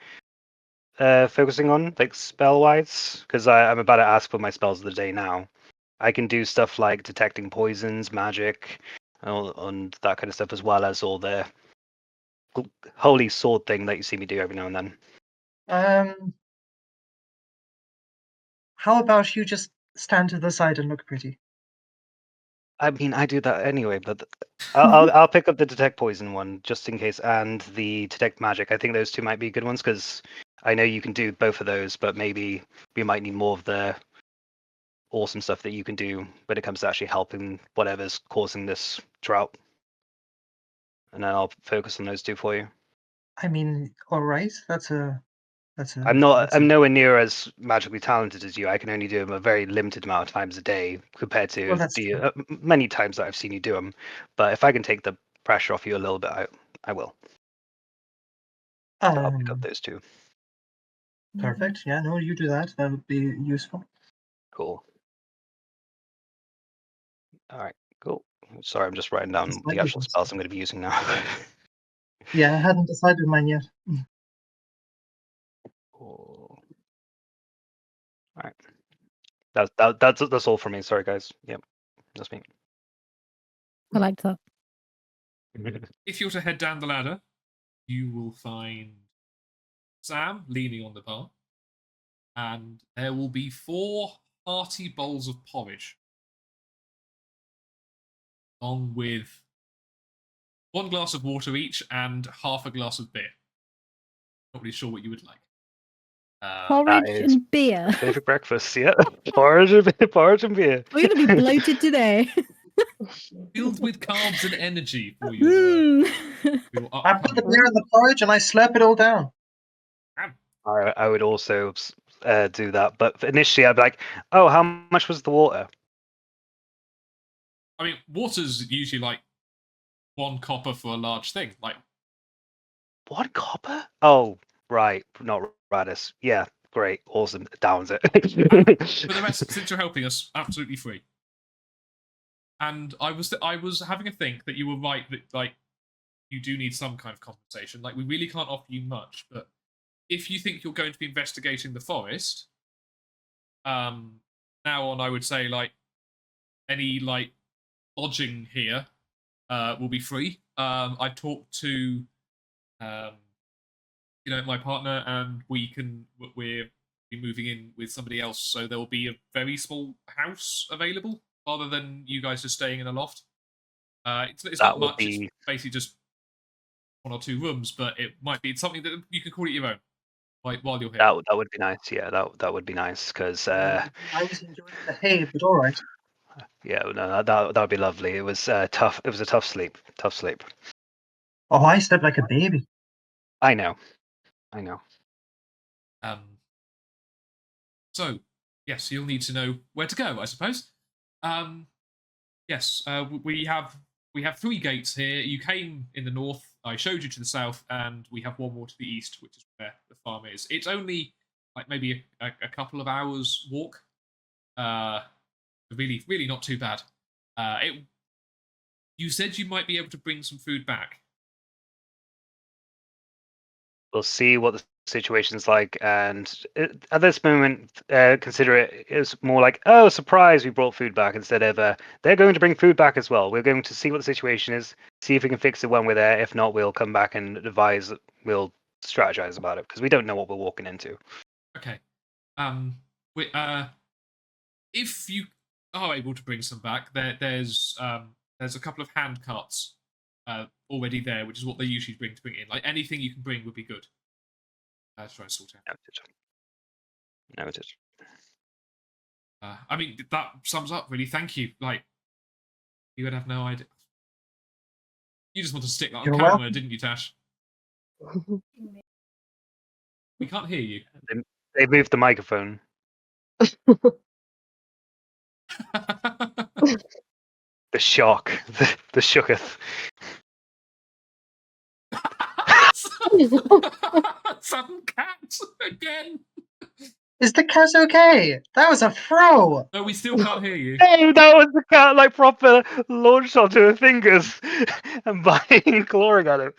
focusing on, like spell wise? Because I'm about to ask for my spells of the day now. I can do stuff like detecting poisons, magic, and that kind of stuff, as well as all the holy sword thing that you see me do every now and then. How about you just stand to the side and look pretty? I mean, I do that anyway, but I'll pick up the detect poison one just in case, and the detect magic. I think those two might be good ones because I know you can do both of those, but maybe we might need more of the awesome stuff that you can do when it comes to actually helping whatever's causing this drought. And then I'll focus on those two for you. I mean, all right. That's a. I'm nowhere near as magically talented as you. I can only do them a very limited amount of times a day compared to Well, that's the true. many times that I've seen you do them. But if I can take the pressure off you a little bit, I will. I'll pick up those two. Perfect. Yeah, no, you do that. That would be useful. Cool. All right, cool. Sorry, I'm just writing down It's the like actual this. spells I'm going to be using now. Yeah, I hadn't decided mine yet. Cool. All right. That's all for me. Sorry, guys. Yep, that's me. I liked that. If you're to head down the ladder, you will find Sam leaning on the bar, and there will be 4 hearty bowls of porridge, along with 1 glass of water each and half a glass of beer. Not really sure what you would like. Porridge is and beer. Favorite breakfast, yeah. Porridge and beer. We're gonna be bloated today. Filled with carbs and energy for your I put the upcoming. beer in the porridge and I slurp it all down. I would also do that, but initially I'd be like, "Oh, how much was the water?" I mean, water's usually like 1 copper for a large thing. Like 1 copper? Oh, right, not Radis. Yeah, great, awesome. Downs it. for the rest, since you're helping us, absolutely free. And I was having a think that you were right that like you do need some kind of compensation. Like we really can't offer you much, but if you think you're going to be investigating the forest, now on I would say like any like lodging here will be free. I talked to my partner, and we're moving in with somebody else, so there will be a very small house available rather than you guys just staying in a loft. It's That not would much. be- It's basically just 1 or 2 rooms, but it might be something that you can call it your own while you're here. that would be nice. Yeah, that would be nice because I was enjoying the hay, but all right. yeah, no, that would be lovely. It was tough. It was a tough sleep. Tough sleep. Oh, I slept like a baby. I know. So yes, you'll need to know where to go, I suppose. Yes, we have 3 gates here. You came in the north. I showed you to the south, and we have one more to the east, which is where the farm is. It's only like maybe a couple of hours walk. Really, really not too bad. You said you might be able to bring some food back. We'll see what the situation's like, and at this moment, consider it as more like, oh, surprise, we brought food back, instead of they're going to bring food back as well. We're going to see what the situation is, see if we can fix it when we're there. If not, we'll come back and advise. We'll strategize about it because we don't know what we're walking into. Okay. If you are able to bring some back, there's a couple of hand carts already there, which is what they usually bring to bring in. Like anything you can bring would be good. Try and sort out. Noted. I mean, that sums up really. Thank you. Like, you would have no idea. You just want to stick that on You're camera, welcome. didn't you, Tash? We can't hear you. They moved the microphone. The shock. The shooketh. Sudden cat again. Is the cat okay? That was a throw! No, we still can't hear you. Hey, that was the cat like proper launched onto her fingers and biting, clawing at him.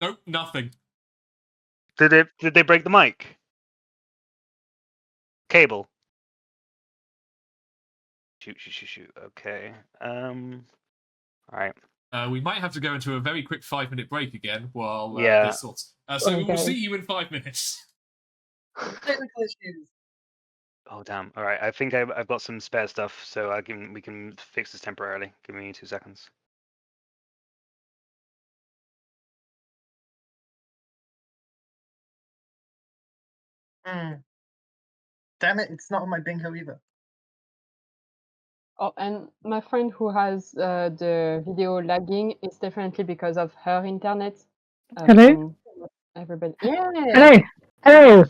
Nope, nothing. Did they break the mic? Cable. Shoot. Okay. All right. We might have to go into a very quick 5-minute break again while Yeah. this sorts. So we will Okay. see you in 5 minutes. Technical issues. Oh damn. All right. I think I've got some spare stuff, so we can fix this temporarily. Give me 2 seconds. Damn it, it's not on my bingo either. Oh, and my friend who has the video lagging, it's definitely because of her internet. Hello? From everybody. Yeah. Hello. Hello.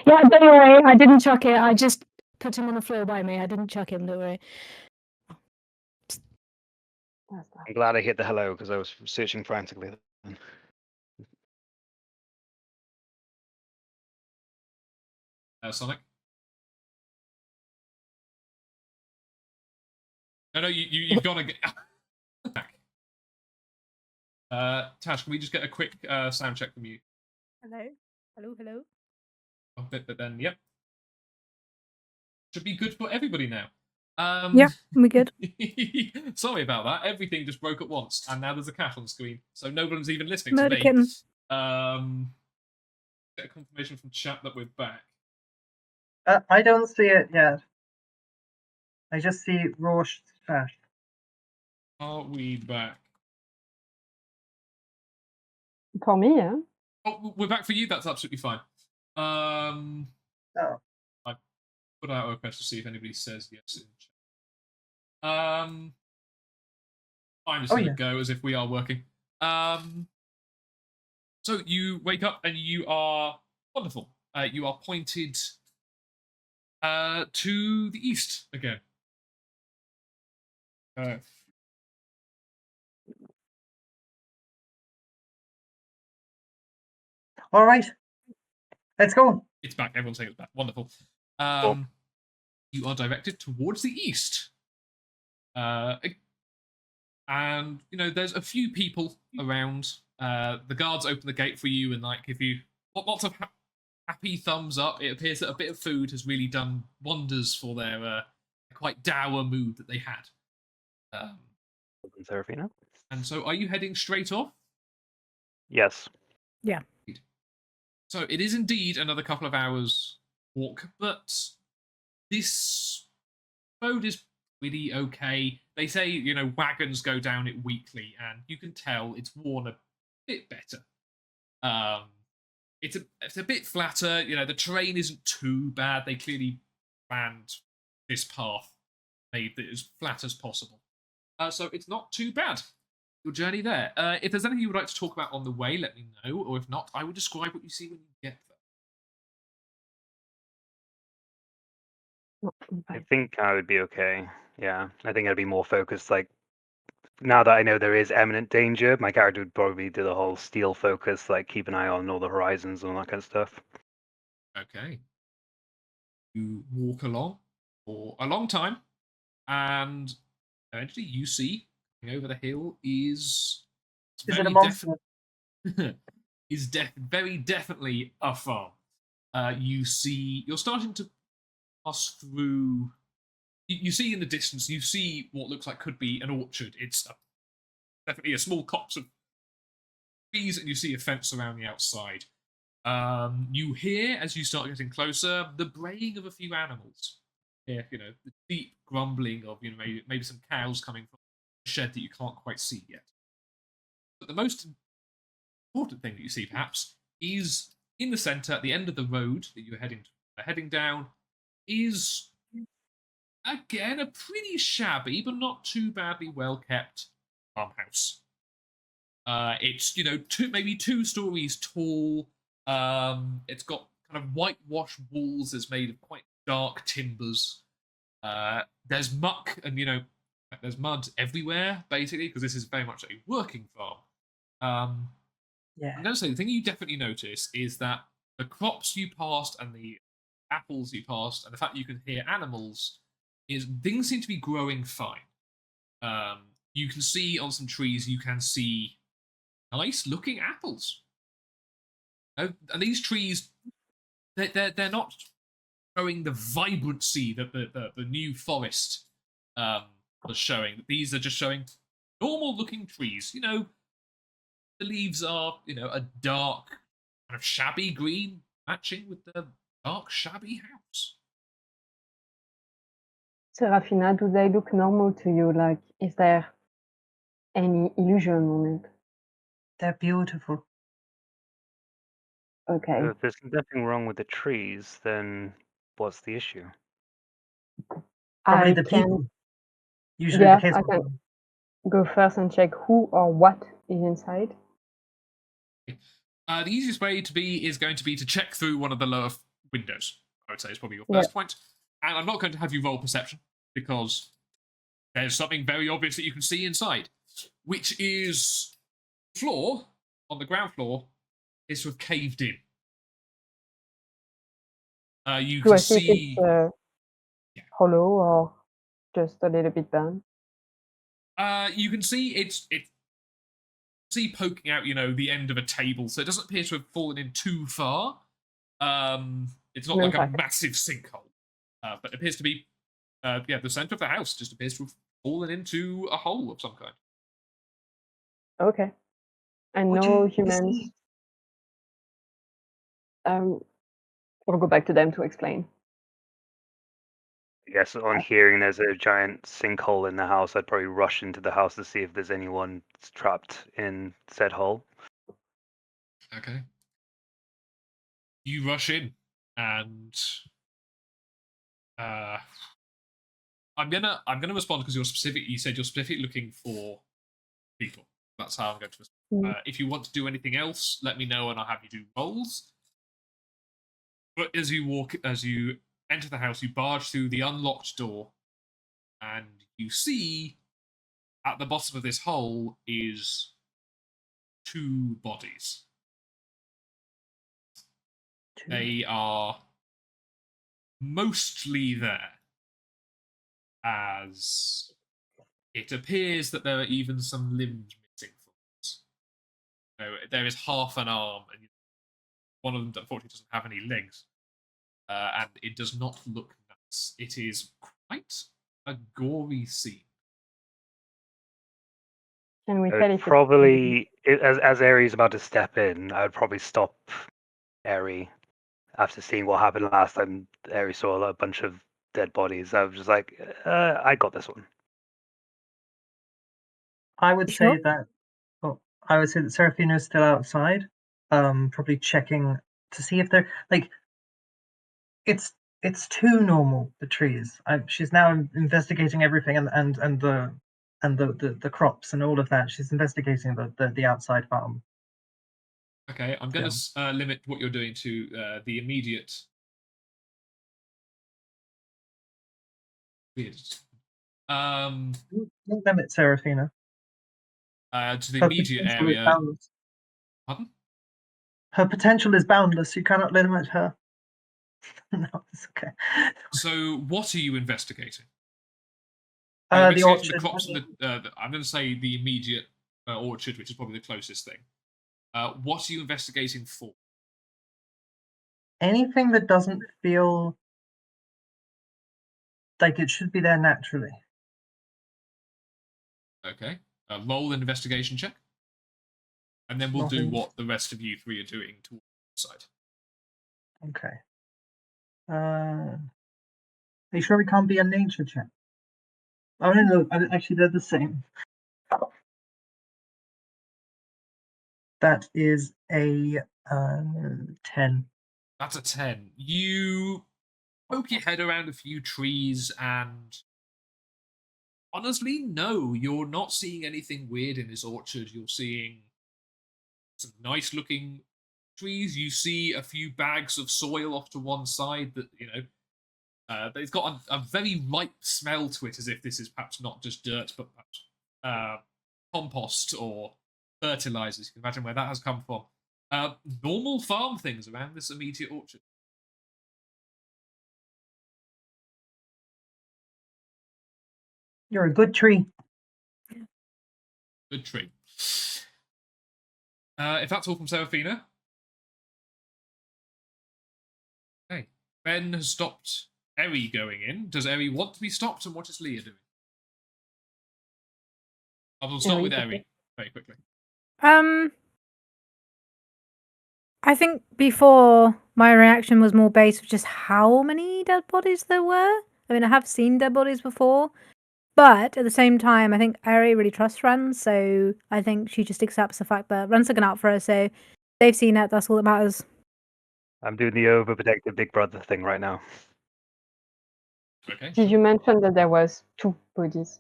Yeah, don't worry. I didn't chuck it. I just put him on the floor by me. I didn't chuck him. Don't worry. That's nice. I'm glad I hit the hello because I was searching frantically. Sonic. No, you've got to get back. Tash, can we just get a quick sound check from you? Hello. Oh, but then, yep. Should be good for everybody now. Yeah, we good. Sorry about that. Everything just broke at once, and now there's a cat on screen, so no one's even listening Murder to me. kitten. Get a confirmation from chat that we're back. I don't see it yet. I just see Roche Tash. Are we back? For me, yeah. Oh, we're back for you. That's absolutely fine. Oh. I put out a request to see if anybody says yes in chat. I'm just Oh, going to yeah. go as if we are working. So you wake up and you are wonderful. You are pointed to the east again. All right. Let's go. It's back. Everyone's saying it's back. Wonderful. You are directed towards the east. And, you know, there's a few people around. The guards open the gate for you and, like, give you lots of happy thumbs up. It appears that a bit of food has really done wonders for their quite dour mood that they had. Serafina? And so are you heading straight off? Yes. Yeah. So it is indeed another couple of hours walk, but this road is really okay. They say, you know, wagons go down it weekly, and you can tell it's worn a bit better. It's a bit flatter. You know, the terrain isn't too bad. They clearly planned this path, made it as flat as possible. So it's not too bad. Your journey there. If there's anything you would like to talk about on the way, let me know. Or if not, I will describe what you see when you get there. I think I would be okay. Yeah. I think I'd be more focused, like now that I know there is imminent danger, my character would probably do the whole steal focus, like keep an eye on all the horizons and all that kind of stuff. Okay. You walk along for a long time, and eventually you see coming over the hill is Is it a monster? very definitely a farm. You're starting to pass through. You see in the distance, you see what looks like could be an orchard. It's definitely a small copse of trees, and you see a fence around the outside. You hear, as you start getting closer, the braying of a few animals. Yeah, the deep grumbling of maybe some cows coming from a shed that you can't quite see yet. But the most important thing that you see, perhaps, is in the centre, at the end of the road that you're heading down, is again a pretty shabby but not too badly well kept farmhouse. It's maybe 2 stories tall. It's got kind of whitewashed walls. It's made of quite dark timbers. There's muck and there's mud everywhere basically because this is very much a working farm. Yeah. I'm going to say the thing you definitely notice is that the crops you passed and the apples you passed and the fact that you can hear animals is things seem to be growing fine. You can see on some trees, you can see nice looking apples. And these trees, they're not showing the vibrancy that the new forest was showing. These are just showing normal looking trees. The leaves are, a dark, kind of shabby green, matching with the dark, shabby house. Serafina, do they look normal to you? Like, is there any illusion on it? They're beautiful. Okay. So if there's nothing wrong with the trees, then what's the issue? Probably I the can people. Usually Yeah, the case. I can go first and check who or what is inside. The easiest way to be is going to be to check through one of the lower windows. I would say is probably your Yeah. first point. And I'm not going to have you roll perception because there's something very obvious that you can see inside, which is the floor on the ground floor is sort of caved in. You Do can I see if see. it's hollow or just a little bit bent? You can see it's poking out, the end of a table, so it doesn't appear to have fallen in too far. It's not like a massive sinkhole, but it appears to be, the center of the house just appears to have fallen into a hole of some kind. Okay. And What do no you humans. see? We'll go back to them to explain. I guess on hearing there's a giant sinkhole in the house, I'd probably rush into the house to see if there's anyone trapped in said hole. Okay. You rush in, and I'm gonna respond because you're specific. You said you're specifically looking for people. That's how I'm going to respond. If you want to do anything else, let me know, and I'll have you do rolls. But as you enter the house, you barge through the unlocked door, and you see at the bottom of this hole is 2 bodies. They are mostly there, as it appears that there are even some limbs missing from it. So there is half an arm, and one of them unfortunately doesn't have any legs, and it does not look nice. It is quite a gory scene. Can we tell if Probably, as Aries about to step in, I'd probably stop Aries after seeing what happened last time. Aries saw a bunch of dead bodies. I was just like, I got this one. I would Sure. say that. Oh, I would say that Serafina's still outside, probably checking to see if they're like. It's too normal. The trees. She's now investigating everything and the crops and all of that. She's investigating the outside farm. Okay, I'm going to limit what you're doing to the immediate. Weird. Don't limit Serafina. To the Her immediate potential is area. boundless. Pardon? Her potential is boundless. You cannot limit her. No, it's okay. So, what are you investigating? You're The investigating the orchard. crops and I'm going to say the immediate orchard, which is probably the closest thing. What are you investigating for? Anything that doesn't feel like it should be there naturally. Okay. Roll an investigation check. And then we'll do Nothing. what the rest of you three are doing towards the side. Okay. Are you sure it can't be a nature check? Oh no, actually they're the same. That is a 10. That's a 10. You poke your head around a few trees and honestly, no, you're not seeing anything weird in this orchard. You're seeing some nice looking trees. You see a few bags of soil off to one side that, they've got a very ripe smell to it, as if this is perhaps not just dirt, but perhaps compost or fertilizers. You can imagine where that has come from. Normal farm things around this immediate orchard. You're a good tree. Good tree. If that's all from Seraphina. Okay. Ben has stopped Eri going in. Does Eri want to be stopped, and what is Leah doing? I will start Eri, with okay. Eri very quickly. I think before my reaction was more based on just how many dead bodies there were. I mean, I have seen dead bodies before, but at the same time, I think Ari really trusts Ren, so I think she just accepts the fact that Ren's looking out for her, so they've seen it, that's all that matters. I'm doing the overprotective big brother thing right now. Okay. Did you mention that there was 2 bodies?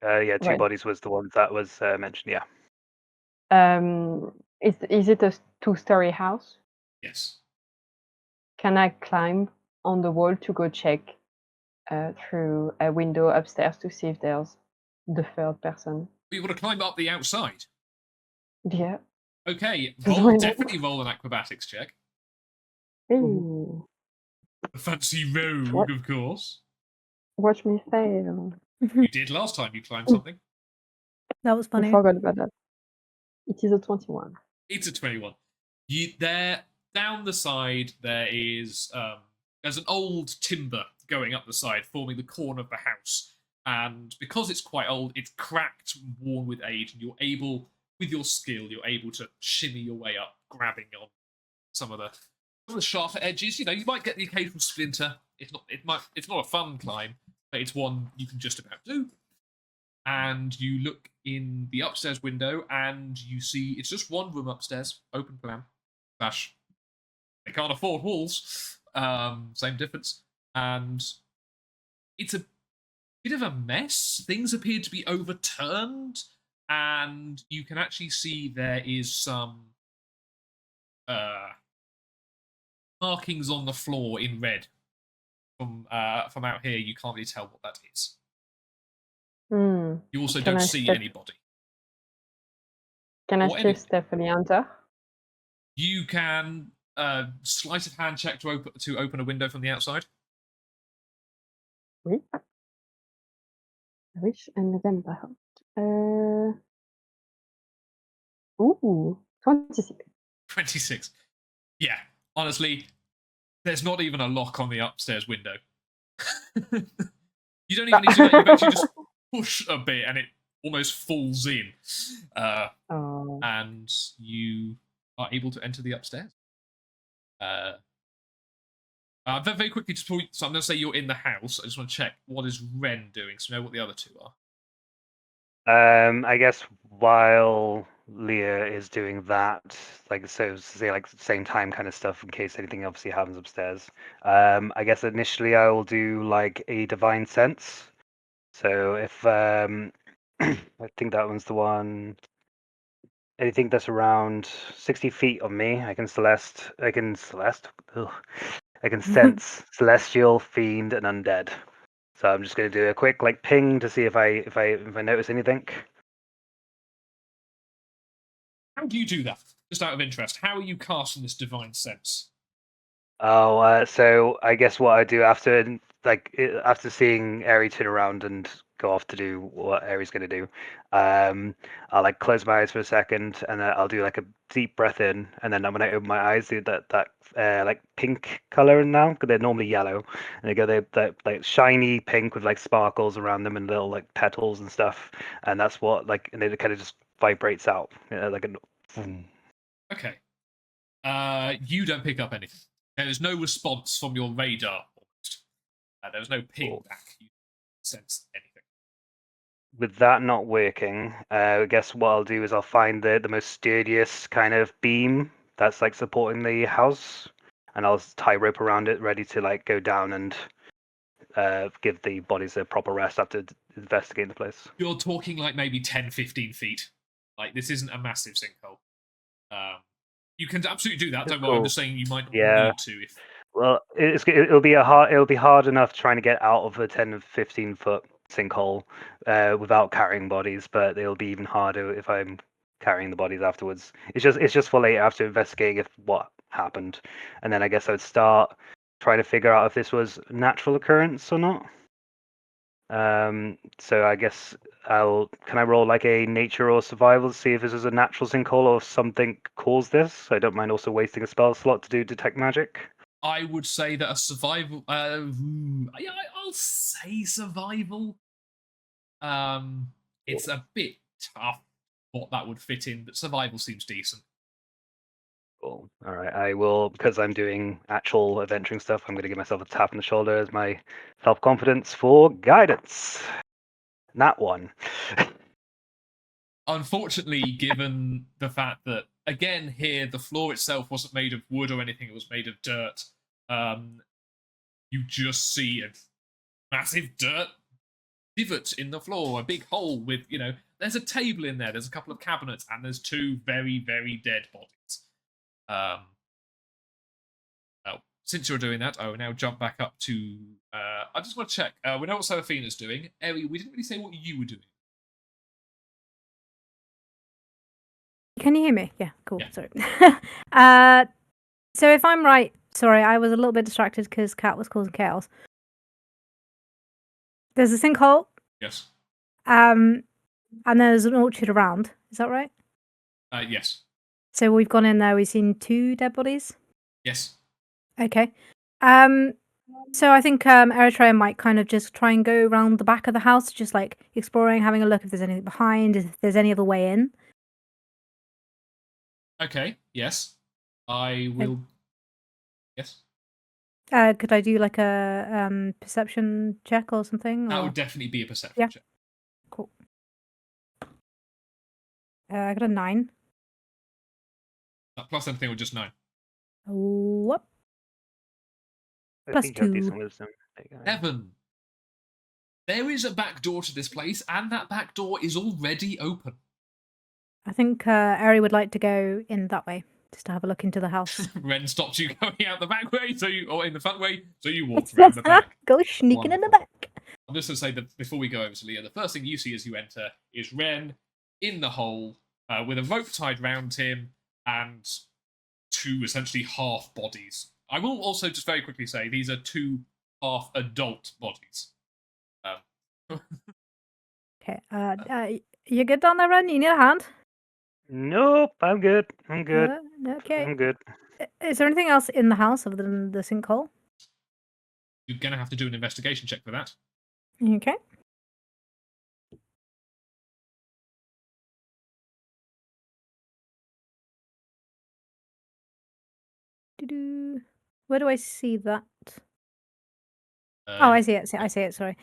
Yeah, 2 Right. bodies was the one that was mentioned. Yeah. Is it a 2-story house? Yes. Can I climb on the wall to go check through a window upstairs to see if there's the third person? You want to climb up the outside? Yeah. Okay. Why not? Definitely roll an acrobatics check. Ooh. A fancy rogue, What? of course. Watch me fail. You did last time you climbed something. That was I funny. forgot about that. It is a 21. It's a 21. There, down the side, there's an old timber going up the side, forming the corner of the house. And because it's quite old, it's cracked, worn with age, and you're able, with your skill, you're able to shimmy your way up, grabbing on some of the sharper edges. You might get the occasional splinter. It's not a fun climb, but it's one you can just about do. And you look in the upstairs window, and you see it's just one room upstairs, open plan. They can't afford walls. Same difference. And it's a bit of a mess. Things appear to be overturned, and you can actually see there is some markings on the floor in red. From out here, you can't really tell what that is. Hmm. You also Can don't I see step- anybody. Can I Or still any- stealthily enter? You can sleight of hand check to open a window from the outside. Oui. Wish and November. Ooh, 26. 26. Yeah, honestly, there's not even a lock on the upstairs window. You don't even need to do that. You actually just push a bit and it almost falls in. Oh. And you are able to enter the upstairs. Very, very quickly, so I'm going to say you're in the house. I just want to check what is Ren doing, so we know what the other two are. I guess while Leah is doing that, like same time kind of stuff in case anything obviously happens upstairs. I guess initially I will do like a divine sense. So if I think that one's the one. Anything that's around 60 feet of me, I can sense celestial, fiend, and undead. So I'm just going to do a quick like ping to see if I notice anything. How do you do that? Just out of interest, how are you casting this divine sense? Oh, so I guess what I do after after seeing Eri turn around and go off to do what Eri's going to do, I'll like close my eyes for a second and then I'll do like a deep breath in, and then when I open my eyes, do that like pink color now because they're normally yellow, and they go that like shiny pink with like sparkles around them and little like petals and stuff, and that's what like, and it kind of just vibrates out like a. Okay. You don't pick up anything. There's no response from your radar. There's no ping Cool. back. You sense anything. With that not working, I guess what I'll do is I'll find the most sturdiest kind of beam that's like supporting the house, and I'll tie rope around it, ready to like go down and give the bodies a proper rest after investigating the place. You're talking like maybe 10, 15 feet. Like, this isn't a massive sinkhole. You can absolutely do that. Don't worry. I'm Cool. just saying you might Yeah. need to. If Well, it'll be hard enough trying to get out of a 10 or 15 foot sinkhole without carrying bodies, but it'll be even harder if I'm carrying the bodies afterwards. It's just for later after investigating if what happened, and then I guess I would start trying to figure out if this was natural occurrence or not. So I guess can I roll like a nature or survival to see if this is a natural sinkhole or something caused this? I don't mind also wasting a spell slot to do detect magic. I would say that a survival. Yeah, I'll say survival. It's a bit tough what that would fit in, but survival seems decent. Cool. All right, I will, because I'm doing actual adventuring stuff, I'm going to give myself a tap on the shoulder as my self-confidence for guidance. That one. Unfortunately, given the fact that, again, here the floor itself wasn't made of wood or anything, it was made of dirt, you just see a massive dirt divot in the floor, a big hole with, there's a table in there, there's a couple of cabinets, and there's two very, very dead bodies. Since you're doing that, I will now jump back up to. I just want to check. We know what Seraphina's doing. Eri, we didn't really say what you were doing. Can you hear me? Yeah, cool. Yeah. Sorry. So if I'm right, sorry, I was a little bit distracted because Cat was causing chaos. There's a sinkhole. Yes. And there's an orchard around. Is that right? Yes. So we've gone in there. We've seen 2 dead bodies. Yes. Okay. So I think Eritrea might kind of just try and go around the back of the house, just like exploring, having a look if there's anything behind, if there's any other way in. Okay. Yes. I will. Yes. Could I do like a perception check or something? That or... would definitely be a perception Yeah. check. Cool. I got a 9. Plus something or just 9. What? I Plus think you have 2. decent wisdom. There you go. 7. There is a back door to this place, and that back door is already open. I think Eri would like to go in that way, just to have a look into the house. Ren stopped you going out the back way, or in the front way, so you walked around the back. Go sneaking in the Wonderful. back. I'm just going to say that before we go over to Leah, the first thing you see as you enter is Ren in the hole with a rope tied round him and 2 essentially half bodies. I will also just very quickly say these are 2 half adult bodies. Okay. You good down there, Ren? You need a hand? Nope, I'm good. I'm good. Okay. I'm good. Is there anything else in the house other than the sinkhole? You're going to have to do an investigation check for that. Okay. Where do I see that? I see it. I see it. Sorry.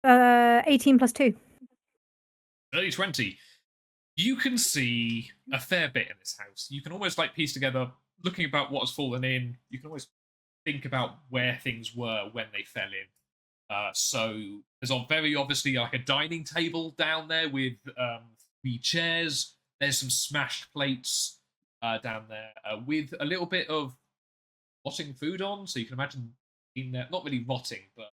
18 plus 2. 30-20. You can see a fair bit in this house. You can almost like piece together, looking about what has fallen in. You can always think about where things were when they fell in. So there's very obviously like a dining table down there with 3 chairs. There's some smashed plates down there with a little bit of rotting food on. So you can imagine been there, not really rotting, but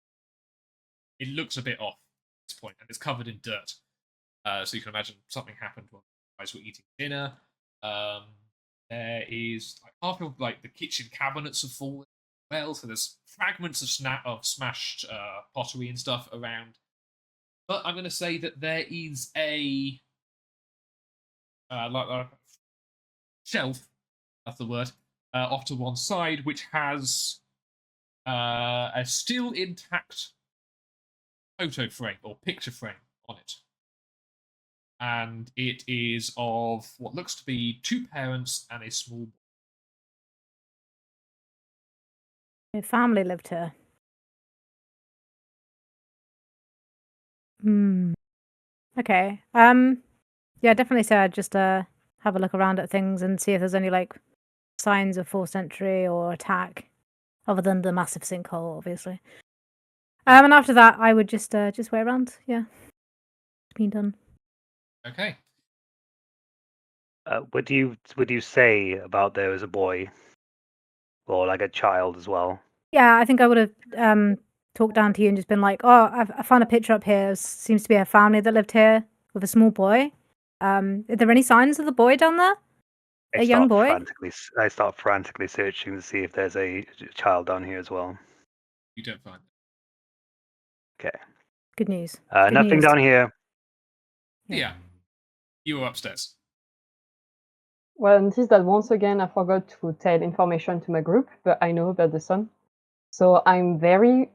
it looks a bit off at this point, and it's covered in dirt. So you can imagine something happened while you guys were eating dinner. There is like half of like the kitchen cabinets have fallen as well, so there's fragments of smashed pottery and stuff around. But I'm going to say that there is a like a shelf, that's the word, off to one side, which has a still intact photo frame or picture frame on it. And it is of what looks to be two parents and a small boy. My family lived here. Hmm. Okay. Yeah, definitely say I'd just have a look around at things and see if there's any like signs of 4th century or attack, other than the massive sinkhole, obviously. And after that, I would just wait around. Yeah, it's been done. Okay. Would you say about there was a boy, or like a child as well? Yeah, I think I would have talked down to you and just been like, "Oh, I found a picture up here. Seems to be a family that lived here with a small boy. Are there any signs of the boy down there? A young boy?" I start frantically searching to see if there's a child down here as well. You don't find it. Okay. Good news. Good Nothing news. down here. Yeah. You were upstairs. Well, notice that once again I forgot to tell information to my group, but I know about the sun. So I'm very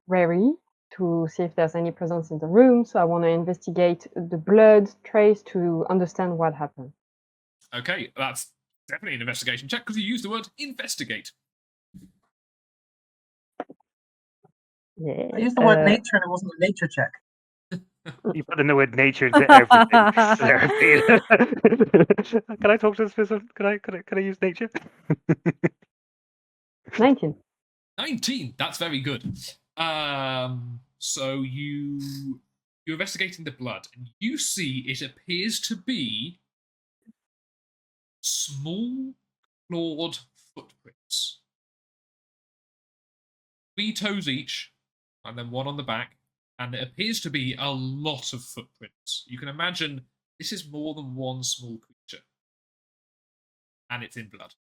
wary to see if there's any presence in the room. So I want to investigate the blood trace to understand what happened. Okay, that's definitely an investigation check because you used the word investigate. Yeah. I used the word nature and it wasn't a nature check. You put in the word nature into everything. Seraphine. Can I talk to this person? Can I use nature? 19. 19. That's very good. So you're investigating the blood, and you see it appears to be small clawed footprints, 3 toes each, and then one on the back. And it appears to be a lot of footprints. You can imagine this is more than one small creature, and it's in blood.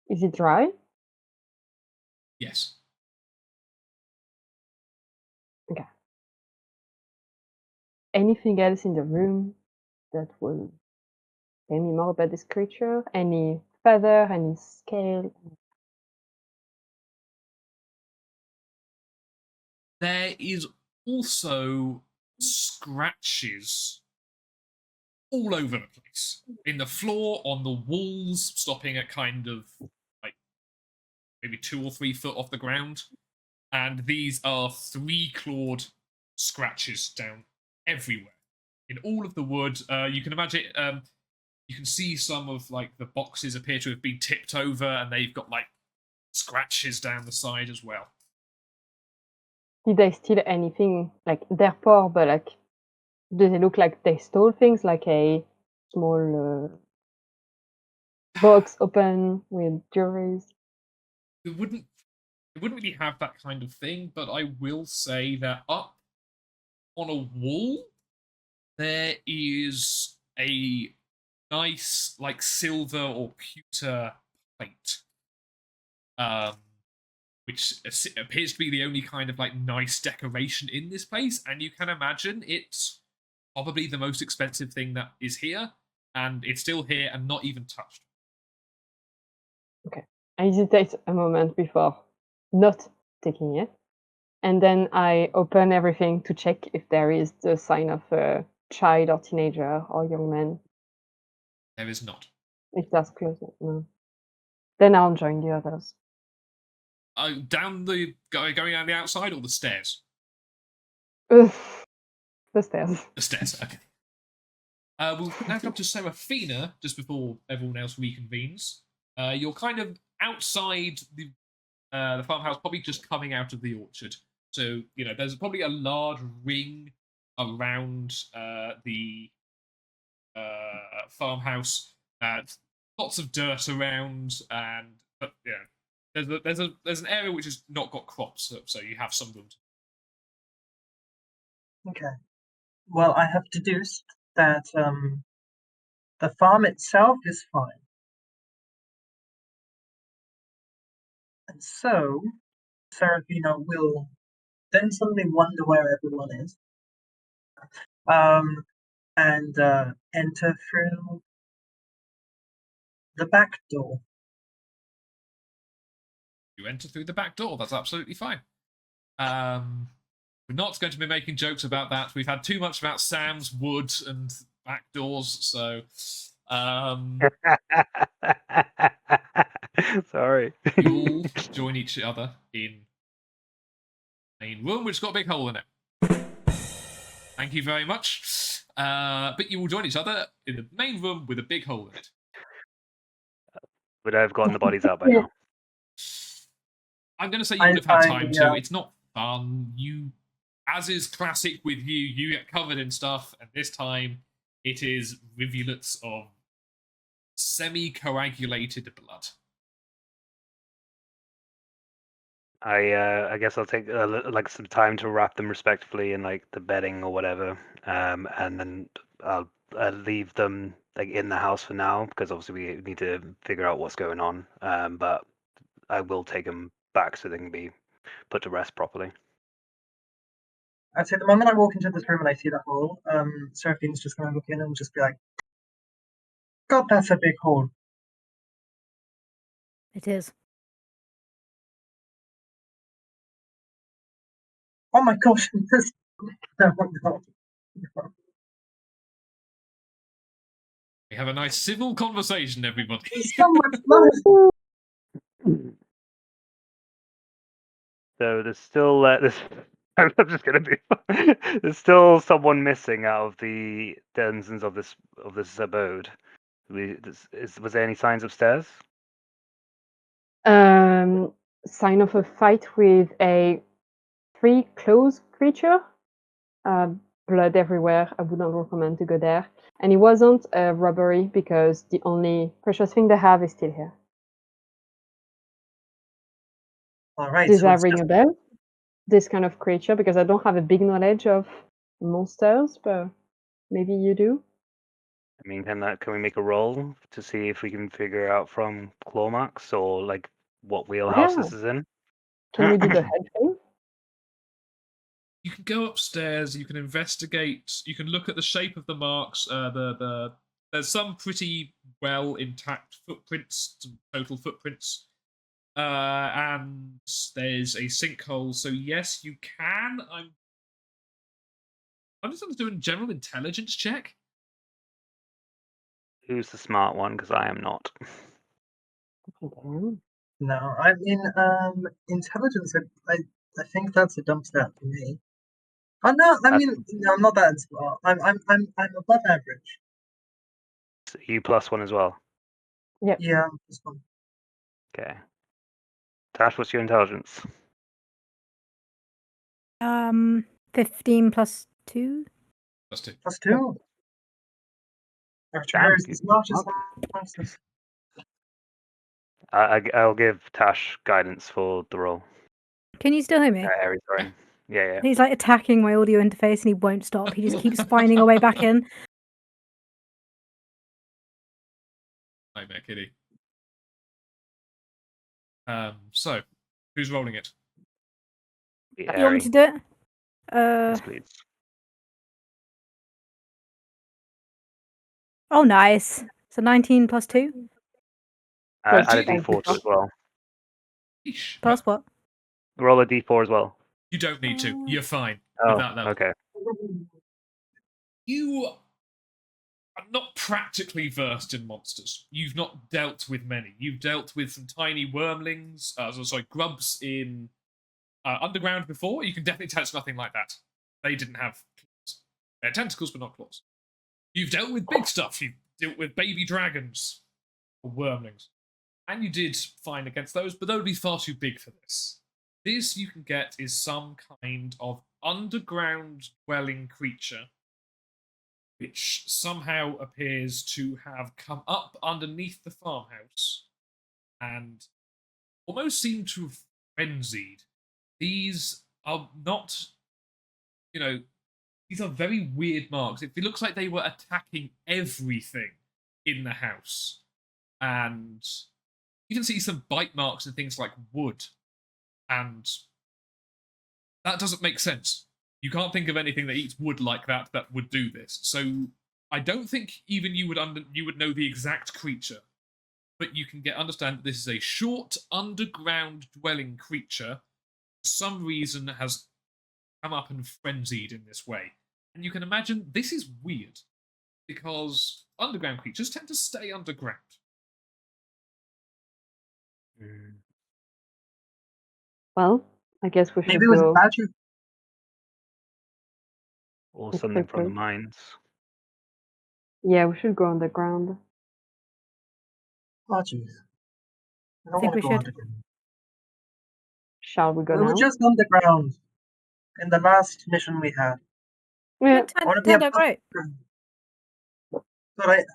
Is it dry? Yes. Okay. Anything else in the room that will tell me more about this creature? Any feather, any scale? There is also scratches all over the place. In the floor, on the walls, stopping at kind of like maybe 2 or 3 foot off the ground. And these are 3-clawed scratches down everywhere. In all of the wood, you can imagine, you can see some of like the boxes appear to have been tipped over and they've got like scratches down the side as well. Did they steal anything? Like, they're poor, but like, do they look like they stole things? Like a small box open with jewelries? It wouldn't really have that kind of thing, but I will say that up on a wall there is a nice like silver or pewter plate, which appears to be the only kind of like nice decoration in this place, and you can imagine it's probably the most expensive thing that is here, and it's still here and not even touched. Okay. I hesitate a moment before not taking it. And then I open everything to check if there is the sign of a child or teenager or young man. There is not. If that's close, no. Then I'll join the others. Going down the outside or the stairs? Ugh. The stairs. The stairs, okay. We'll now come to Seraphina just before everyone else reconvenes. You're kind of outside the farmhouse, probably just coming out of the orchard. So, there's probably a large ring around the farmhouse. Lots of dirt around, but there's an area which has not got crops, so you have some room. Okay. Well, I have deduced that the farm itself is fine. And so, Serafina will then suddenly wonder where everyone is. And enter through the back door. You enter through the back door. That's absolutely fine. We're not going to be making jokes about that. We've had too much about Sam's wood and back doors, so Sorry. you'll join each other in the main room, which has got a big hole in it. Thank you very much. But you will join each other in the main room with a big hole in it. Would I have gotten the bodies out by now? I'm going to say you would have had time to. yeah. It's not fun. As is classic with you, you get covered in stuff, and this time it is rivulets of semi-coagulated blood. I guess I'll take like some time to wrap them respectfully in like the bedding or whatever, and then I'll leave them like in the house for now because obviously we need to figure out what's going on. But I will take them back so they can be put to rest properly. I'd say the moment I walk into this room and I see that hole, Serafina's just going to look in and just be like, God, that's a big hole. It is. Oh my gosh, this... No. We have a nice civil conversation, everybody. There's so much blood. So there's still this. I'm just gonna be. There's still someone missing out of the denizens of this abode. Was there any signs upstairs? Sign of a fight with a 3-claws creature. Blood everywhere. I would not recommend to go there. And it wasn't a robbery because the only precious thing they have is still here. All right. Does So that it's ring just... a bell? This kind of creature, because I don't have a big knowledge of monsters, but maybe you do. I mean, can we make a roll to see if we can figure out from claw marks or like what wheelhouse Yeah. this is in? Can we do the head thing? You can go upstairs. You can investigate. You can look at the shape of the marks. There's some pretty well intact footprints, some total footprints, and there's a sinkhole. So yes, you can. I'm just going to do a general intelligence check. Who's the smart one? Because I am not. No, I mean, intelligence, I think that's a dump stat for me. Oh no, I mean, no, I'm not that smart. I'm above average. You +1 as well. Yeah, this one. Okay. Tash, what's your intelligence? 15 plus 2. Plus 2. Plus 2. Damn, Is the smartest amongst us. I'll give Tash guidance for the roll. Can you still hear me? Harry, sorry. Yeah. He's like attacking my audio interface and he won't stop. He just keeps finding a way back in. Nightmare Kitty. So, who's rolling it? You want me to do it? Yes, please. Oh, nice. So 19 plus 2? Add a D4 to it as well. Eesh. Plus what? Roll a D4 as well. You don't need to. You're fine Oh, with that level. okay. You are not practically versed in monsters. You've not dealt with many. You've dealt with some tiny wormlings, grubs in underground before. You can definitely tell it's nothing like that. They didn't have claws. They had tentacles, but not claws. You've dealt with big stuff. You've dealt with baby dragons or wormlings. And you did fine against those, but they would be far too big for this. This you can get is some kind of underground dwelling creature which somehow appears to have come up underneath the farmhouse and almost seem to have frenzied. These are not, these are very weird marks. It looks like they were attacking everything in the house. And you can see some bite marks and things like wood. And that doesn't make sense. You can't think of anything that eats wood like that would do this. So I don't think even you would know the exact creature. But you can understand that this is a short, underground dwelling creature. For some reason has come up and frenzied in this way. And you can imagine this is weird, because underground creatures tend to stay underground. Well, I guess we should Maybe it was a go. badger. Or It something could from the be. mines. Yeah, we should go underground. Oh, jeez. I don't think want to we go should. underground. Shall we go We were now? just underground in the last mission we had. Yeah. I want to be Turned out above great. ground. But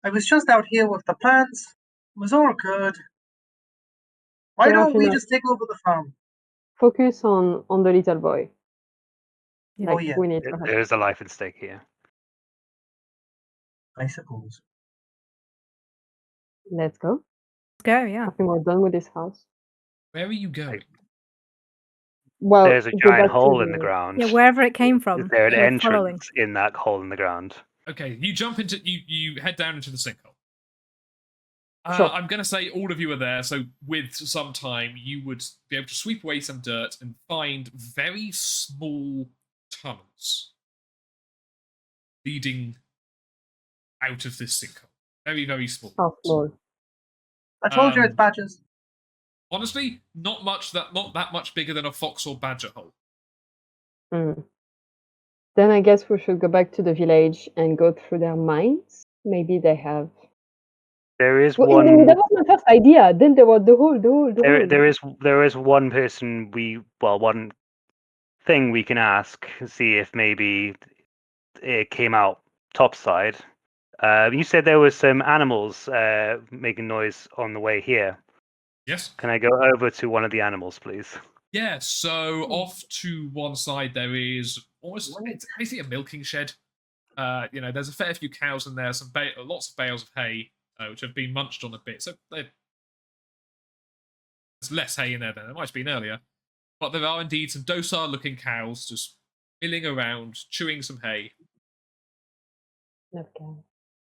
I was just out here with the plants. It was all good. Why don't we Serafina, just take over the farm? focus on the little boy. Yeah. Like, Oh, yeah. we need to help. There's a life at stake here. I suppose. Let's go. Let's go, yeah. I think we're done with this house. Where are you going? Well, There's a go giant back to hole in the ground. Yeah, wherever it came Is from. there an we're entrance following. in that hole in the ground? Okay, you jump into you head down into the sinkhole. Sure. I'm going to say all of you are there, so with some time, you would be able to sweep away some dirt and find very small tunnels leading out of this sinkhole. Very, very small. How small? I told you it's Um, badgers. Honestly, not that much bigger than a fox or badger hole. Then I guess we should go back to the village and go through their mines. Maybe they have. There is Well, one. that was my first idea. Then there was the hole. There is one person one thing we can ask, see if maybe it came out topside. You said there was some animals making noise on the way here. Yes? Can I go over to one of the animals, please? Yeah, so off to one side there is it's basically a milking shed. There's a fair few cows in there, lots of bales of hay, which have been munched on a bit. So there's less hay in there than there might have been earlier. But there are indeed some docile-looking cows just milling around, chewing some hay. Okay.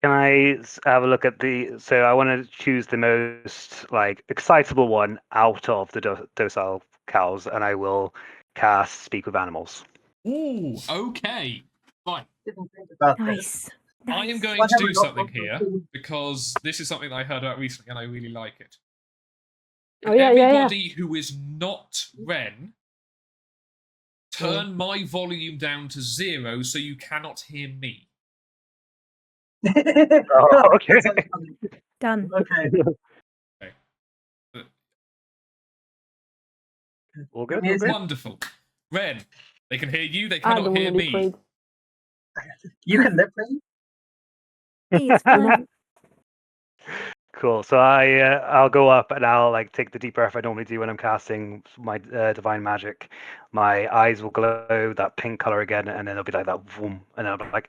Can I have a look at so I want to choose the most excitable one out of the docile cows, and I will cast Speak with Animals. Ooh, okay. Fine. Didn't think about this. Nice. I am going What to have do we got something for here food? because this is something that I heard about recently and I really like it. Oh, yeah. Everybody who is not Ren, turn my volume down to 0 so you cannot hear me. Oh, okay. That sounds funny. Done. Okay. All good. Music? Wonderful. Ren, they can hear you, they I cannot don't hear want to me. lip read. You can lip read? Hey, it's fine. Cool. So I'll go up and I'll take the deep breath I normally do when I'm casting my divine magic. My eyes will glow that pink color again, and then it'll be like that, boom, and then I'll be like,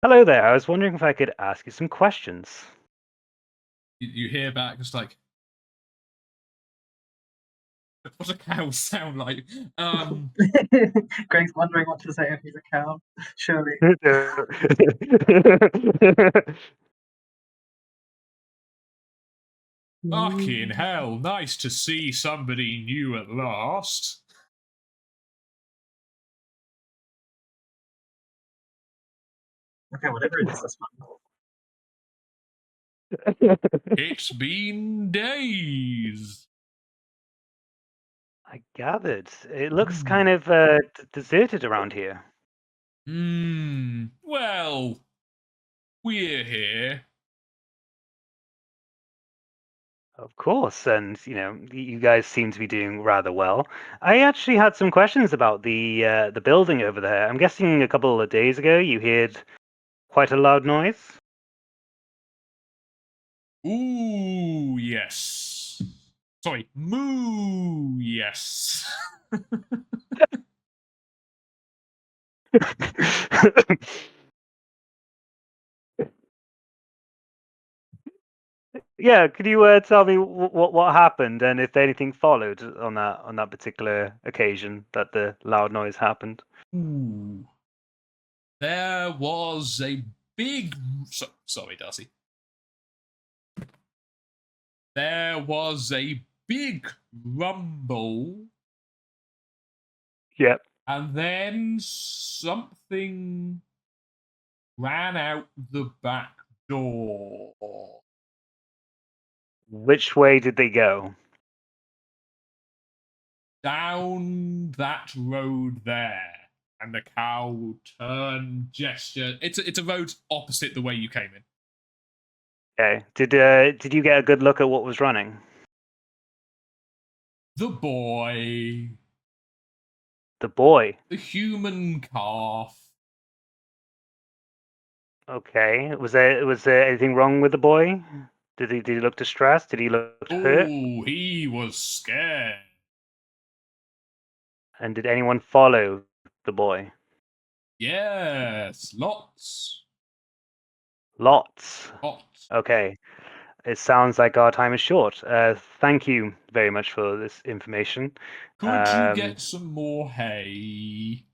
"Hello there. I was wondering if I could ask you some questions." You hear back just like, what do cows sound like? Greg's wondering what to say if he's a cow. Surely. Fucking hell, nice to see somebody new at last. Okay, whatever it is, that's fine. It's been days. I gathered. It looks Hmm. kind of deserted around here. Well, we're here. Of course, and you guys seem to be doing rather well. I actually had some questions about the building over there. I'm guessing a couple of days ago you heard quite a loud noise. Ooh, yes. Sorry, moo. Yes. Yeah, could you tell me what happened and if anything followed on that particular occasion that the loud noise happened? Ooh. There was a big. Sorry, Darcy. There was a big rumble, Yep. and then something ran out the back door. Which way did they go? Down that road there. And the cow turned, gestured. It's a road opposite the way you came in. Okay. Did you get a good look at what was running? The boy. The boy. The human calf. Okay. Was there anything wrong with the boy? Did he look distressed? Did he look hurt? Oh, he was scared. And did anyone follow the boy? Yes, lots. Lots. Lots. Okay. It sounds like our time is short. Thank you very much for this information. Could you get some more hay?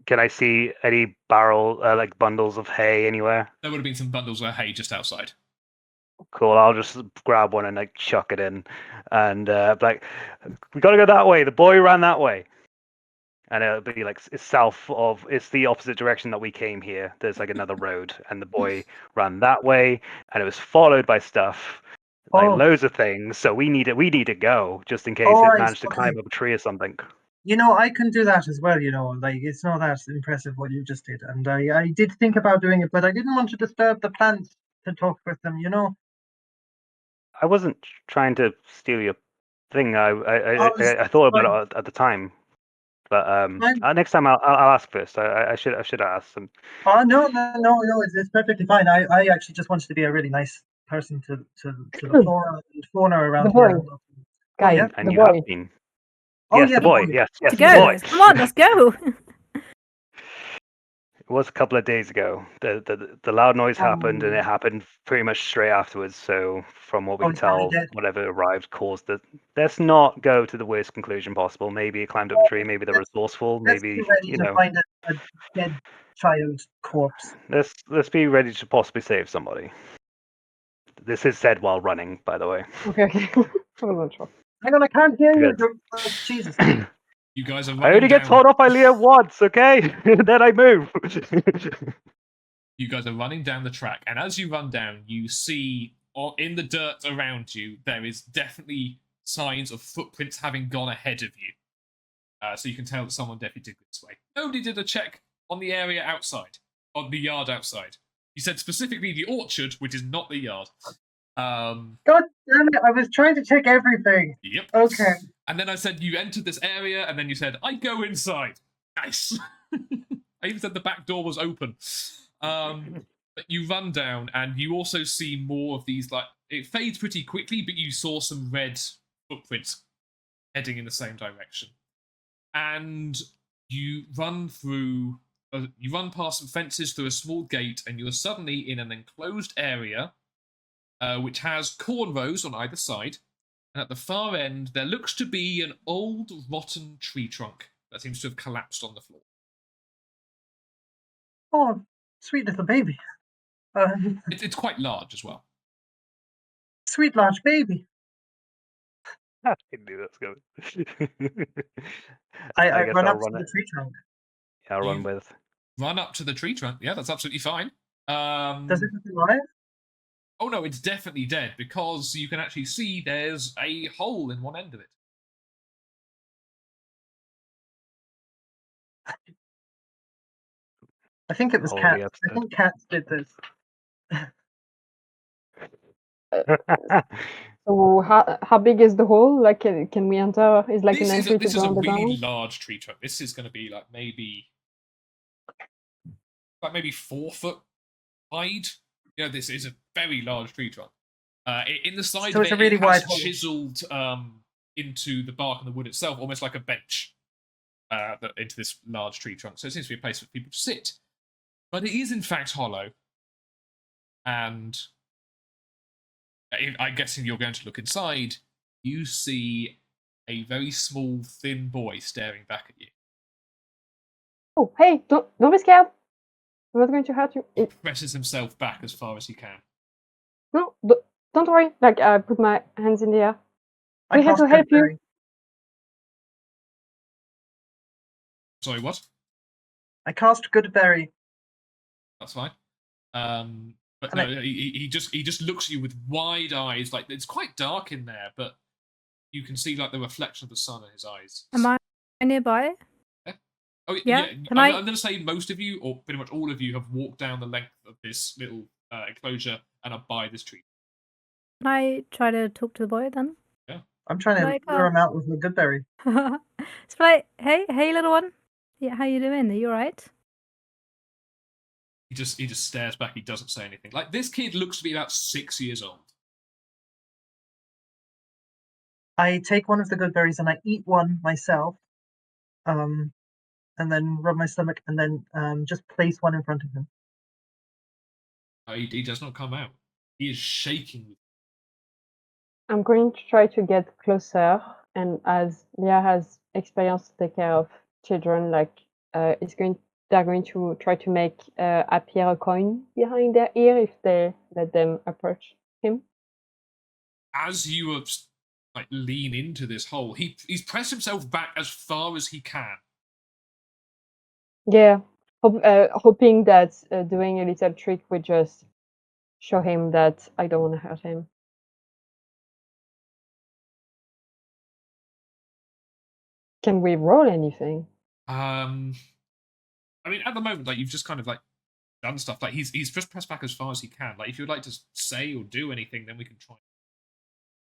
Can I see any barrel, like bundles of hay anywhere? There would have been some bundles of hay just outside. Cool. I'll just grab one and like chuck it in, and like, we gotta go that way. The boy ran that way, and it'll be like it's the opposite direction that we came here. There's like another road, and the boy ran that way, and it was followed by stuff, like Oh. loads of things. So we need to go just in case All it right, managed to okay. climb up a tree or something. You know, I can do that as well, you know, like it's not that impressive what you just did. And I did think about doing it, but I didn't want to disturb the plants to talk with them, you know. I wasn't trying to steal your thing. I was I thought trying- about it at the time, but Fine. next time I'll ask first. I should ask them. Oh no, it's perfectly fine. I actually just wanted to be a really nice person to the flora and fauna around The here. boy. Oh Guy, yeah. And the you boy. have been. Oh Yes, yeah, the the boy. boy. Yes, To the go, boy. guys. Come on, let's go. It was a couple of days ago. The loud noise happened, and Oh. it happened pretty much straight afterwards. So from what we Oh, can he's probably tell, dead. whatever arrived caused the. Let's not go to the worst conclusion possible. Maybe it climbed up a tree. Maybe they're resourceful. Let's Maybe be ready you to know. find a dead child corpse. Let's be ready to possibly save somebody. This is said while running, by the way. Okay. I was not sure. Hang on, I can't hear you. Good. Jesus. You guys are I running only get down. told off by Liam once, okay? Then I move. You guys are running down the track, and as you run down, you see in the dirt around you there is definitely signs of footprints having gone ahead of you. So you can tell that someone definitely did this way. Nobody did a check on the area outside, on the yard outside. You said specifically the orchard, which is not the yard. God damn it! I was trying to check everything. Yep. Okay. And then I said you entered this area, and then you said I go inside. Nice. I even said the back door was open. But you run down, and you also see more of these. Like it fades pretty quickly, but you saw some red footprints heading in the same direction. And you run through. You run past some fences through a small gate, and you are suddenly in an enclosed area, which has corn rows on either side. And at the far end, there looks to be an old, rotten tree trunk that seems to have collapsed on the floor. Oh, sweet little baby. It's quite large as well. Sweet large baby. I knew that's going. I guess run I'll up to run the it. tree trunk. I'll run You- with. Run up to the tree trunk. Yeah, that's absolutely fine. Does it look alive? Oh no, it's definitely dead because you can actually see there's a hole in one end of it. I think it was Holy cats. I episode. think cats did this. So how big is the hole? Like, can we enter? Is like This an is entry this to is go a really underground? large tree trunk. This is going to be like maybe 4 foot wide. Yeah, this is a very large tree trunk. In the side So of it's a it, really it wide has hole. chiseled into the bark and the wood itself, almost like a bench into this large tree trunk. So it seems to be a place for people to sit. But it is in fact hollow. And I'm guessing you're going to look inside. You see a very small, thin boy staring back at you. Oh, hey, don't be scared. I'm not going to hurt you. He presses himself back as far as he can. No, don't worry. Like, I put my hands in the air. I We're here cast to help you. Goodberry. Sorry, what? I cast Goodberry. That's fine. But And no, he just looks at you with wide eyes. Like, it's quite dark in there, but you can see like the reflection of the sun in his eyes. Am I nearby? Oh Yeah, yeah. can I'm I- going to say most of you, or pretty much all of you, have walked down the length of this little enclosure and are by this tree. Can I try to talk to the boy then? I'm trying to Like, lure him out with the Goodberry. It's like, hey, little one. Yeah, how you doing? Are you alright? He just stares back. He doesn't say anything. Like, this kid looks to be about 6 years old. I take one of the Goodberries and I eat one myself, and then rub my stomach, and then just place one in front of him. He does not come out. He is shaking with. I'm going to try to get closer, and as Leah has experience to take care of children, like they're going to try to make appear a coin behind their ear if they let them approach him. As you like lean into this hole, he's pressed himself back as far as he can. Yeah, hoping that doing a little trick would just show him that I don't want to hurt him. Can we roll anything? I mean, at the moment, like, you've just kind of like done stuff. Like, he's just pressed back as far as he can. Like, if you'd like to say or do anything, then we can try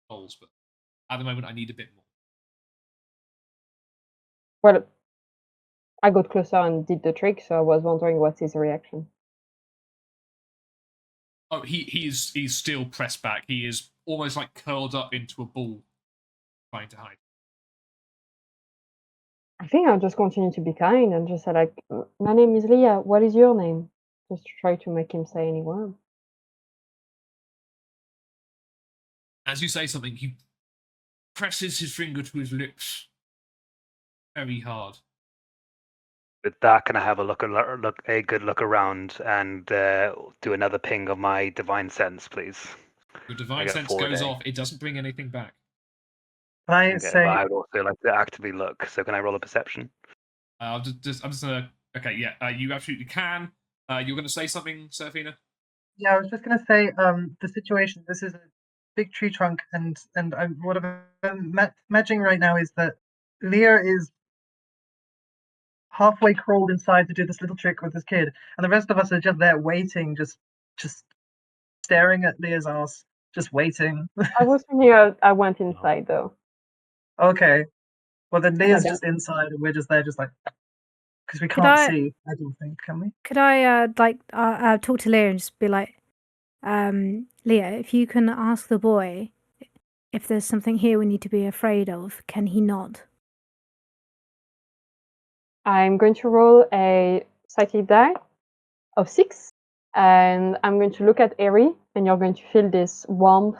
rolls. But at the moment, I need a bit more. Well, I got closer and did the trick, so I was wondering what's his reaction. Oh, he's still pressed back. He is almost like curled up into a ball, trying to hide. I think I'll just continue to be kind and just say like, my name is Leah. What is your name? Just to try to make him say any word. As you say something, he presses his finger to his lips very hard. With that, can I have a good look around and do another ping of my divine sense, please? Your I divine got a sense 4 goes day. off. It doesn't bring anything back. Can I Okay, say, but I would also like to actively look. So can I roll a perception? I'm just gonna. Okay, yeah, you absolutely can. You're gonna say something, Serafina? yeah, I was just gonna say, the situation. This is a big tree trunk, and what I'm imagining right now is that Leah is halfway crawled inside to do this little trick with this kid, and the rest of us are just there waiting, just staring at Leah's ass, just waiting. I was thinking I went inside though. Okay, well then Leah's Okay. just inside, and we're just there, just like, because we Could can't I- see. I don't think, can we? Could I talk to Leah and just be like, Leah, if you can ask the boy if there's something here we need to be afraid of, can he nod? I'm going to roll a psychic die of 6, and I'm going to look at Eri, and you're going to feel this warmth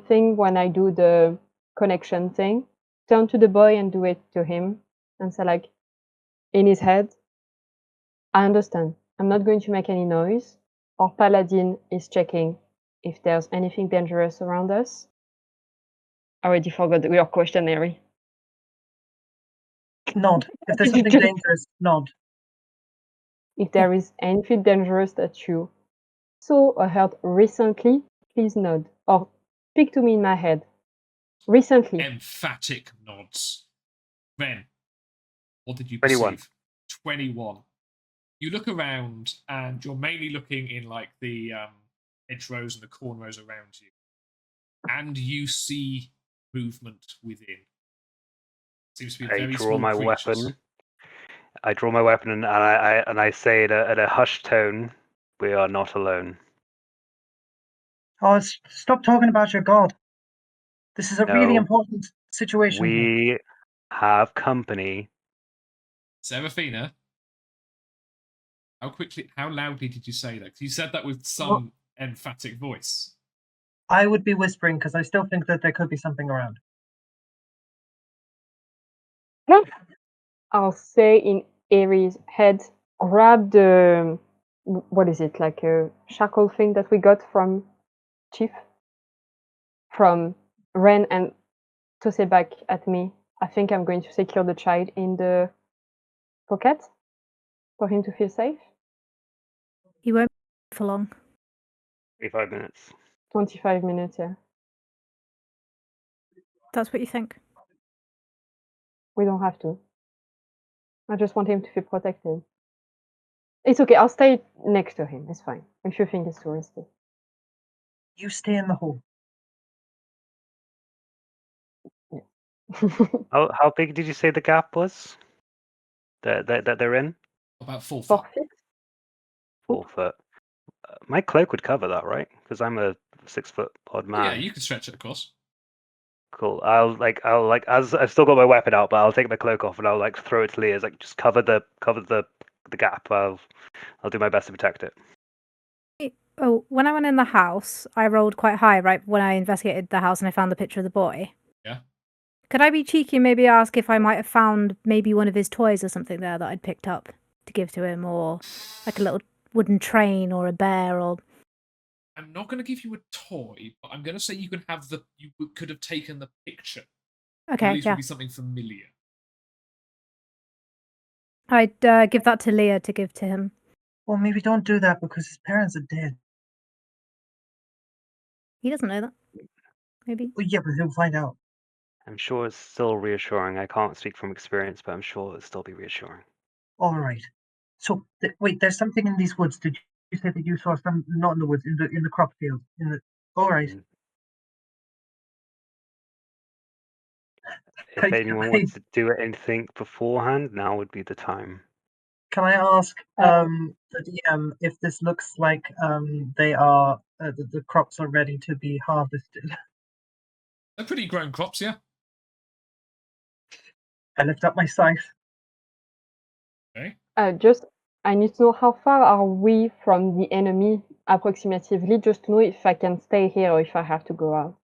thing when I do the connection thing. Turn to the boy and do it to him, and say like, in his head, I understand. I'm not going to make any noise. Our paladin is checking if there's anything dangerous around us. I already forgot your question, Eri. Nod. If there's something dangerous, nod. If there is anything dangerous that you saw or heard recently, please nod or speak to me in my head. Recently. Emphatic nods. Ren, what did you 21. perceive? 21. You look around, and you're mainly looking in like the hedgerows and the corn rows around you, and you see movement within. Seems to be I very draw small my creatures. weapon. I draw my weapon and I say at a hushed tone, "We are not alone." Oh, stop talking about your god. This is a really No, important situation here. we have company. Seraphina, how loudly did you say that? 'Cause you said that with some emphatic voice. I would be whispering because I still think that there could be something around. I'll say in Aries' head, grab the what is it, like a shackle thing that we got from Chief, from Ren, and toss it back at me. I think I'm going to secure the child in the pocket for him to feel safe. He won't be for long. 35 minutes. 25 minutes, yeah. That's what you think. We don't have to. I just want him to feel protected. It's okay, I'll stay next to him. It's fine. If you think it's too risky. You stay in the hole. How big did you say the gap was? That they're in? About 4 foot. 4 feet? 4 foot. My cloak would cover that, right? Because I'm a 6 foot odd man. Yeah, you can stretch it across. Cool. I'll as I've still got my weapon out, but I'll take my cloak off and I'll like throw it to Leah. It's like just cover the gap. I'll do my best to protect it. Oh, when I went in the house, I rolled quite high, right? When I investigated the house and I found the picture of the boy. Yeah. Could I be cheeky and maybe ask if I might have found maybe one of his toys or something there that I'd picked up to give to him, or like a little wooden train or a bear or... I'm not going to give you a toy, but I'm going to say you could have taken the picture. At Okay, least yeah. would be something familiar. I'd give that to Leah to give to him. Well, maybe don't do that because his parents are dead. He doesn't know that. Maybe. Well, yeah, but he'll find out. I'm sure it's still reassuring. I can't speak from experience, but I'm sure it'll still be reassuring. All right. So wait, there's something in these woods. Did you say that you saw some? Not in the woods, in the crop field. All right. Mm. If anyone wants to do anything beforehand, now would be the time. Can I ask the DM if this looks like they are the crops are ready to be harvested? They're pretty grown crops, yeah. I lift up my scythe. Okay. I need to know how far are we from the enemy approximatively, just to know if I can stay here or if I have to go out.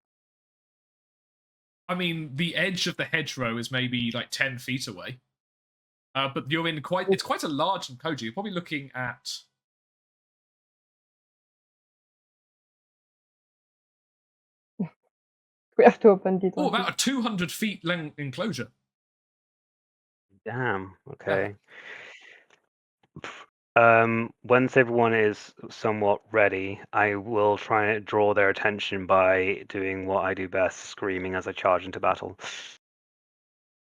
I mean, the edge of the hedgerow is maybe like 10 feet away. But you're in it's quite a large enclosure. You're probably looking at... We have to open the door. about a 200 feet length enclosure. Damn. Okay. Once everyone is somewhat ready, I will try and draw their attention by doing what I do best, screaming as I charge into battle.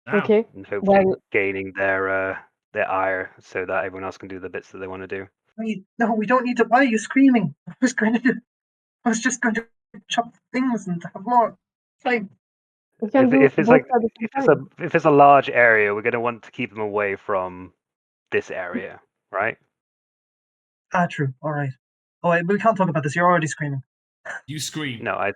Now, Okay. And hopefully Well, gaining their ire so that everyone else can do the bits that they want to do. Wait, no, we don't need to. Why are you screaming? I was just going to chop things and have more. Like, we can do If it's both like at the same time. if it's a large area, we're gonna want to keep them away from this area, right? true. All right. Oh, wait, we can't talk about this. You're already screaming. you scream. No,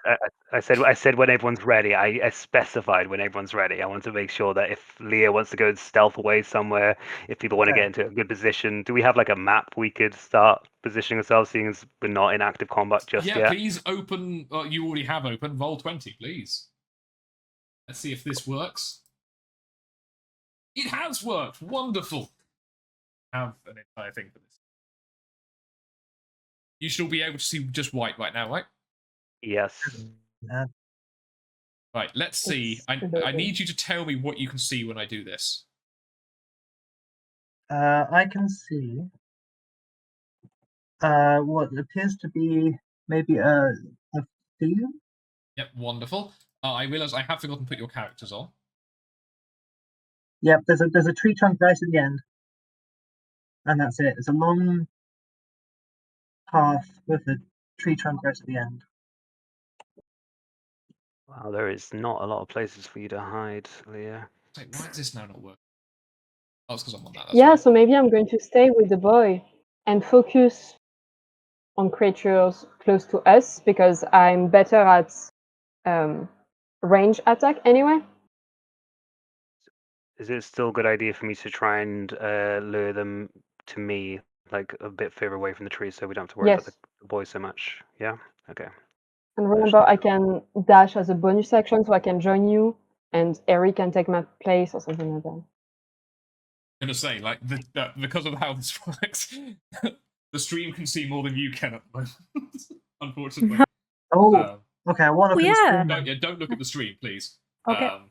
I said when everyone's ready. I specified when everyone's ready. I want to make sure that if Leah wants to go and stealth away somewhere, if people want to Okay. get into a good position, do we have like a map we could start positioning ourselves, seeing as we're not in active combat just Yeah, yet? please open... you already have open. Roll 20, please. Let's see if this works. It has worked! Wonderful! Have an entire thing for this. You should all be able to see just white right now, right? Yes. Right, let's see. I need you to tell me what you can see when I do this. I can see what appears to be maybe a field. Yep, wonderful. I realise I have forgotten to put your characters on. Yep, there's a tree trunk right at the end, and that's it. It's a long path with a tree trunk right at the end. Wow, there is not a lot of places for you to hide, Leah. Wait, why is this now not working? Oh, it's because I'm on that. Yeah, so maybe I'm going to stay with the boy and focus on creatures close to us because I'm better at range attack anyway. Is it still a good idea for me to try and lure them to me, like a bit further away from the tree, so we don't have to worry about Yes. the boys so much? Yeah. Okay. And remember, I can dash as a bonus action, so I can join you, and Eric can take my place or something like that. I'm gonna say, like, because of how this works, the stream can see more than you can at the moment. Unfortunately. Oh, okay. I want to look at the yeah. screen. Yeah, don't look at the stream, please. Okay.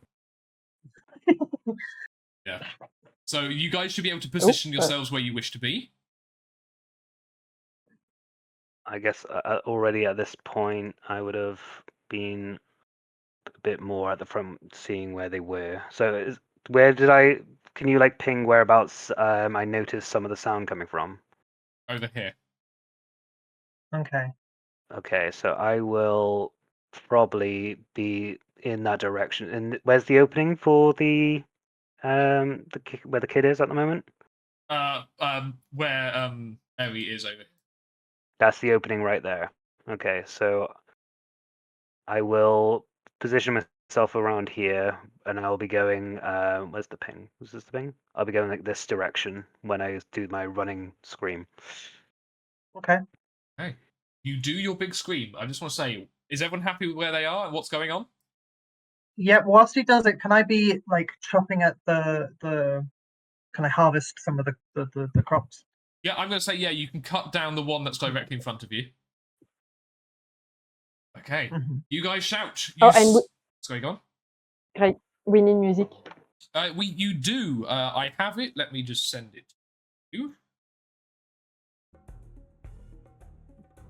Yeah. So you guys should be able to position yourselves where you wish to be. I guess already at this point, I would have been a bit more at the front, seeing where they were. So, where did I? Can you like ping whereabouts? I noticed some of the sound coming from. Over here. Okay. Okay, so I will probably be in that direction. And where's the opening for the where the kid is at the moment? Where Ellie is over here. That's the opening right there. Okay, so I will position myself around here, and I'll be going. Where's the ping? Was this the ping? I'll be going like this direction when I do my running scream. Okay. Okay. You do your big scream. I just want to say, is everyone happy with where they are and what's going on? Yeah. Whilst he does it, can I be like chopping at the? Can I harvest some of the crops? Yeah, I'm going to say, yeah, you can cut down the one that's directly in front of you. Okay. Mhm. You guys shout. Sorry, go on. Great. We need music. You do. I have it. Let me just send it to you.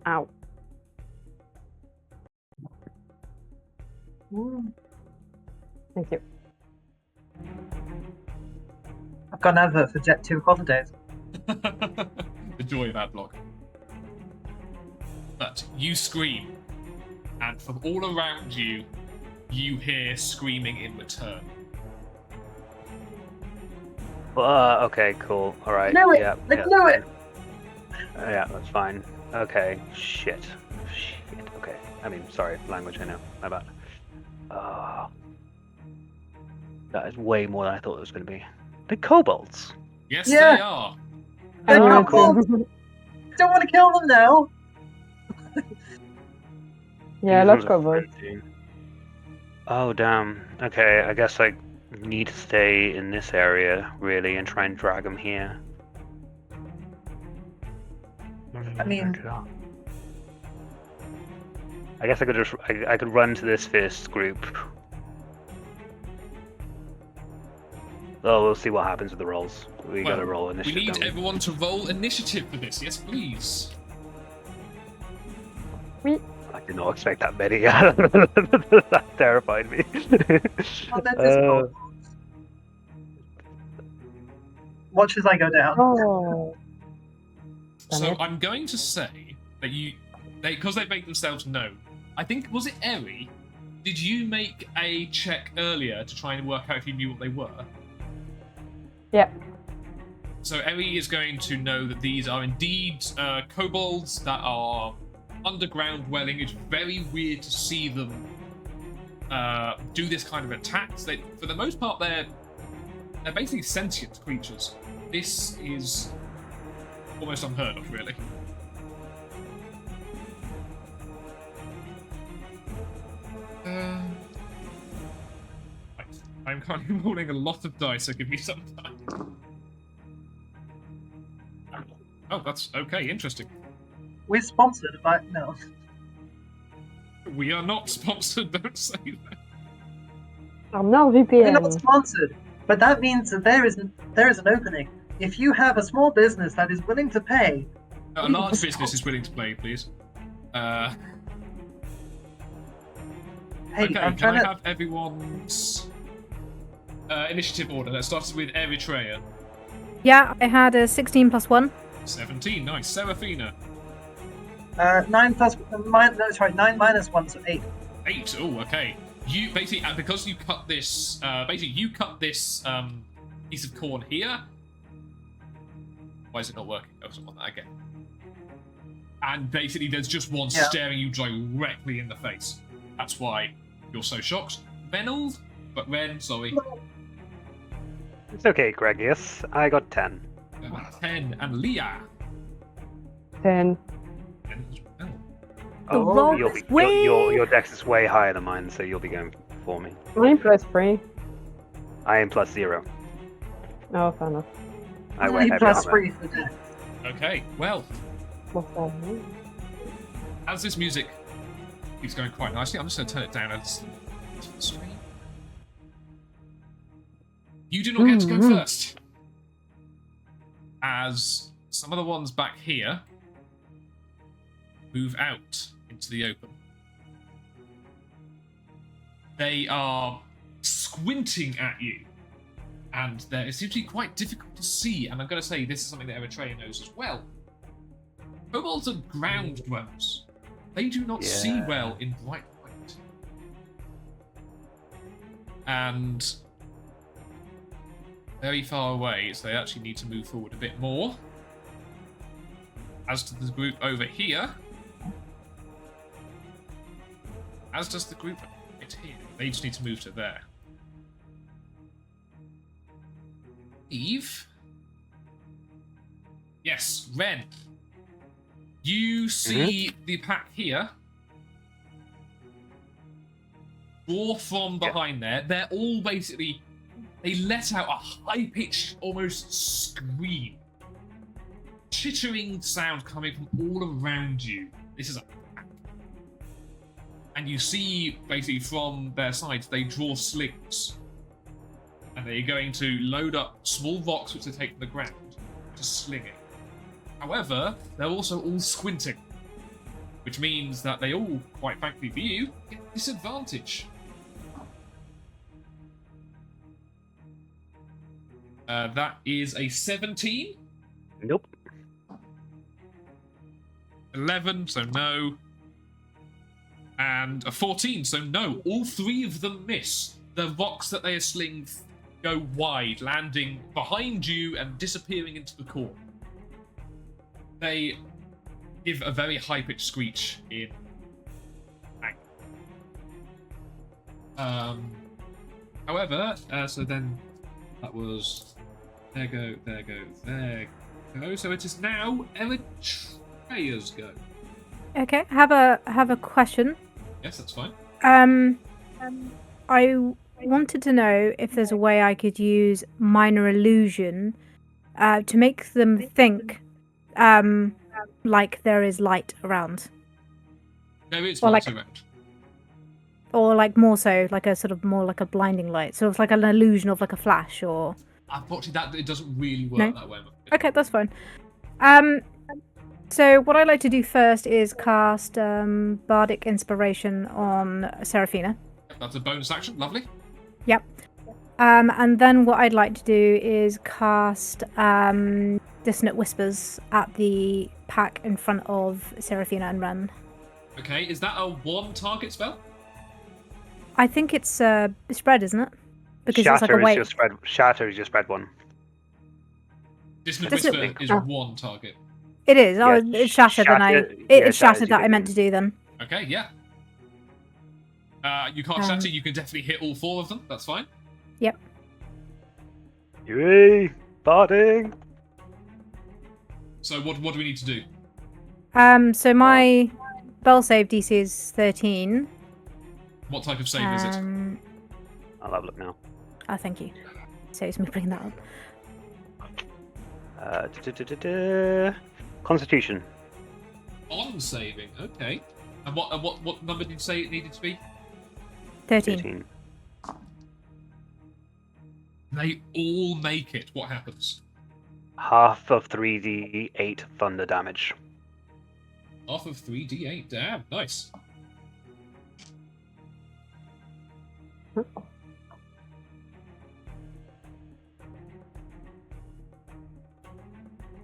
Ow. Thank you. I've got an advert for Jet 2 holidays. The joy of adblock. But you scream, and from all around you, you hear screaming in return. Okay, cool. All right. Knew it! Yeah, I knew it! Yeah, that's fine. Okay. Shit. Okay. I mean, sorry, language. I know. My bad. That is way more than I thought it was going to be. The kobolds. Yes, Yeah. they are. They're Oh, kobolds! I don't want to kill them now! Yeah, I These love ones are cowboys. fancy. Oh damn. Okay, I guess I need to stay in this area really and try and drag them here. I mean, I guess I could I could run to this first group. Oh, we'll see what happens with the rolls. We gotta roll We initiative. need don't we? everyone to roll initiative for this. Yes, please. I did not expect that many. That terrified me. oh, they're just kobolds. Watch as I go down. Oh. Damn So it. I'm going to say that because they make themselves known. I think, was it Eri? Did you make a check earlier to try and work out if you knew what they were? Yeah. So Eri is going to know that these are indeed kobolds that are underground dwelling. It's very weird to see them do this kind of attacks. For the most part, they're basically sentient creatures. This is almost unheard of, really. Right. I'm currently rolling a lot of dice, so give me some time. Oh, that's okay, interesting. We're sponsored by no. We are not sponsored, don't say that. I'm not We're not VPN. sponsored, but that means that there is an opening. If you have a small business that is willing to pay, A large business is willing to play, please. hey, Okay, I'm can trying I to. have everyone's initiative order? Let's start with Eritrea. Yeah, I had a 16 plus 1. 17, nice. Seraphina. 9 minus 1, so 8. 8, oh, okay. You basically, because you cut this, piece of corn here. Why is it not working? Oh, it's not that again. and basically there's just one Yeah. staring you directly in the face. That's why you're so shocked. Reynold? But Ren, sorry. It's okay, Gregius. I got 10. 10, and Leah. 10. 10 as well. The roll you'll is be, way- your dex is way higher than mine, so you'll be going for me. Mine plus 3. I am +0. Oh, fair enough. I wear heavy plus armor. 3 for death. Okay, well, What's that mean? as this music keeps going quite nicely, I'm just going to turn it down as the screen. You do not get to go first, as some of the ones back here move out into the open. They are squinting at you, and it seems to be quite difficult to see, and I'm going to say this is something that Eritrea knows as well. Kobolds are ground dwellers. They do not see Yeah. well in bright light. And very far away, so they actually need to move forward a bit more. As to the group over here, as does the group right here. They just need to move to there. Eve? Yes, Ren. You see the pack here draw from behind there. They're all basically, they let out a high-pitched, almost scream. Chittering sound coming from all around you. This is a pack. And you see, basically, from their sides, they draw slings. And they're going to load up small rocks which they take from the ground to sling it. However, they're also all squinting, which means that they all, quite frankly for you, get disadvantage. That is a 17, Nope. 11, so no, and a 14, so no. All three of them miss. The rocks that they are slinging go wide, landing behind you and disappearing into the corner. They give a very high-pitched screech in anger. However, so then that was there go. So it is now Eritrea's go. Okay, I have a question. Yes, that's fine. I wanted to know if there's a way I could use minor illusion to make them think like there is light around, There is Or light like- around. or like more so like a sort of more like a blinding light, so it's like an illusion of like a flash or. Unfortunately, that it doesn't really work No? that way. I'm afraid. Okay, that's fine. So what I'd like to do first is cast Bardic Inspiration on Seraphina. That's a bonus action. Lovely. Yep. And then what I'd like to do is cast Dissonant Whispers at the pack in front of Seraphina and Ren. Okay, is that a one-target spell? I think it's spread, isn't it? Because it's like Shatter a weight. is your spread. Shatter is your spread one. Dissonant Does it- Whisper is Oh. one target. It is. Oh, Yeah, it's shattered. Then shatter- it's yeah, shattered shattered that you I meant can- to do then. Okay, yeah. You can't shatter. You can definitely hit all four of them. That's fine. Yep. Yay! Barding! So what do we need to do? So my spell save DC is 13. What type of save is it? I'll have a look now. Oh, thank you. Saves me bringing that up. Constitution. On saving. Okay. And what number did you say it needed to be? 13. 13. They all make it. What happens? Half of 3d8 thunder damage. Half of 3d8. Damn, nice.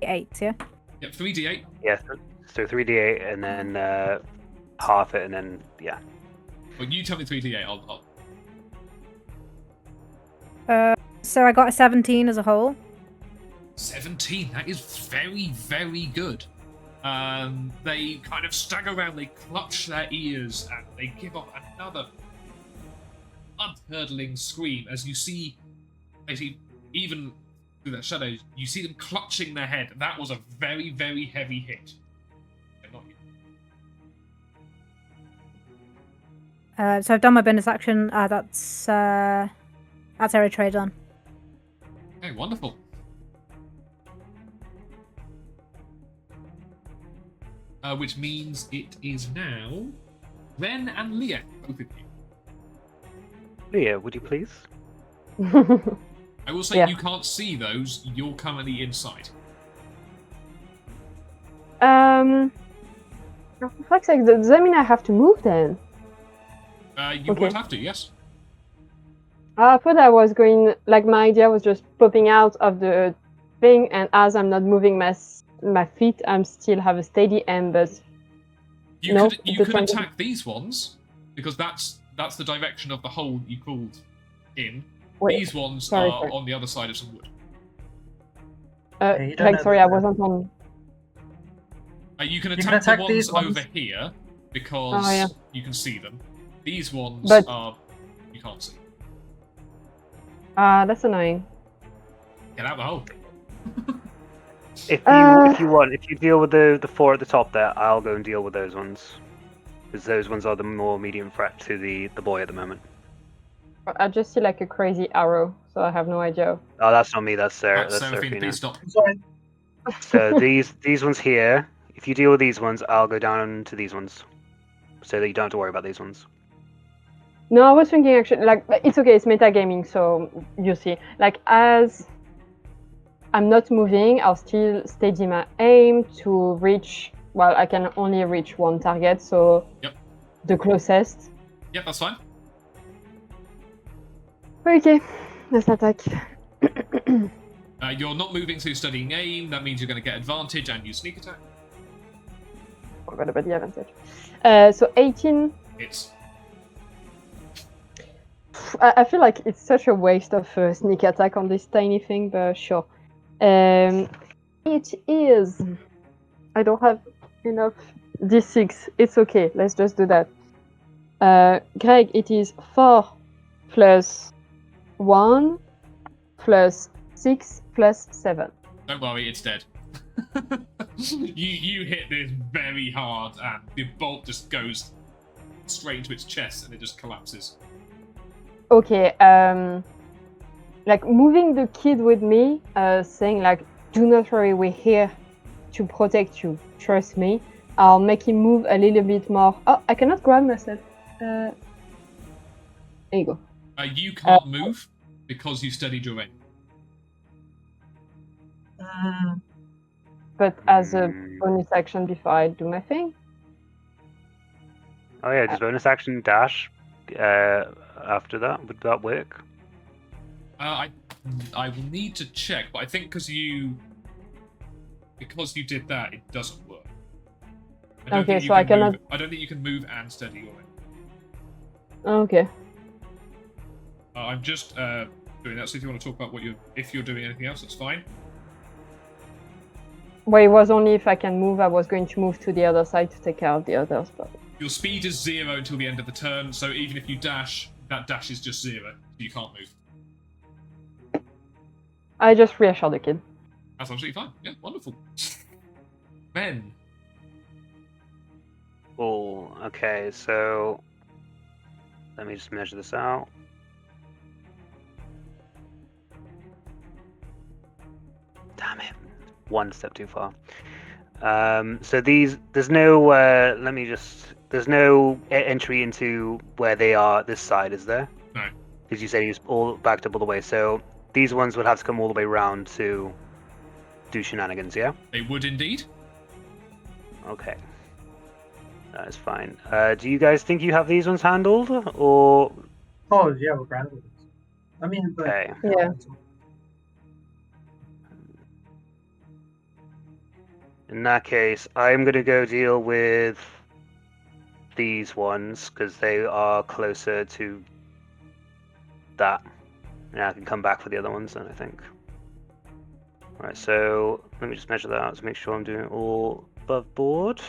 Eight, yeah? Yep, 3d8. Yes, so 3d8 and then half it and then, yeah. Well, you tell me 3d8. I'll... So I got a 17 as a whole. 17. That is very, very good. They kind of stagger around, they clutch their ears, and they give off another blood-curdling scream as you see, basically, even through their shadows, you see them clutching their head. That was a very, very heavy hit. Not you. So I've done my bonus action. That's area trade on. Okay, wonderful. Which means it is now Ren and Leah, both of you. Leah, would you please? I will say Yeah. you can't see those. You're currently inside. For fuck's sake, does that mean I have to move then? You Okay. would have to, yes. I thought I was going, like my idea was just popping out of the thing, and as I'm not moving my feet, I'm still have a steady aim, but You No, could you the could triangle- attack these ones because that's the direction of the hole you crawled in. wait, These ones sorry, are sorry. on the other side of some wood. you don't Greg, know sorry, that. I wasn't on. You can can attack, attack the these ones ones. over here because Oh, yeah. you can see them. These ones But- are you can't see. That's annoying. Get out the hole. If Uh, you want, if you deal with the four at the top there, I'll go and deal with those ones. Because those ones are the more medium threat to the boy at the moment. I just see like a crazy arrow, so I have no idea. Oh, that's not me, that's Sarah. That's That's Seraphina, Seraphina. please stop. I'm sorry. So these ones here, if you deal with these ones, I'll go down to these ones. So that you don't have to worry about these ones. No, I was thinking actually, like, it's okay, it's metagaming, so you see. Like, as I'm not moving, I'll still steady my aim to reach, well, I can only reach one target, so Yep. the closest. Yep, that's fine. Okay, let's attack. You're not moving, so you're studying aim. That means you're going to get advantage and use sneak attack. Forgot about the advantage. So 18. It's I feel like it's such a waste of sneak attack on this tiny thing, but sure. It is. I don't have enough d6. It's okay. Let's just do that. Greg, it is 4 plus 1 plus 6 plus 7. don't worry, it's dead. you hit this very hard, and the bolt just goes straight into its chest, and it just collapses. Okay, like moving the kid with me, saying like, do not worry, we're here to protect you, trust me. I'll make him move a little bit more. Oh, I cannot grab myself. There you go. You can't move because you studied your aim. But as a bonus action before I do my thing. Oh yeah, just bonus action dash. After that, would that work? I will need to check, but I think because you did that, it doesn't work. Okay, think you so I can cannot- move- I don't think you can move and steady your aim. Okay. I'm just doing that. So if you want to talk about if you're doing anything else, that's fine. Well, it was only if I can move, I was going to move to the other side to take care of the others. But Your speed is 0 until the end of the turn, so even if you dash, that dash is just 0. You can't move. I just reassure the kid. That's absolutely fine. Yeah, wonderful. Ben. Oh, okay, so let me just measure this out. Damn it. One step too far. So there's no, there's no entry into where they are this side, is there? No. Because you said he was all backed up all the way, so these ones would have to come all the way round to do shenanigans, yeah? They would indeed. Okay. That is fine. Do you guys think you have these ones handled, or... Oh, yeah, we're grand with it. I mean, but... Okay. Yeah. In that case, I'm going to go deal with these ones, because they are closer to that. And I can come back for the other ones then, I think. Alright, so let me just measure that out to make sure I'm doing it all above board.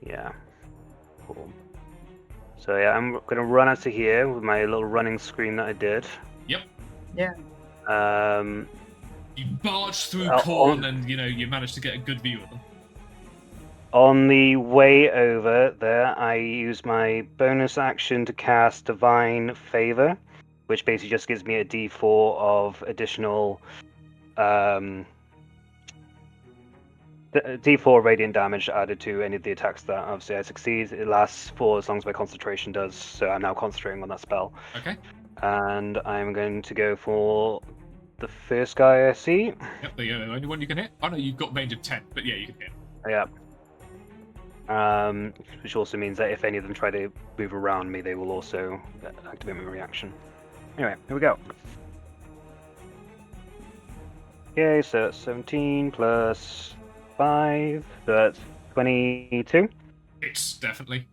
Yeah. Cool. So yeah, I'm gonna run out to here with my little running screen that I did. Yep. Yeah. You barge through Oh, corn, and you manage to get a good view of them. On the way over there, I use my bonus action to cast Divine Favor, which basically just gives me a D4 of additional D4 radiant damage added to any of the attacks that obviously I succeed. It lasts for as long as my concentration does, so I'm now concentrating on that spell. Okay. And I'm going to go for the first guy I see. Yep, the only one you can hit. Oh no, you've got range of 10, but yeah, you can hit. Yeah. Which also means that if any of them try to move around me, they will also activate my reaction. Anyway, here we go. Okay, so that's 17 plus 5, so that's 22. It's definitely.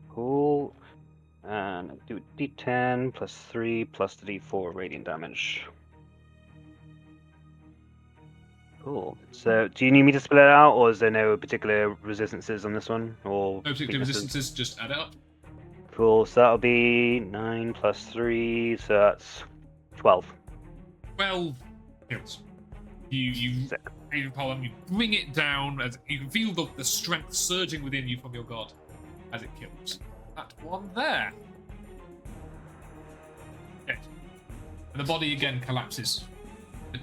Cool. And I'll do a d10 plus 3 plus the d4 radiant damage. Cool. So, do you need me to split it out, or is there no particular resistances on this one? Or No particular weaknesses? resistances, just add it up. Cool, so that'll be 9 plus 3, so that's 12. 12 kills. You Sick. Poem, you bring it down, as you can feel the strength surging within you from your god as it kills. That one there. Dead. And the body again collapses.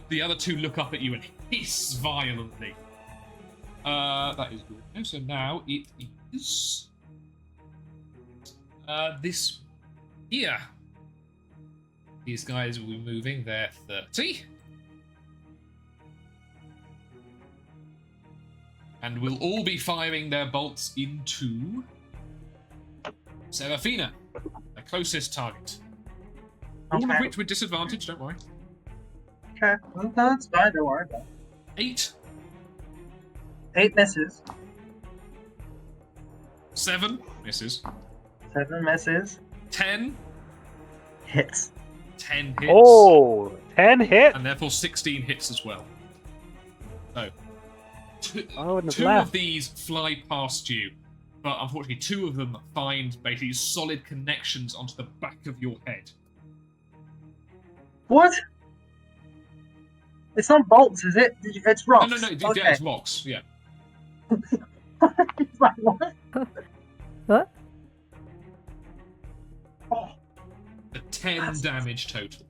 The other two look up at you and hiss violently. That is good. So now it is this here. These guys will be moving their 30. And will all be firing their bolts into Seraphina, the closest target. All of Okay. which with disadvantage, don't worry. Okay. Well, no, it's fine. Don't worry about it. 8, 8 misses. 7 misses, 7 misses. 10 Hits. 10 hits, Oh, 10 hit? and therefore 16 hits as well. So, I wouldn't have two laughed. of these fly past you, but unfortunately 2 of them find basically solid connections onto the back of your head. What? It's not bolts, is it? It's rocks. No, Okay. yeah, it's rocks, yeah. It's like, what? What? Oh, A 10 damage total.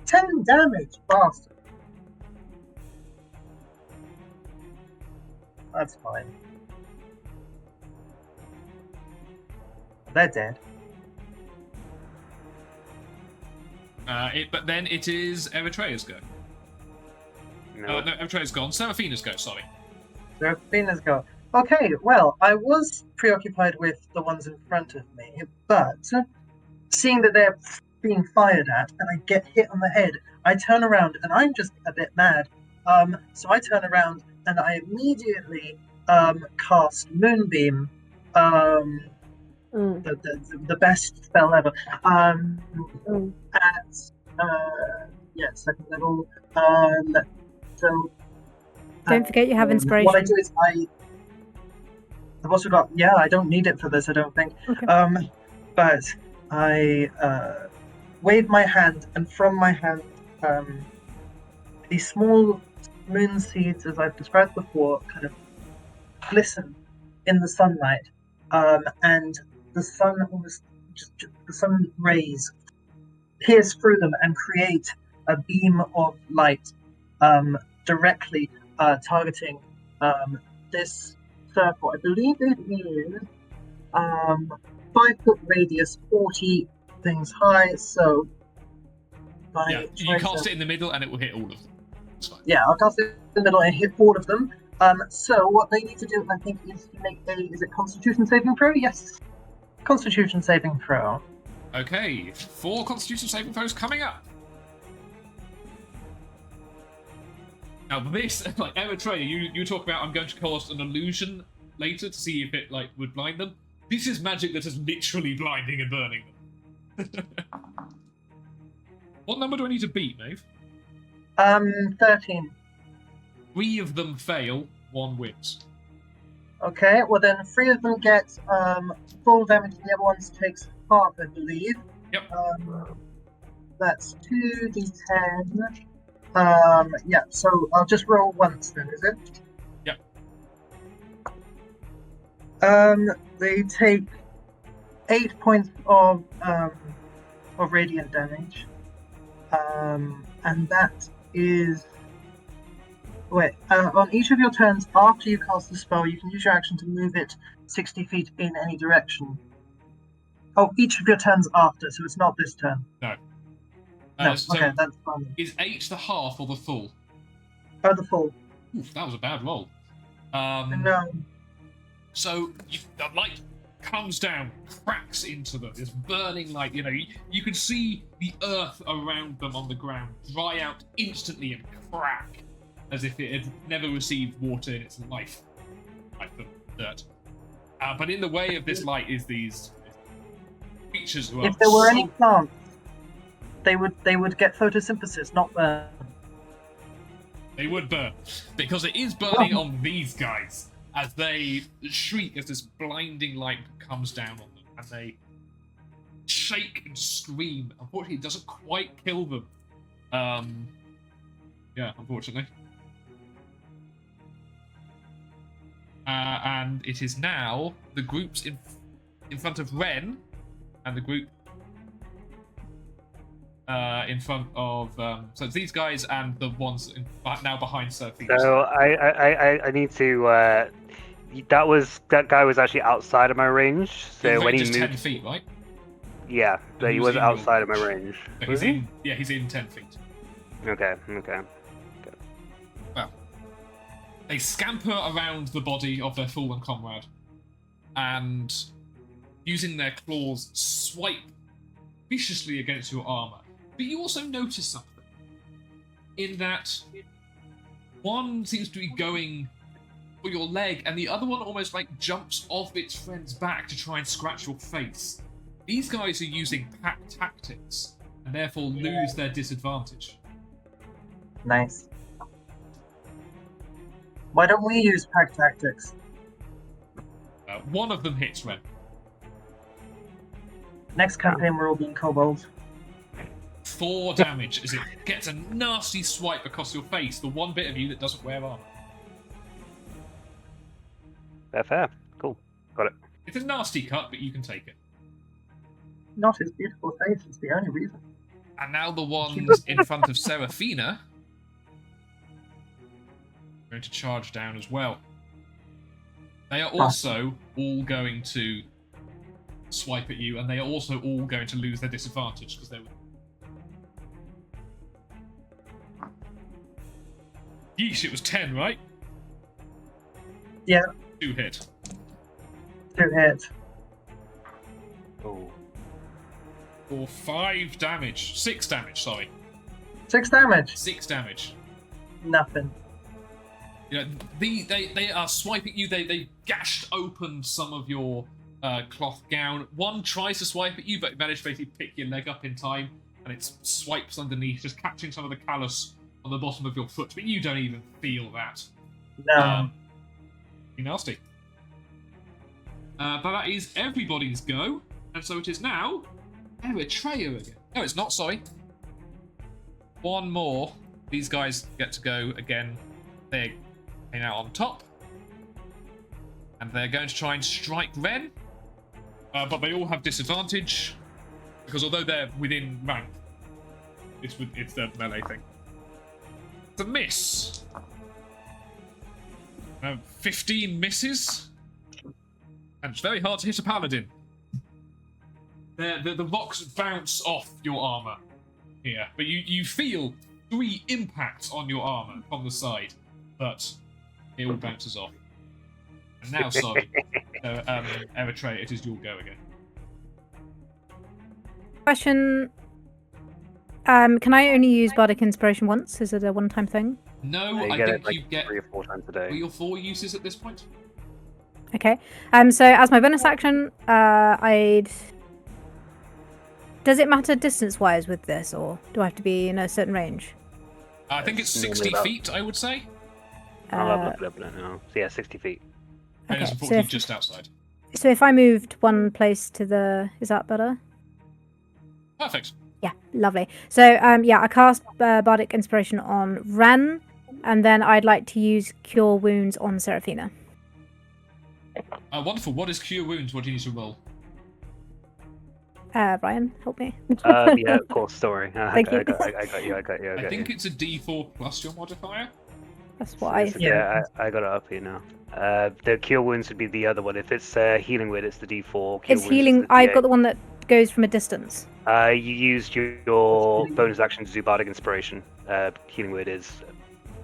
10 damage, bastard. That's fine. They're dead. But then it is Eritrea's go. No. No, Eritrea's gone. Seraphina's go, sorry. Seraphina's go. Okay, well, I was preoccupied with the ones in front of me, but seeing that they're being fired at and I get hit on the head, I turn around and I'm just a bit mad. So I turn around and I immediately cast Moonbeam, the best spell ever, at second level. So Don't forget you have inspiration. what I do is I've also got, I don't need it for this, I don't think. Okay. But I wave my hand, and from my hand, these small moon seeds, as I've described before, kind of glisten in the sunlight, and the sun the sun rays pierce through them and create a beam of light, directly targeting this circle. I believe it is 5-foot radius, 40 things high. So Yeah, you cast it in the middle and it will hit all of them. It's fine. Yeah, I'll cast it in the middle and hit all of them. So what they need to do, I think, is to make is it Constitution saving throw? Yes, Constitution saving throw. Okay, 4 Constitution saving throws coming up. Now this, like Eritrea, you talk about I'm going to cast an illusion later to see if it would blind them. This is magic that is literally blinding and burning them. What number do I need to beat, Maeve? 13. 3 of them fail, 1 wins. Okay, well then 3 of them get full damage, the other ones takes half, I believe. Yep. That's 2d10. Yeah, so I'll just roll once then, is it? Yep. They take 8 points of radiant damage. And that is... Wait, on each of your turns after you cast the spell, you can use your action to move it 60 feet in any direction. Oh, each of your turns after, so it's not this turn. No. No, So okay, that's fine. is 8 the half or the full? Oh, the full. Oof, that was a bad roll. No. So the light comes down, cracks into them. This burning light, you can see the earth around them on the ground dry out instantly and crack, as if it had never received water in its life, like the dirt. But in the way of this light is these creatures who are If there were so... any plants, they would get photosynthesis, not burn. They would burn, because it is burning on these guys as they shriek as this blinding light comes down on them, and they shake and scream. Unfortunately, it doesn't quite kill them. Yeah, unfortunately. And it is now the groups in front of Ren, and the group in front of so it's these guys and the ones now behind Sophie. So I need to. That guy was actually outside of my range. So when he moved, 10 feet, right? yeah, but he was outside of my range. But Was he's he? in, yeah, he's in 10 feet. Okay. Well, they scamper around the body of their fallen comrade, and using their claws, swipe viciously against your armor. But you also notice something, in that one seems to be going for your leg, and the other one almost like jumps off its friend's back to try and scratch your face. These guys are using pack tactics, and therefore lose their disadvantage. Nice. Why don't we use pack tactics? One of them hits Ren. Next campaign we're all being kobolds. 4 damage as it gets a nasty swipe across your face, the one bit of you that doesn't wear armor. Fair. Cool. Got it. It's a nasty cut, but you can take it. Not his beautiful face, it's the only reason. And now the ones in front of Seraphina are going to charge down as well. They are also all going to swipe at you, and they are also all going to lose their disadvantage because they're... Yeesh, it was 10, right? Yeah. 2 hit. 2 hits. Oh. For 5 damage. 6 damage, sorry. 6 damage. 6 damage. Nothing. They are swiping you. They gashed open some of your cloth gown. One tries to swipe at you, but managed to basically pick your leg up in time, and it swipes underneath, just catching some of the callus on the bottom of your foot. But you don't even feel that. No. Be nasty. But that is everybody's go, and so it is now Eritrea again. No, it's not. Sorry. One more. These guys get to go again. They're out on top, and they're going to try and strike Ren. But they all have disadvantage because although they're within rank, it's the melee thing. It's a miss. 15 misses, and it's very hard to hit a paladin. The rocks bounce off your armor here, but you feel 3 impacts on your armor from the side, but it all bounces off. And now, sorry, Eritrea, it is your go again. Question. Can I only use Bardic Inspiration once? Is it a one-time thing? No, You I get think it like you get 3 or 4 times a day. 3 or 4 uses at this point. Okay. So as my bonus action, I'd... Does it matter distance-wise with this, or do I have to be in a certain range? I think it's Normally 60 about- feet, I would say. I'll have a look at it now. So yeah, 60 feet. And it's Okay, unfortunately just outside. So if I moved one place to the... Is that better? Perfect. Yeah, lovely. So, yeah, I cast Bardic Inspiration on Ren, and then I'd like to use Cure Wounds on Seraphina. Wonderful. What is Cure Wounds? What do you need to roll? Ryan, help me. Yeah, of course. Sorry. Thank you. I got you. I think it's a D4 plus your modifier. That's what I... Yeah, I got it up here now. The Cure Wounds would be the other one. If it's Healing Word, it's the D4. Cure It's Wounds is healing... the I've D8. got the one that goes from a distance. You used your bonus action to do Bardic Inspiration. Healing Word is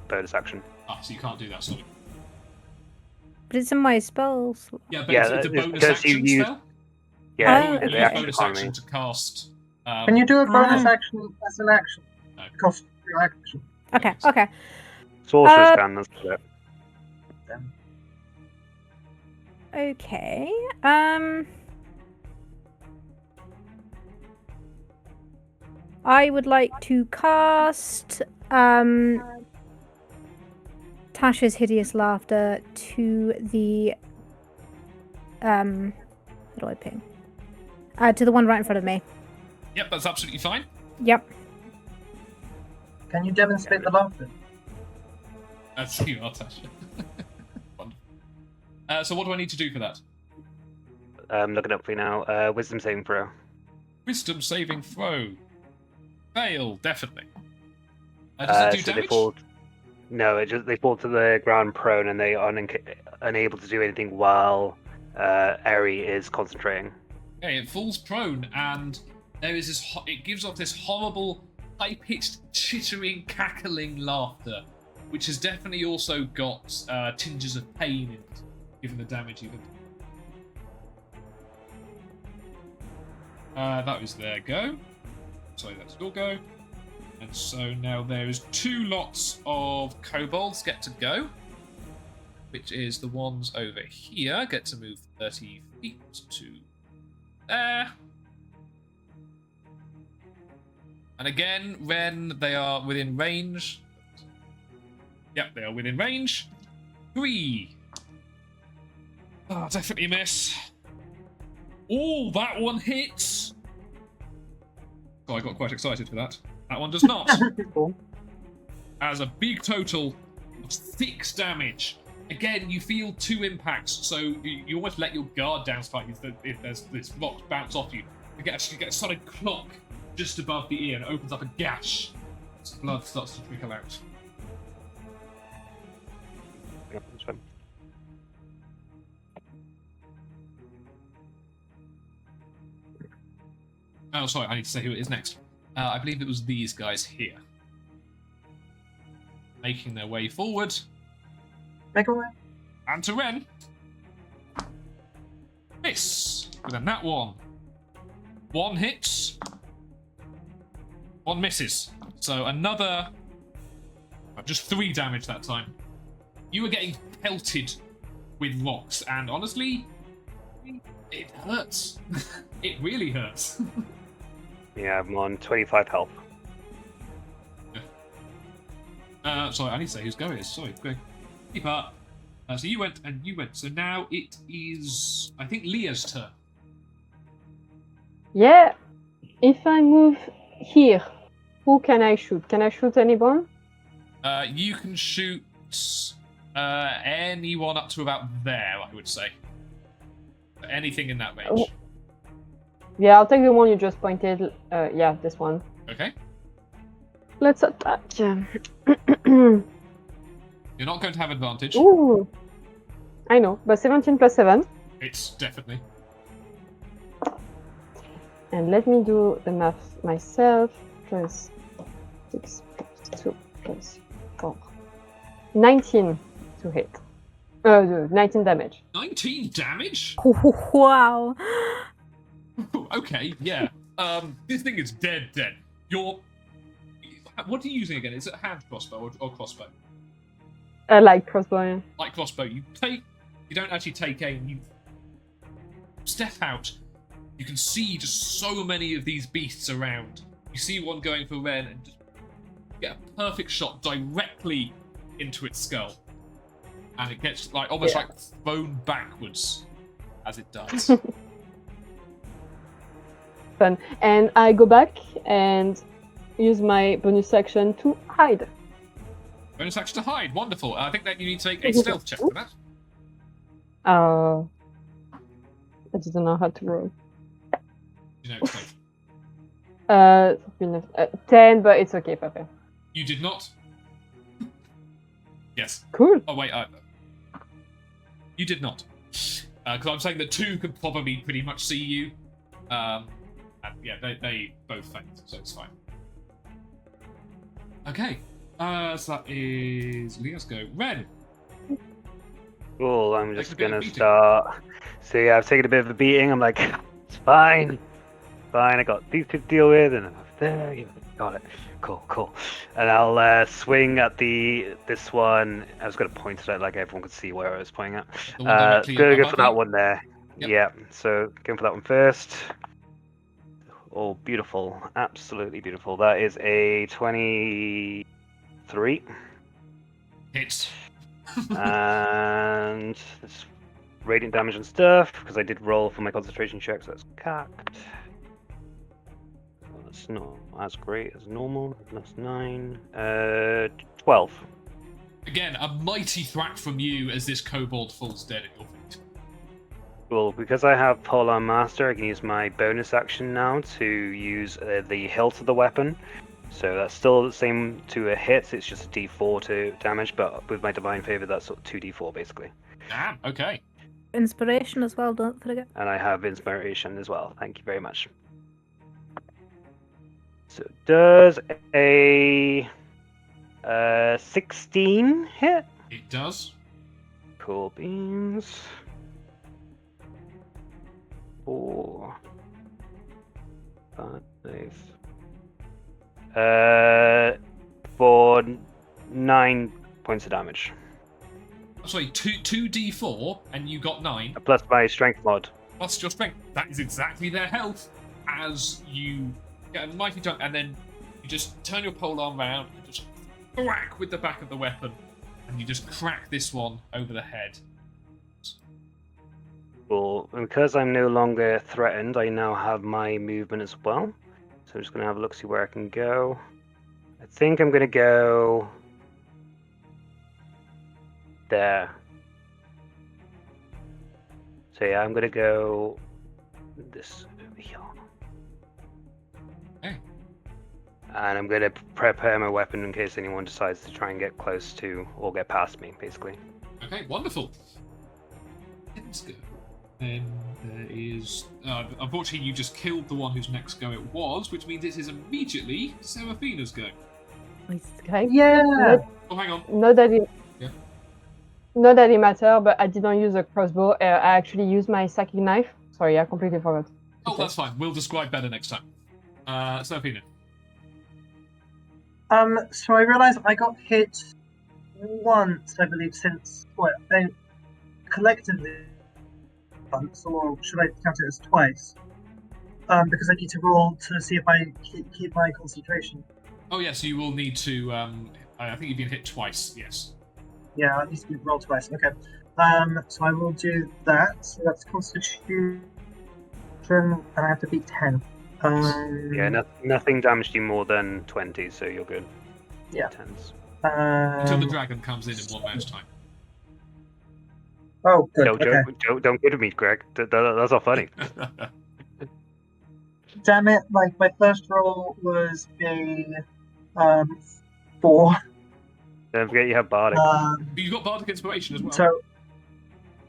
bonus action. Ah, so you can't do that, sorry. But it's in my spells. Yeah, but Yeah, it's a it's bonus because you action use- spell. Yeah, Oh, You the use okay. bonus economy. action to cast. Can you do a bonus Ah. action as an action? No. Cost your action. Okay, okay. Sorcerer's can, that's it. Okay. I would like to cast Tasha's Hideous Laughter to the how do I ping? To the one right in front of me. Yep, that's absolutely fine. Yep. Can you demonstrate the laughter? That's you, Tasha. Wonderful. So what do I need to do for that? I'm looking up for you now. Wisdom saving throw. Wisdom saving throw. Fail, definitely. Does it do So damage? they fall. No, they fall to the ground prone, and they are unable to do anything while Eri is concentrating. Okay, it falls prone, and there is this. It gives off this horrible, high-pitched, chittering, cackling laughter, which has definitely also got tinges of pain in it, given the damage you've done. That was their go. Sorry, that's your go. And so now there is 2 lots of kobolds get to go, which is the ones over here get to move 30 feet to there. And again, Ren, they are within range. Yep, they are within range. 3. Oh, definitely miss. Oh, that one hits. Oh, I got quite excited for that. That one does not. As a big total of 6 damage. Again, you feel 2 impacts, so you almost let your guard down slightly if there's this rock bounce off you. You get a solid clock just above the ear and it opens up a gash. As blood starts to trickle out. Yep, that's fine. Oh, sorry, I need to say who it is next. I believe it was these guys here. Making their way forward. Make a way. And to Ren. Miss. With a nat 1. 1 hits. 1 misses. So another... just 3 damage that time. You were getting pelted with rocks, and honestly, it hurts. It really hurts. Yeah, I'm on 25 health. Sorry, I need to say whose go it is. Sorry, quick. Keep up. So you went and you went. So now it is, I think, Leah's turn. Yeah. If I move here, who can I shoot? Can I shoot anyone? You can shoot anyone up to about there, I would say. Anything in that range. Oh. Yeah, I'll take the one you just pointed. Yeah, this one. Okay. Let's attack. You're not going to have advantage. Ooh. I know, but 17 plus 7. It's definitely. And let me do the math myself. Plus 6 plus 2 plus 4. 19 to hit. 19 damage. 19 damage? Wow. Okay, yeah. This thing is dead. What are you using again? Is it hand crossbow or crossbow? Like crossbow. Like crossbow, you don't actually take aim, you step out. You can see just so many of these beasts around. You see one going for Ren and just get a perfect shot directly into its skull, and it gets like almost like thrown backwards as it does. Fun. And I go back and use my bonus action to hide. Bonus action to hide. Wonderful. I think that you need to make a stealth check for that. I didn't know how to roll. You know, stealth. 10, but it's okay, Papa. You did not. Yes. Cool. Oh wait, you did not. Because I'm saying that 2 could probably pretty much see you. And yeah, they both faint, so it's fine. Okay. So that is Leo's go. Ren. Cool, I'm just Take a bit of gonna beating. start. So yeah, I've taken a bit of a beating. I'm like, it's fine. Fine, I got these to deal with, and I'm there. Yeah, got it. Cool. And I'll swing at this one. I was gonna point it at like everyone could see where I was pointing at. The one directly Gonna go above for that you? one there. Yep. Yeah, so going for that one first. Oh, beautiful. Absolutely beautiful. That is a 23. Hits. And it's radiant damage and stuff, because I did roll for my concentration check, so that's capped. That's not as great as normal. That's 9. 12. Again, a mighty thwack from you as this kobold falls dead at your feet. Cool, because I have Polar Master, I can use my bonus action now to use the hilt of the weapon. So that's still the same to a hit, it's just a d4 to damage, but with my Divine Favor, that's sort of 2d4 basically. Damn, okay. Inspiration as well, don't forget. And I have Inspiration as well, thank you very much. So does a 16 hit? It does. Cool beans. 4, 5. For 9 points of damage. Sorry, 2d4, and you got 9. Plus my strength mod. Plus your strength. That is exactly their health. As you get a mighty jump, and then you just turn your polearm round and just whack with the back of the weapon, and you just crack this one over the head. Cool. And because I'm no longer threatened, I now have my movement as well. So I'm just going to have a look, see where I can go. I think I'm going to go there. So yeah, I'm going to go this over here. Okay. And I'm going to prepare my weapon in case anyone decides to try and get close to or get past me, basically. Okay, wonderful. Let's go. Then there is... unfortunately, you just killed the one whose next go it was, which means it is immediately Seraphina's go. Okay. Yeah. Oh, hang on. Not that it matter, but I didn't use a crossbow. I actually used my psychic knife. Sorry, I completely forgot. Oh, that's fine. We'll describe better next time. Seraphina. So I realised I got hit once, I believe, since collectively once, or should I count it as twice? Because I need to roll to see if I keep my concentration. Oh, yes, you will need to... I think you've been hit twice, yes. Yeah, I need to roll twice. Okay. So I will do that. So that's Constitution, and I have to beat 10. Yeah, nothing damaged you more than 20, so you're good. Yeah. 10s. Until the dragon comes in 1 round's time. Oh, good. No, Okay. don't go to me, Greg. That's not funny. Damn it! Like my first roll was a 4. Don't forget you have Bardic. You've got Bardic Inspiration as well. So,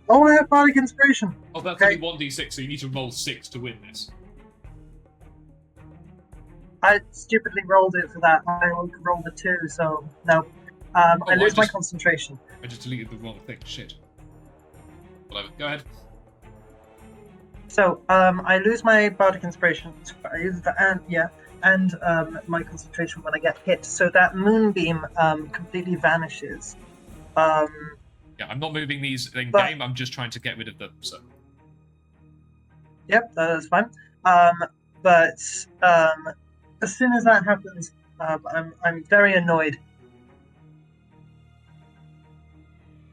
oh, I have Bardic Inspiration. Oh, that's Okay. only 1d6, so you need to roll 6 to win this. I stupidly rolled it for that. I rolled a 2, so no. I lose my concentration. I just deleted the wrong thing. Shit. Whatever. Go ahead. So, I lose my Bardic Inspiration. I use that, and my concentration when I get hit. So that moonbeam completely vanishes. Yeah, I'm not moving these in game. I'm just trying to get rid of them. So. Yep, that's fine. But as soon as that happens, I'm very annoyed.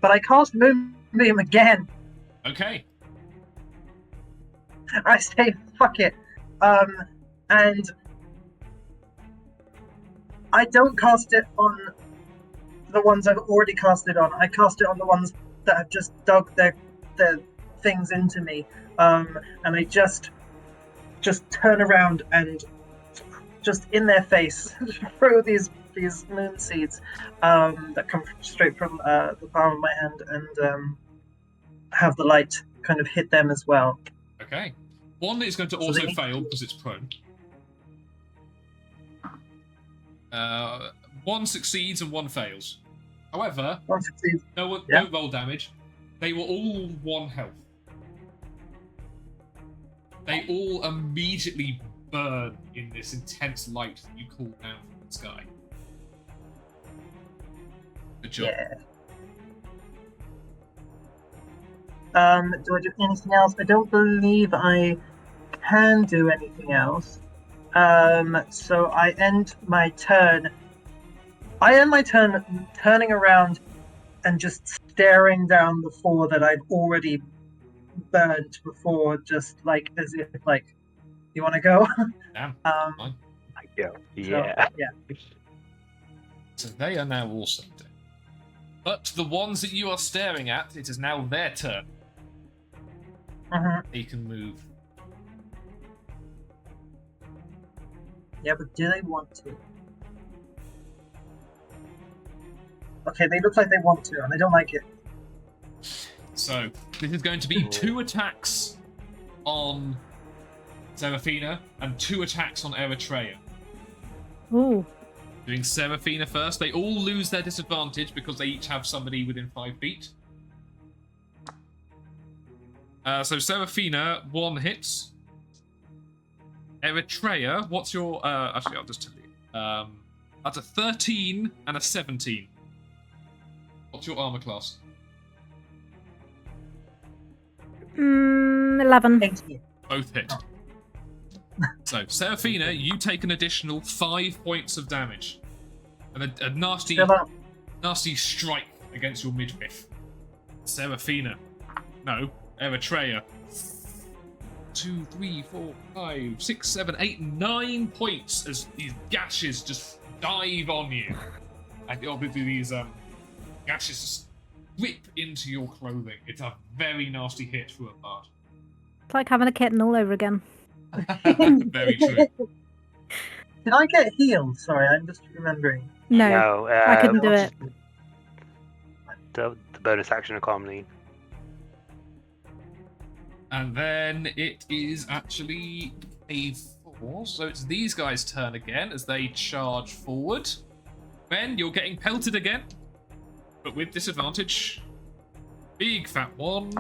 But I cast Moonbeam again. Okay. I say fuck it. And I don't cast it on the ones I've already cast it on. I cast it on the ones that have just dug their things into me. And I just turn around and just in their face throw these moon seeds that come straight from the palm of my hand and have the light kind of hit them as well. Okay. One is going to So also they- fail because it's prone. One succeeds and one fails. However, One succeeds. no roll damage. They were all 1 health. They all immediately burn in this intense light that you call down from the sky. Good job. Yeah. Do I do anything else? I don't believe I can do anything else. So I end my turn. Turning around and just staring down the 4 that I've already burned before, just like as if like, you want to go? Damn. Fine. Yeah. So, Yeah. yeah. So they are now also dead. But the ones that you are staring at, it is now their turn. Mhm. They can move. Yeah, but do they want to? Okay, they look like they want to, and I don't like it. So this is going to be 2 attacks on Seraphina and 2 attacks on Eritrea. Ooh. Doing Seraphina first. They all lose their disadvantage because they each have somebody within 5 feet. So Seraphina, 1 hits. Eritrea, what's your... actually, I'll just tell you. That's a 13 and a 17. What's your armor class? 11. 18. Both hit. So, Seraphina, you take an additional 5 points of damage. And a nasty, Still up. nasty strike against your midriff. Seraphina. No, Eritrea. 2, 3, 4, 5, 6, 7, 8, 9 points as these gashes just dive on you. And obviously these gashes just rip into your clothing. It's a very nasty hit for a bard. It's like having a kitten all over again. Very true. Did I get healed? Sorry, I'm just remembering. No, No, I couldn't do it. The bonus action economy. And then it is actually a 4, so it's these guys' turn again as they charge forward. Ben, you're getting pelted again, but with disadvantage. Big fat one.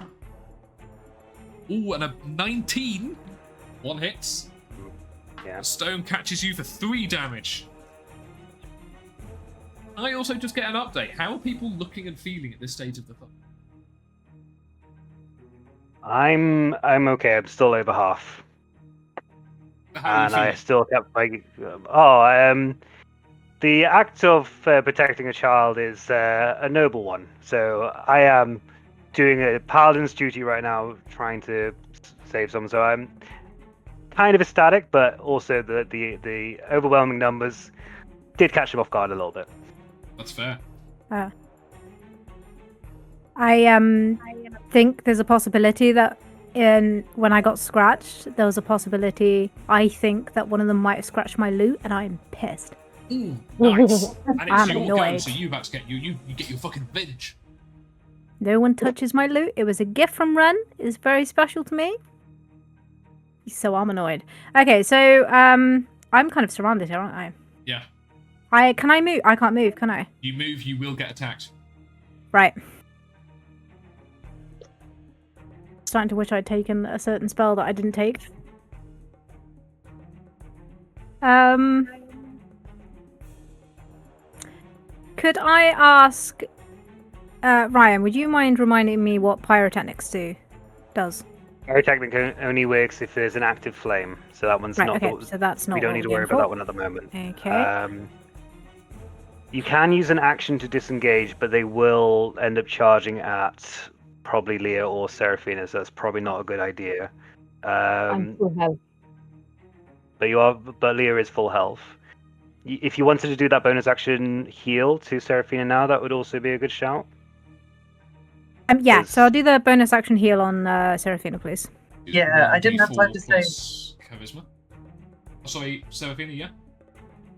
Ooh, and a 19. 1 hits. Yeah. The stone catches you for 3 damage. I also just get an update. How are people looking and feeling at this stage of the fight? I'm okay. I'm still over half, How are you and I feeling? still kept like, the act of protecting a child is a noble one. So I am doing a paladin's duty right now, trying to save someone. So I'm kind of ecstatic, but also the overwhelming numbers did catch them off guard a little bit. That's fair. I think there's a possibility that when I got scratched, there was a possibility I think that one of them might have scratched my loot, and I'm pissed. Ooh, nice. And it's I'm your go, annoyed. so you've had to get you get your fucking revenge. No one touches my loot. It was a gift from Ren. It's very special to me. So I'm annoyed. Okay, so I'm kind of surrounded here, aren't I? Yeah. Can I move? I can't move, can I? You move, you will get attacked. Right. Starting to wish I'd taken a certain spell that I didn't take. Could I ask Ryan, would you mind reminding me what pyrotechnics does? Pyrotechnic only works if there's an active flame, so that one's Right, not. okay, so that's not we don't what need to we're worry going about for. that one at the moment. Okay. You can use an action to disengage, but they will end up charging at probably Leah or Seraphina, so that's probably not a good idea. I'm full health. But Leah is full health. If you wanted to do that bonus action heal to Seraphina now, that would also be a good shout. Yeah, so I'll do the bonus action heal on Seraphina, please. Yeah, I didn't have time to say. plus charisma. Oh, sorry, Seraphina, yeah?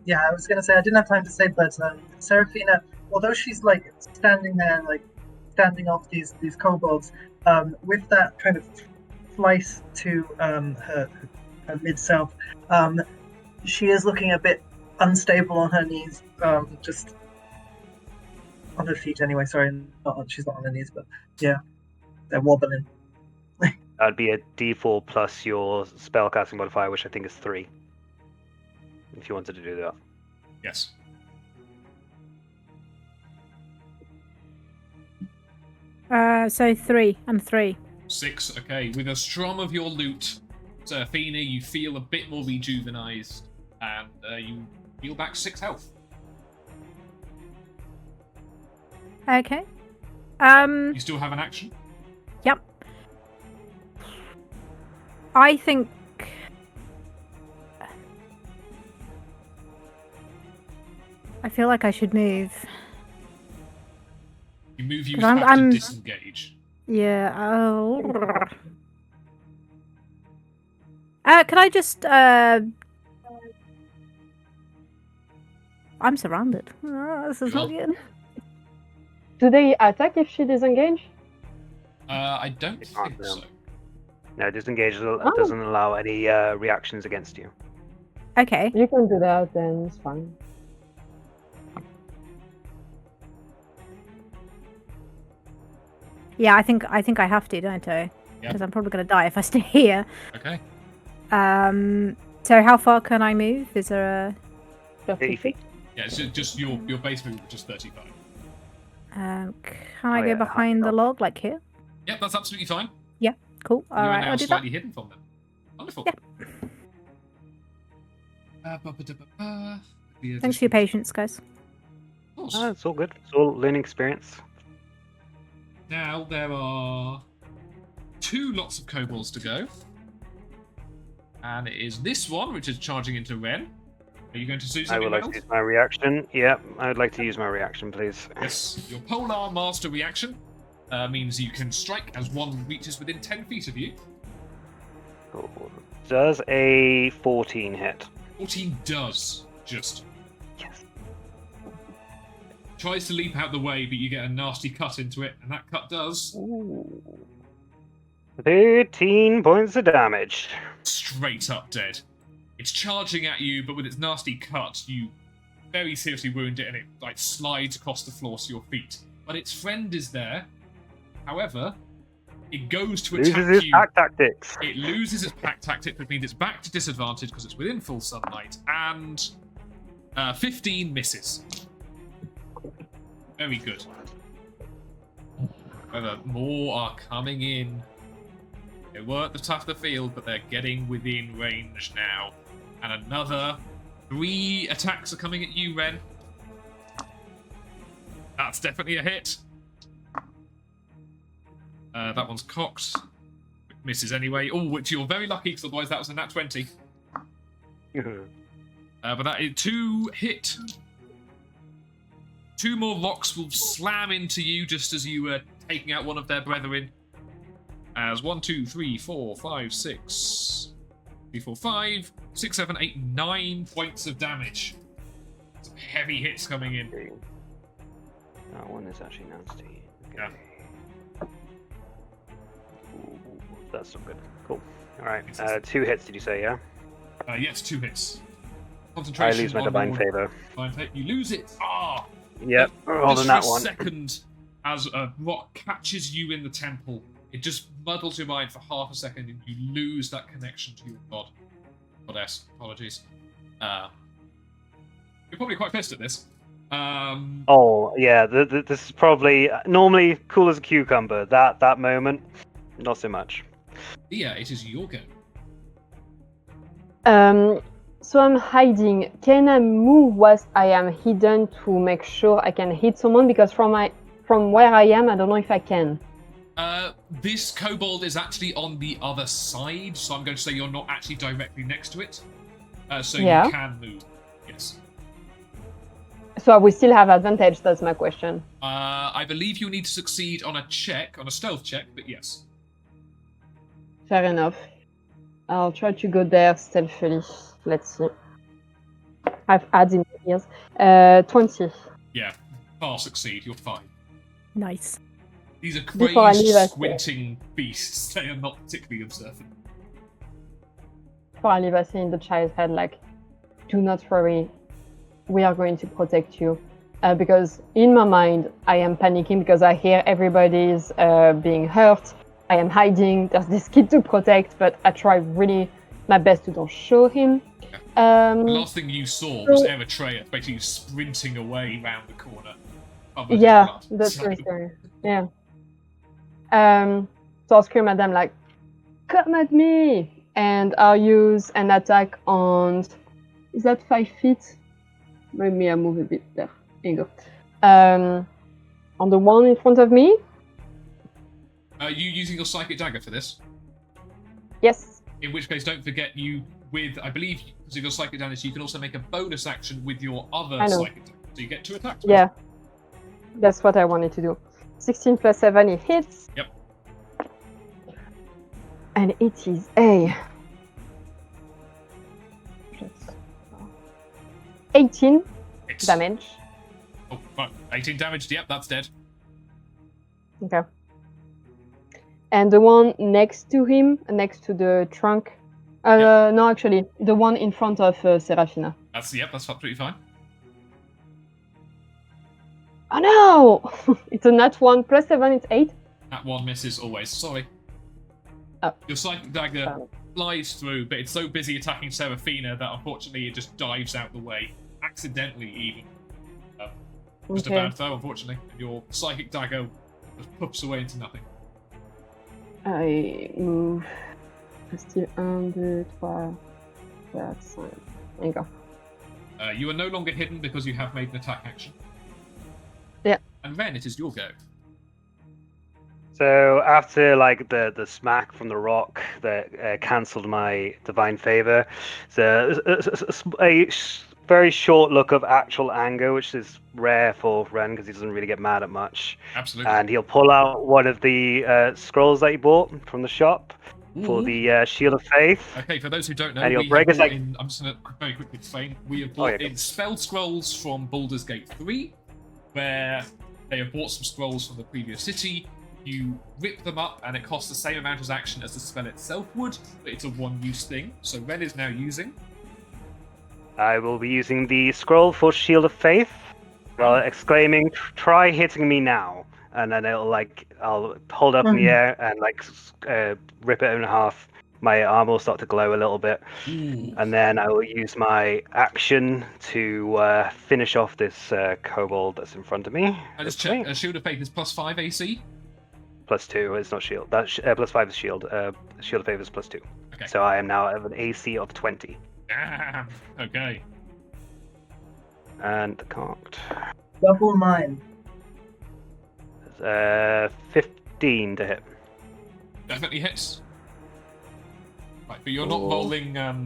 Yeah, I was gonna say I didn't have time to say, but Seraphina, although she's like standing there, like standing off these kobolds, with that kind of slice to her mid self, she is looking a bit unstable on her knees, just on her feet anyway. Sorry, she's not on her knees, but yeah, they're wobbling. That'd be a D4 plus your spellcasting modifier, which I think is 3. If you wanted to do that. Yes. So 3 and 3. 6, okay. With a strum of your loot, Seraphina, you feel a bit more rejuvenized, and you heal back 6 health. Okay. You still have an action? Yep. I think I feel like I should move. You move, you 'Cause have I'm- to disengage. Yeah. Oh. Could I just? I'm surrounded. This is not Sure. good. Do they attack if she disengage? I don't It's not think them. so. No, disengage doesn't allow any reactions against you. Okay. You can do that, then it's fine. Yeah, I think I have to, don't I? Yeah. Because I'm probably gonna die if I stay here. Okay. So how far can I move? Is there a? 30 feet. Yeah, it's just your base move, which is 35. Can I Oh, go yeah, behind the half log, like here? Yep, that's absolutely fine. Cool. You All are right, now I'll do that. slightly hidden from them. Wonderful. Yeah. Ba-ba-da-ba-ba. Thanks for your patience, guys. Of course. It's all good. It's all learning experience. Now there are 2 lots of kobolds to go. And it is this one, which is charging into Ren. Are you going to do I something would like to else? use my reaction. Yeah, I would like to use my reaction, please. Yes, your Polar Master reaction means you can strike as one reaches within 10 feet of you. Cool. Does a 14 hit? 14 does, just. Yes. Tries to leap out the way, but you get a nasty cut into it, and that cut does Ooh. 13 points of damage. straight up dead. It's charging at you, but with its nasty cut, you very seriously wound it, and it like slides across the floor to your feet. But its friend is there. However, it goes to Loses attack his you. pack tactics. It loses its pack tactic, which means it's back to disadvantage because it's within full sunlight, and 15 misses. Very good. However, more are coming in. They were at the top of the field, but they're getting within range now. And another 3 attacks are coming at you, Ren. That's definitely a hit. That one's cocked. Misses anyway. Oh, which you're very lucky, because otherwise that was a nat 20. But that is 2 hit. 2 more rocks will slam into you just as you were taking out one of their brethren. As 1, 2, 3, 4, 5, 6, 3, 4, 5, 6, 7, 8, 9 points of damage. Some heavy hits coming in. That one is actually nasty. Okay. Yeah. Ooh, that's not good. Cool. Alright, 2 hits, did you say, yeah? Yes, 2 hits. I Concentration. lose my on divine your favor. divine favor. You lose it. Ah! Yep, rolled Just on for that a one. second, as a rock catches you in the temple, it just muddles your mind for half a second, and you lose that connection to your god. Goddess. Apologies. You're probably quite pissed at this. Oh, yeah, this is probably... Normally, cool as a cucumber. That moment, not so much. Yeah, it is your go. So I'm hiding. Can I move whilst I am hidden to make sure I can hit someone? Because from where I am, I don't know if I can. This kobold is actually on the other side, so I'm going to say you're not actually directly next to it. So Yeah. you can move. Yes. So I will still have advantage. That's my question. I believe you need to succeed on a stealth check, but yes. Fair enough. I'll try to go there stealthily. Let's see. I've ads in my ears. 20. Yeah, far succeed. You're fine. Nice. These are Before I crazed, leave, I say- squinting beasts. They are not particularly observant. Before I leave, I say in the child's head, like, do not worry. We are going to protect you. Because in my mind, I am panicking because I hear everybody's being hurt. I am hiding. There's this kid to protect, but I try really my best to don't show him. The last thing you saw was Eritrea basically sprinting away round the corner. covered in Yeah, blood. that's So- very scary. Yeah. So I'll scream at them like, "Come at me!" And I'll use an attack on. Is that 5 feet? Maybe I move a bit there. There you go. On the one in front of me. Are you using your psychic dagger for this? Yes. In which case, don't forget I believe, because of your psychic damage, you can also make a bonus action with your other I know. psychic dagger. So you get 2 attacks. Yeah. That's what I wanted to do. 16 plus 7, it hits. Yep. And it is a 18 Hits. damage. Oh, fuck. 18 damage. Yep, that's dead. Okay. And the one next to him, next to the trunk. No, actually, the one in front of Serafina. That's absolutely fine. Oh no! It's a nat 1 plus 7, it's 8. That one misses always. Sorry. Oh. Your psychic dagger flies through, but it's so busy attacking Serafina that unfortunately it just dives out the way. Accidentally, even. Just a Okay. bad throw, unfortunately. And your psychic dagger just puffs away into nothing. I move. Still 1, 2, 3, 4, 5. There you go. You are no longer hidden because you have made an attack action. Yeah. And Ren, it is your go. So after like the smack from the rock that cancelled my divine favor, so a very short look of actual anger, which is rare for Ren because he doesn't really get mad at much. Absolutely. And he'll pull out one of the scrolls that he bought from the shop for the Shield of Faith. Okay, for those who don't know, And he'll we break have us brought like- in. I'm just going to very quickly explain. We have brought yeah, in spell scrolls from Baldur's Gate 3, where they have bought some scrolls from the previous city. You rip them up, and it costs the same amount as action as the spell itself would, but it's a one-use thing. So Ren is now using. I will be using the scroll for Shield of Faith, while exclaiming, "Try hitting me now!" And then I'll hold up in the air and rip it in half. My arm will start to glow a little bit, and then I will use my action to finish off this kobold that's in front of me. I just hopefully. checked. Shield of Faith is +5 AC. +2, it's not shield. That's +5 is shield. Shield of Faith is +2. Okay. So I am now at an AC of 20. Damn. Okay. And the cocked. Double mine. 15 to hit. Definitely hits. Right, but you're not Cool. rolling. Not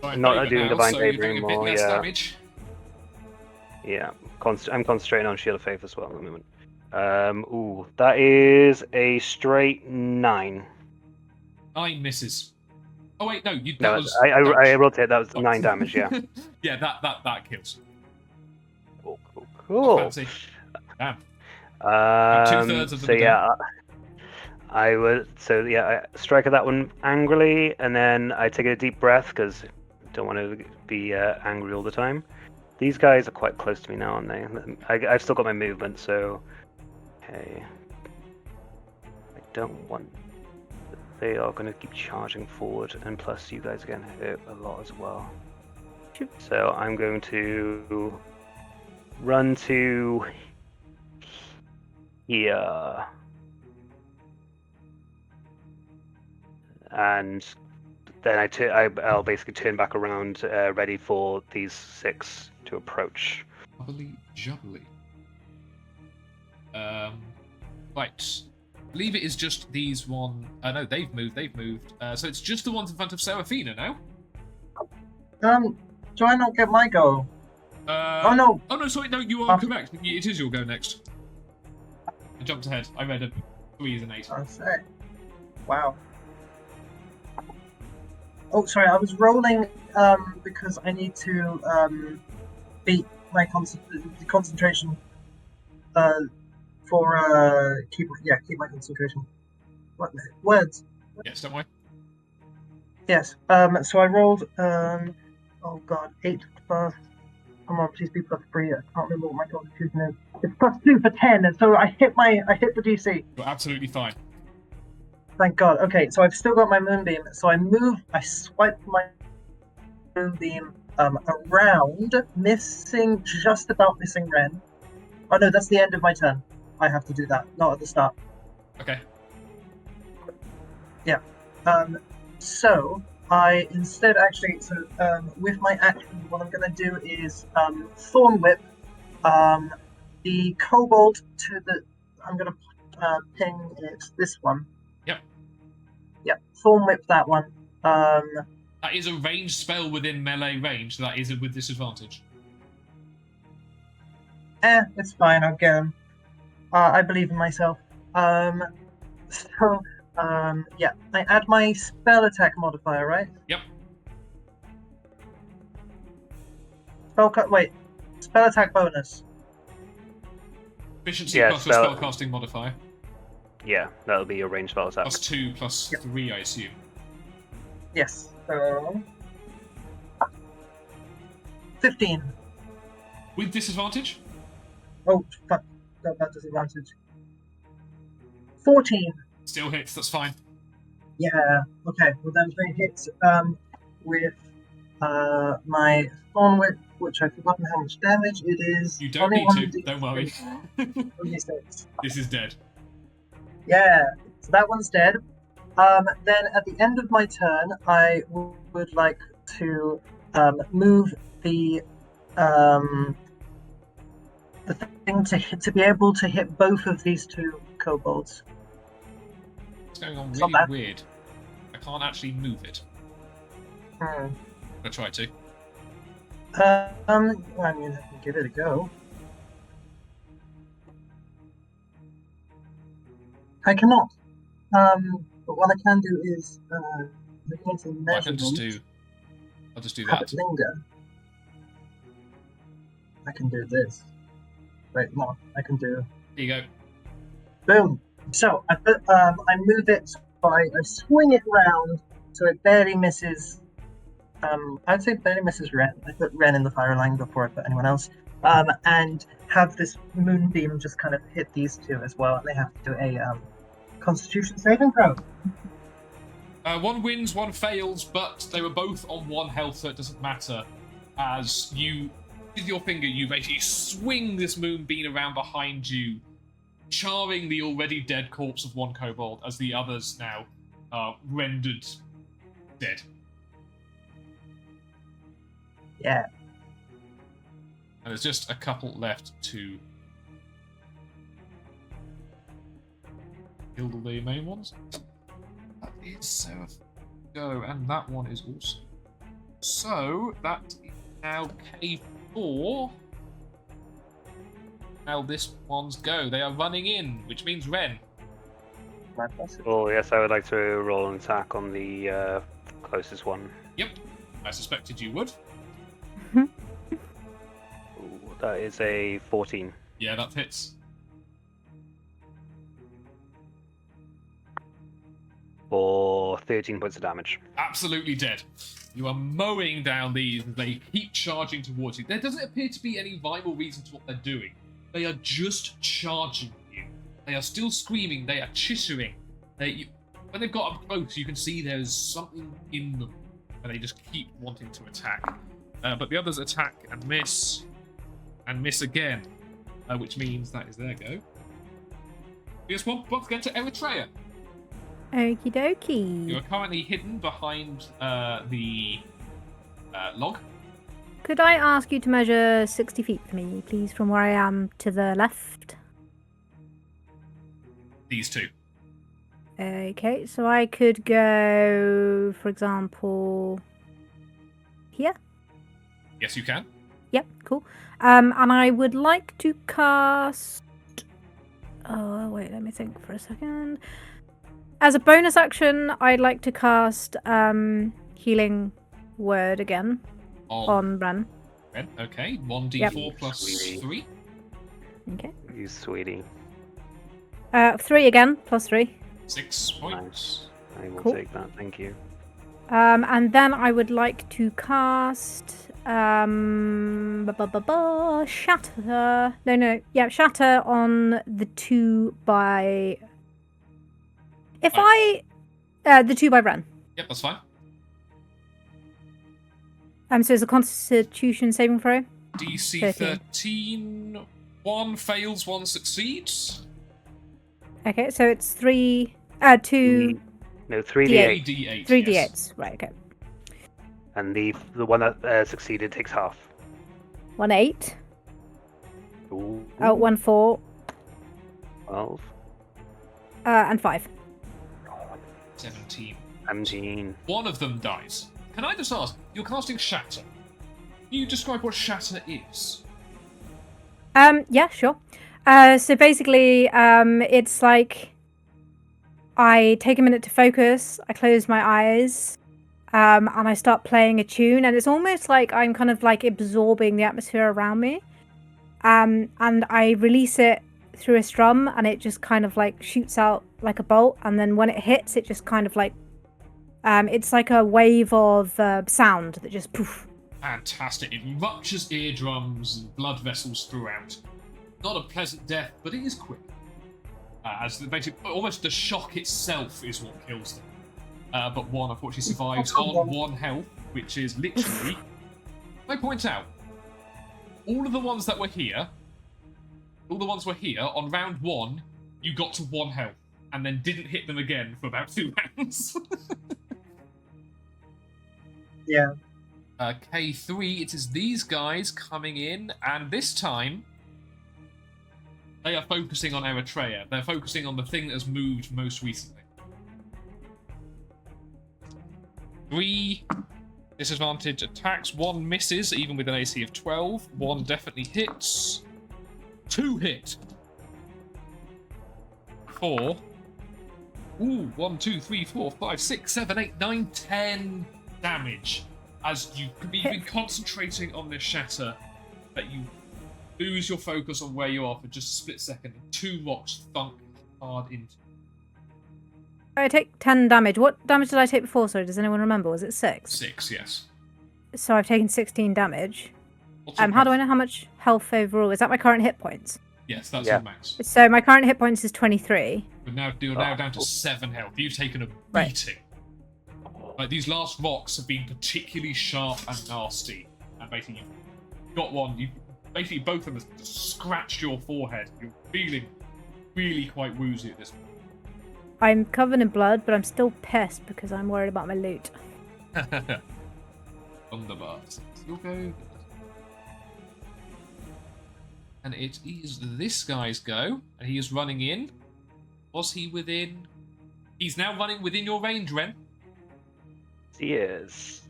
favor doing now, divine so you're favor doing a bit anymore, less yeah. damage. Yeah, I'm concentrating on Shield of Faith as well at the moment. That is a straight 9. 9 misses. Oh wait, no, No, I rolled it. That was 9 damage. Yeah. Yeah, that kills. Cool. Not Cool. fancy. Damn. Two-thirds of them So are yeah, I would. So yeah, I strike at that one angrily, and then I take a deep breath because I don't want to be angry all the time. These guys are quite close to me now, aren't they? I've still got my movement, so okay. I don't want. They are going to keep charging forward, and plus you guys are going to hurt a lot as well. So I'm going to run to here. and then I'll basically turn back around, ready for these 6 to approach. Jubbly jubbly. Right. I believe it is just these one. No, they've moved. So it's just the ones in front of Seraphina now. Do I not get my go? Oh no! Oh no, sorry, no, you are correct. It is your go next. I jumped ahead. I read a 3 is an 8. I say. Wow. Oh, sorry, I was rolling because I need to beat my concentration for keep my concentration. What words? Yes, don't worry. Yes. So I rolled oh god, 8 plus. Come on, please be plus 3. I can't remember what my constitution is. It's plus 2 for 10, and so I hit the DC. You're absolutely fine. Thank God. Okay, so I've still got my moonbeam. So I swipe my moonbeam around, just about missing Ren. Oh no, that's the end of my turn. I have to do that, not at the start. Okay. Yeah. So I instead actually, with my action, what I'm going to do is Thorn Whip the kobold to the. I'm going to ping it. This one. Yep, Thorn Whip that one. That is a ranged spell within melee range, so that is with disadvantage. It's fine, I'll get him. I believe in myself. Yeah, I add my spell attack modifier, right? Yep. Spell attack bonus. Efficiency plus your spellcasting modifier. Yeah, that'll be your range spell attack. Plus 2, plus 3, I assume. Yes, so 15. With disadvantage? Oh, fuck. Got that disadvantage. 14. Still hits, that's fine. Yeah, okay. Well, then they hit with my Thorn Whip, which I've forgotten how much damage it is. You don't need to, don't worry. 26. This is dead. Yeah, so that one's dead. Then at the end of my turn, I would like to move the thing to be able to hit both of these 2 kobolds. It's going on It's really not bad. weird. I can't actually move it. Hmm. I'll try to. I mean, I can give it a go. I cannot. But what I can do is going to I can just do. I'll just do that. Linger. I can do this. Wait, no, I can do. There you go. Boom. So I move it. So I swing it round so it barely misses. I'd say barely misses Ren. I put Ren in the fire line before I put anyone else. And have this moonbeam just kind of hit these 2 as well, and they have to do a Constitution saving throw. 1 wins, 1 fails, but they were both on 1 health, so it doesn't matter. As you, with your finger, you basically swing this moonbeam around behind you, charring the already dead corpse of 1 kobold, as the others now are rendered dead. Yeah. And there's just a couple left to kill the main ones. That is Seraph go, and that one is also. So that is now K4. Now this one's go. They are running in, which means Ren. Oh yes, I would like to roll an attack on the closest one. Yep, I suspected you would. Ooh, that is a 14. Yeah, that hits. For 13 points of damage. Absolutely dead. You are mowing down these as they keep charging towards you. There doesn't appear to be any viable reason to what they're doing. They are just charging you. They are still screaming. They are chittering. When they've got up close, you can see there's something in them, and they just keep wanting to attack. But the others attack and miss again, which means that is their go. Here's one once again to Eritrea. Okie dokie. You are currently hidden behind the log. Could I ask you to measure 60 feet for me, please, from where I am to the left? These two. Okay, so I could go, for example, here? Yes, you can. Yep, cool. And I would like to cast... Oh, wait, let me think for a second. As a bonus action, I'd like to cast Healing Word again on Ren. Ren. Okay, 1d4 Yep. plus Sweetie. 3. Okay. You sweetie. 3 again, plus 3. 6 points. I will Cool. take that, thank you. And then I would like to cast Shatter. No. Yeah, Shatter on the 2 by. The 2 by Ren. Yep, that's fine. So it's a Constitution saving throw. DC 13. 13. 1 fails, 1 succeeds. Okay, so it's 2 No, 3d8. 3d8. 3d8s. Yes. Right. Okay. And the one that succeeded takes half. 1 8. Ooh. 1 4. 12. And 5. 17. 17. One of them dies. Can I just ask, you're casting Shatter. Can you describe what Shatter is? Yeah, sure. So basically, it's like I take a minute to focus, I close my eyes, and I start playing a tune, and it's almost like I'm kind of like absorbing the atmosphere around me. And I release it through a strum, and it just kind of like shoots out like a bolt, and then when it hits, it just kind of like it's like a wave of sound that just poof. Fantastic. It ruptures eardrums and blood vessels throughout. Not a pleasant death, but it is quick. As basically, almost the shock itself is what kills them. But one unfortunately survives on 1 health, which is literally. I point out, all of the ones that were here, on round 1, you got to 1 health, and then didn't hit them again for about 2 rounds. Yeah. K3, it is these guys coming in, and this time they are focusing on Eritrea. They're focusing on the thing that has moved most recently. 3 disadvantage attacks, 1 misses, even with an AC of 12. 1 definitely hits. 2 hit. 4. Ooh, 1, 2, 3, 4, 5, 6, 7, 8, 9, 10 damage. As you've been concentrating on this Shatter, that you lose your focus on where you are for just a split second, and 2 rocks thunk hard into. I take 10 damage. What damage did I take before? Sorry, does anyone remember? Was it 6? 6, yes. So I've taken 16 damage. What's your How do I health? know how much health overall? Is that my current hit points? Yes, that's Yeah. your max. So my current hit points is 23. You're now down to 7 health. You've taken a Right. beating. Like, these last rocks have been particularly sharp and nasty. And basically, you've got one. Basically, both of them have scratched your forehead. You're feeling really quite woozy at this point. I'm covered in blood, but I'm still pissed because I'm worried about my loot. Wunderbar. You'll go. And it is this guy's go. And he is running in. Was he within? He's now running within your range, Ren. He is.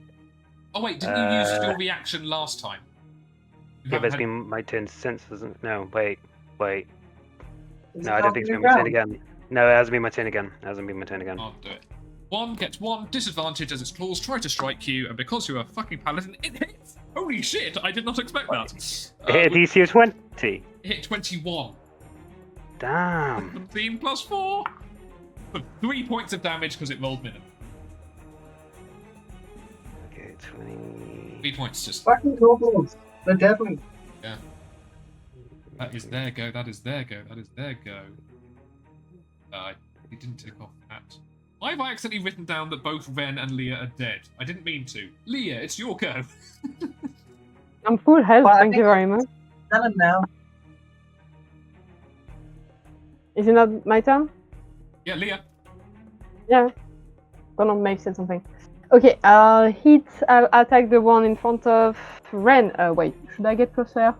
Oh wait, didn't you use your reaction last time? You Yeah, haven't it's had- been my turn since, hasn't it? No, wait. Is No, it I don't think it's halfway been my turn round? again. No, it hasn't been my turn again. I'll do it. 1 gets 1 disadvantage as its claws try to strike you, and because you're a fucking paladin, it hits! Holy shit, I did not expect that. It hit a DC of 20. It hit 21. Damn. 17 plus 4! For 3 points of damage because it rolled minimum. Okay, 20. 3 points just. Fucking kobolds. They're deadly. That is their go, that is their go, that is their go. He didn't tick off that. Why have I accidentally written down that both Ren and Leah are dead? I didn't mean to. Leah, it's your go. I'm full health, Well, I thank you think- very much. Tell them now. Is it not my turn? Yeah, Leah. Yeah. Gonna make say something. Okay, I'll attack the one in front of Ren. Wait, should I get closer?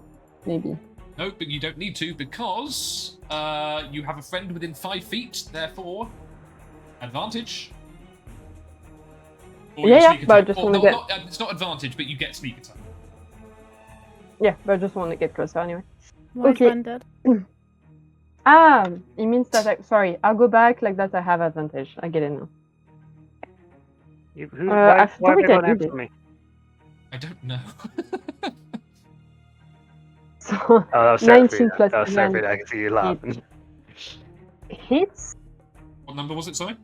Maybe. No, but you don't need to because you have a friend within 5 feet, therefore advantage. Or your Yeah, sneak but I attack. just Or wanna no, get- not, it's not advantage, but you get sneak attack. Yeah, but I just want to get closer anyway. Why Okay. is Ren dead? Ah, it means that sorry, I'll go back like that. I have advantage. I get it now. Why I have thought we they can gone read after it. me? I don't know. So Oh, sorry, 19 plus sorry, 7 I can see you laughing. hits. What number was it, sorry?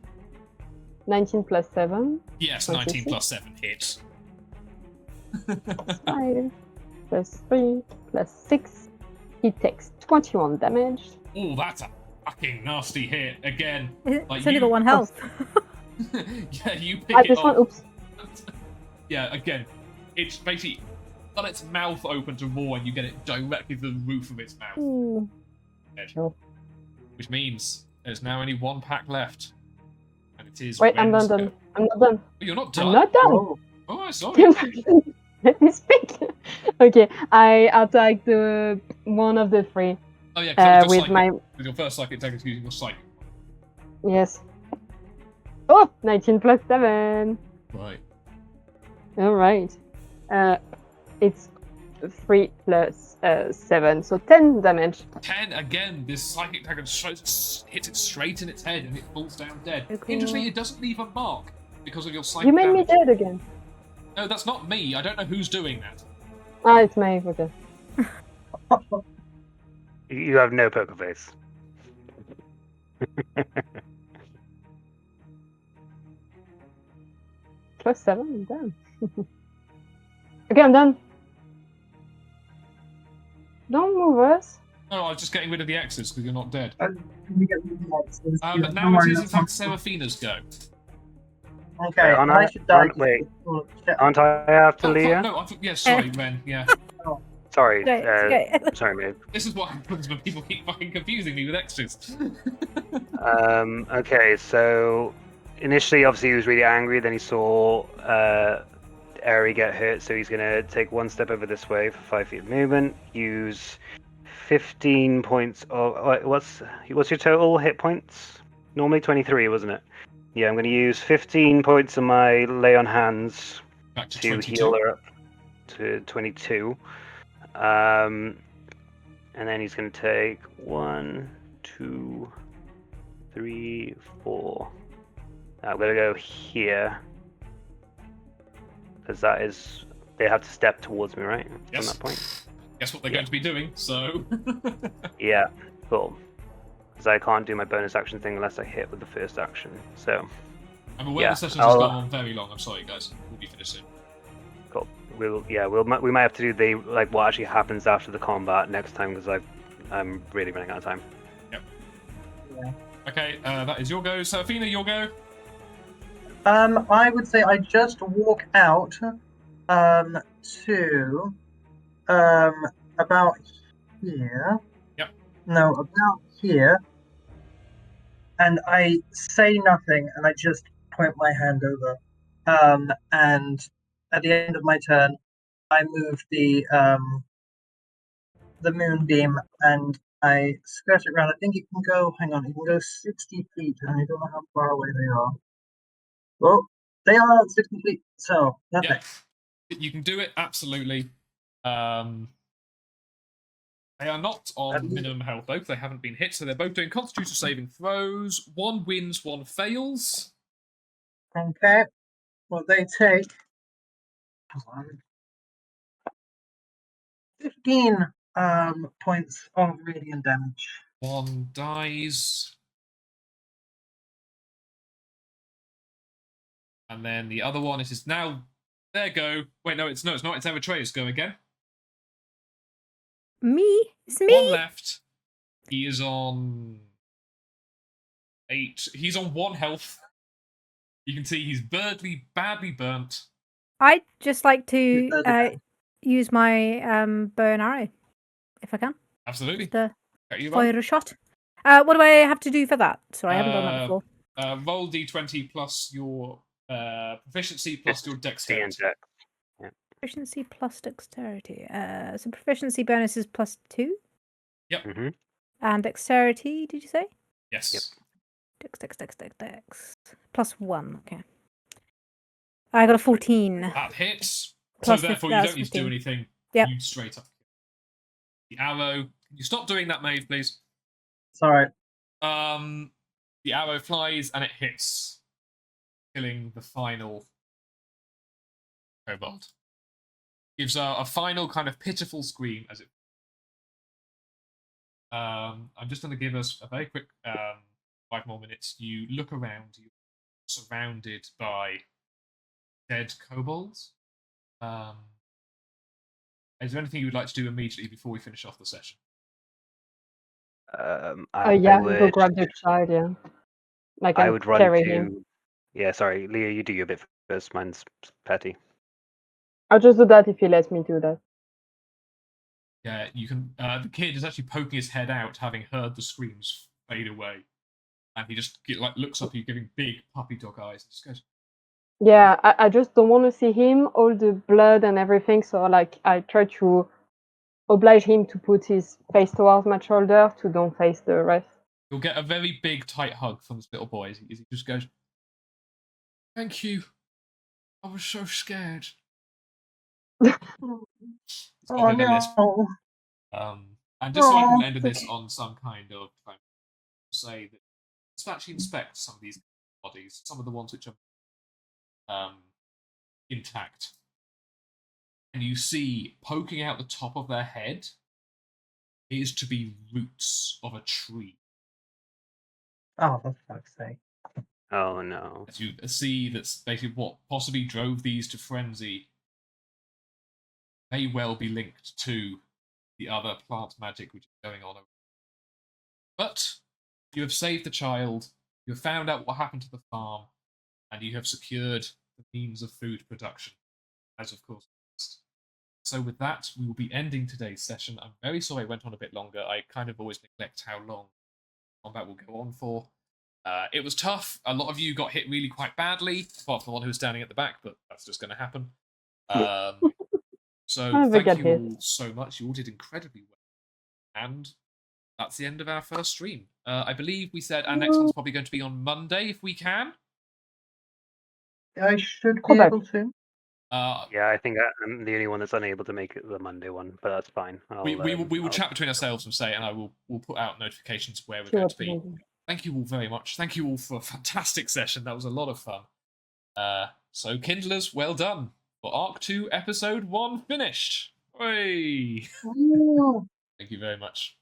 19 plus 7. Yes, 26. 19 plus 7 hits. 5 plus 3 plus 6. He takes 21 damage. Oh, that's a fucking nasty hit again. It's Like only you- got 1 health. Yeah, you pick Ah, it this up. one, oops. Yeah, again, it's basically got its mouth open to roar, and you get it directly to the roof of its mouth. Ooh. Edge. No. Which means there's now only 1 pack left, and it is. Wait, I'm Ren's not go. done. I'm not done. Oh, you're not done. I'm not done. Oh, Oh, sorry. Let me speak. Okay, I attack the one of the 3 Oh yeah, 'cause that was with just my with your first psychic attack is using your psychic. yes. Oh, 19 plus 7. Right. All right. It's 3 plus 7, so 10 damage. 10 again. This psychic attack hits it straight in its head, and it falls down dead. So cool. Interestingly, it doesn't leave a mark because of your psychic You made me damage. dead again. No, that's not me. I don't know who's doing that. Ah, it's my okay. You have no poker face. Plus 7, damn. Okay, I'm done. Don't move us. No, I was just getting rid of the X's because you're not dead. we get the monsters. Yeah, But don't now it worry, is in that's fact not- Seraphina's go. Okay, Wait, and I should die. wait. Oh, shit. Aren't I after Oh, fuck, Leah? no, yeah, sorry, Ren. Yeah, Sorry, Okay, it's okay. sorry, mate. this is what happens when people keep fucking confusing me with X's. Okay, so initially, obviously, he was really angry. Then he saw Eri get hurt, so he's gonna take 1 step over this way for 5 feet of movement. Use 15 points of what's your total hit points? Normally 23, wasn't it? Yeah, I'm gonna use 15 points of my lay on hands Back to to 22. heal her up to 22. And then he's going to take 1, 2, 3, 4. I'm going to go here. Because that is. They have to step towards me, right? Yes. From that point? Guess what they're Yeah. going to be doing, so. Yeah, cool. Because I can't do my bonus action thing unless I hit with the first action. So, I'm aware Yeah, the session's I'll- gone on very long. I'm sorry, guys. We'll be finished soon. cool. We might have to do what actually happens after the combat next time because I'm really running out of time. Okay, that is your go. Seraphina, your go. I would say I just walk out to about here. Yep. No, about here. And I say nothing and I just point my hand over. And at the end of my turn I move the moonbeam and I skirt it around. I think it can go, hang on, it can go 60 feet, and I don't know how far away they are. Well, they are 60 feet, so nothing. Yeah, you can do it absolutely. They are not on minimum health though, 'cause they haven't been hit, so they're both doing Constitution saving throws. 1 wins, 1 fails. Okay. Well, they take 15 points of radiant damage. 1 dies. And then the other one, it is now their go. Wait, no, it's not. It's Eritrea's go again. Me? It's 1 me? left. He is on 8. He's on 1 health. You can see he's badly burnt. I'd just like to Because- use my bow and arrow, if I can. Absolutely. Just Okay, you fire a shot. What do I have to do for that? Sorry, I haven't done that before. Roll d20 plus your proficiency plus your C and dexterity. dex. Proficiency plus dexterity. So proficiency bonus is +2. Mm-hmm. And dexterity, did you say? Yes. Dex. +1, okay. I got a 14. That hits. Plus so therefore, you don't need to do 15. anything. Yep. You straight up. The arrow. Can you stop doing that, Maeve, please? Sorry. The arrow flies and it hits, killing the final kobold. Gives a final kind of pitiful scream as it. I'm just going to give us a very quick 5 more minutes. You look around. You're surrounded by dead kobolds. Is there anything you would like to do immediately before we finish off the session? I Yeah, would. go grab the child, yeah. Like, I and would run carry to. him. Yeah, sorry, Leah, you do your bit first. Mine's petty. I'll just do that if he lets me do that. Yeah, you can. The kid is actually poking his head out, having heard the screams fade away, and he just looks up at you, giving big puppy dog eyes. And just goes, Yeah, I just don't want to see him, all the blood and everything. So like, I try to oblige him to put his face towards my shoulder to don't face the rest. You'll get a very big, tight hug from this little boy as he just goes, "Thank you. I was so scared." He's got a bit of a lisp. no. And just so I can Aw. end this on some kind of say that let's actually inspect some of these bodies, some of the ones which are intact, and you see poking out the top of their head is to be roots of a tree. Oh, for fuck's sake. Oh no. As you see, that's basically what possibly drove these to frenzy. May well be linked to the other plant magic which is going on. But you have saved the child, you have found out what happened to the farm, and you have secured the means of food production, as of course. So with that, we will be ending today's session. I'm very sorry it went on a bit longer. I kind of always neglect how long combat will go on for. It was tough. A lot of you got hit really quite badly, apart from the one who was standing at the back, but that's just going to happen. So Never thank get you hit. all so much. You all did incredibly well. And that's the end of our first stream. I believe we said our next one's probably going to be on Monday if we can. I should be Probably. able to. Yeah, I think I'm the only one that's unable to make it the Monday one, but that's fine. We will chat between ourselves and say, and we'll put out notifications where we're See going what to be. we can do. Thank you all very much. Thank you all for a fantastic session. That was a lot of fun. So Kindlers, well done for Arc 2 Episode 1 finished. Hooray! Oh. Thank you very much.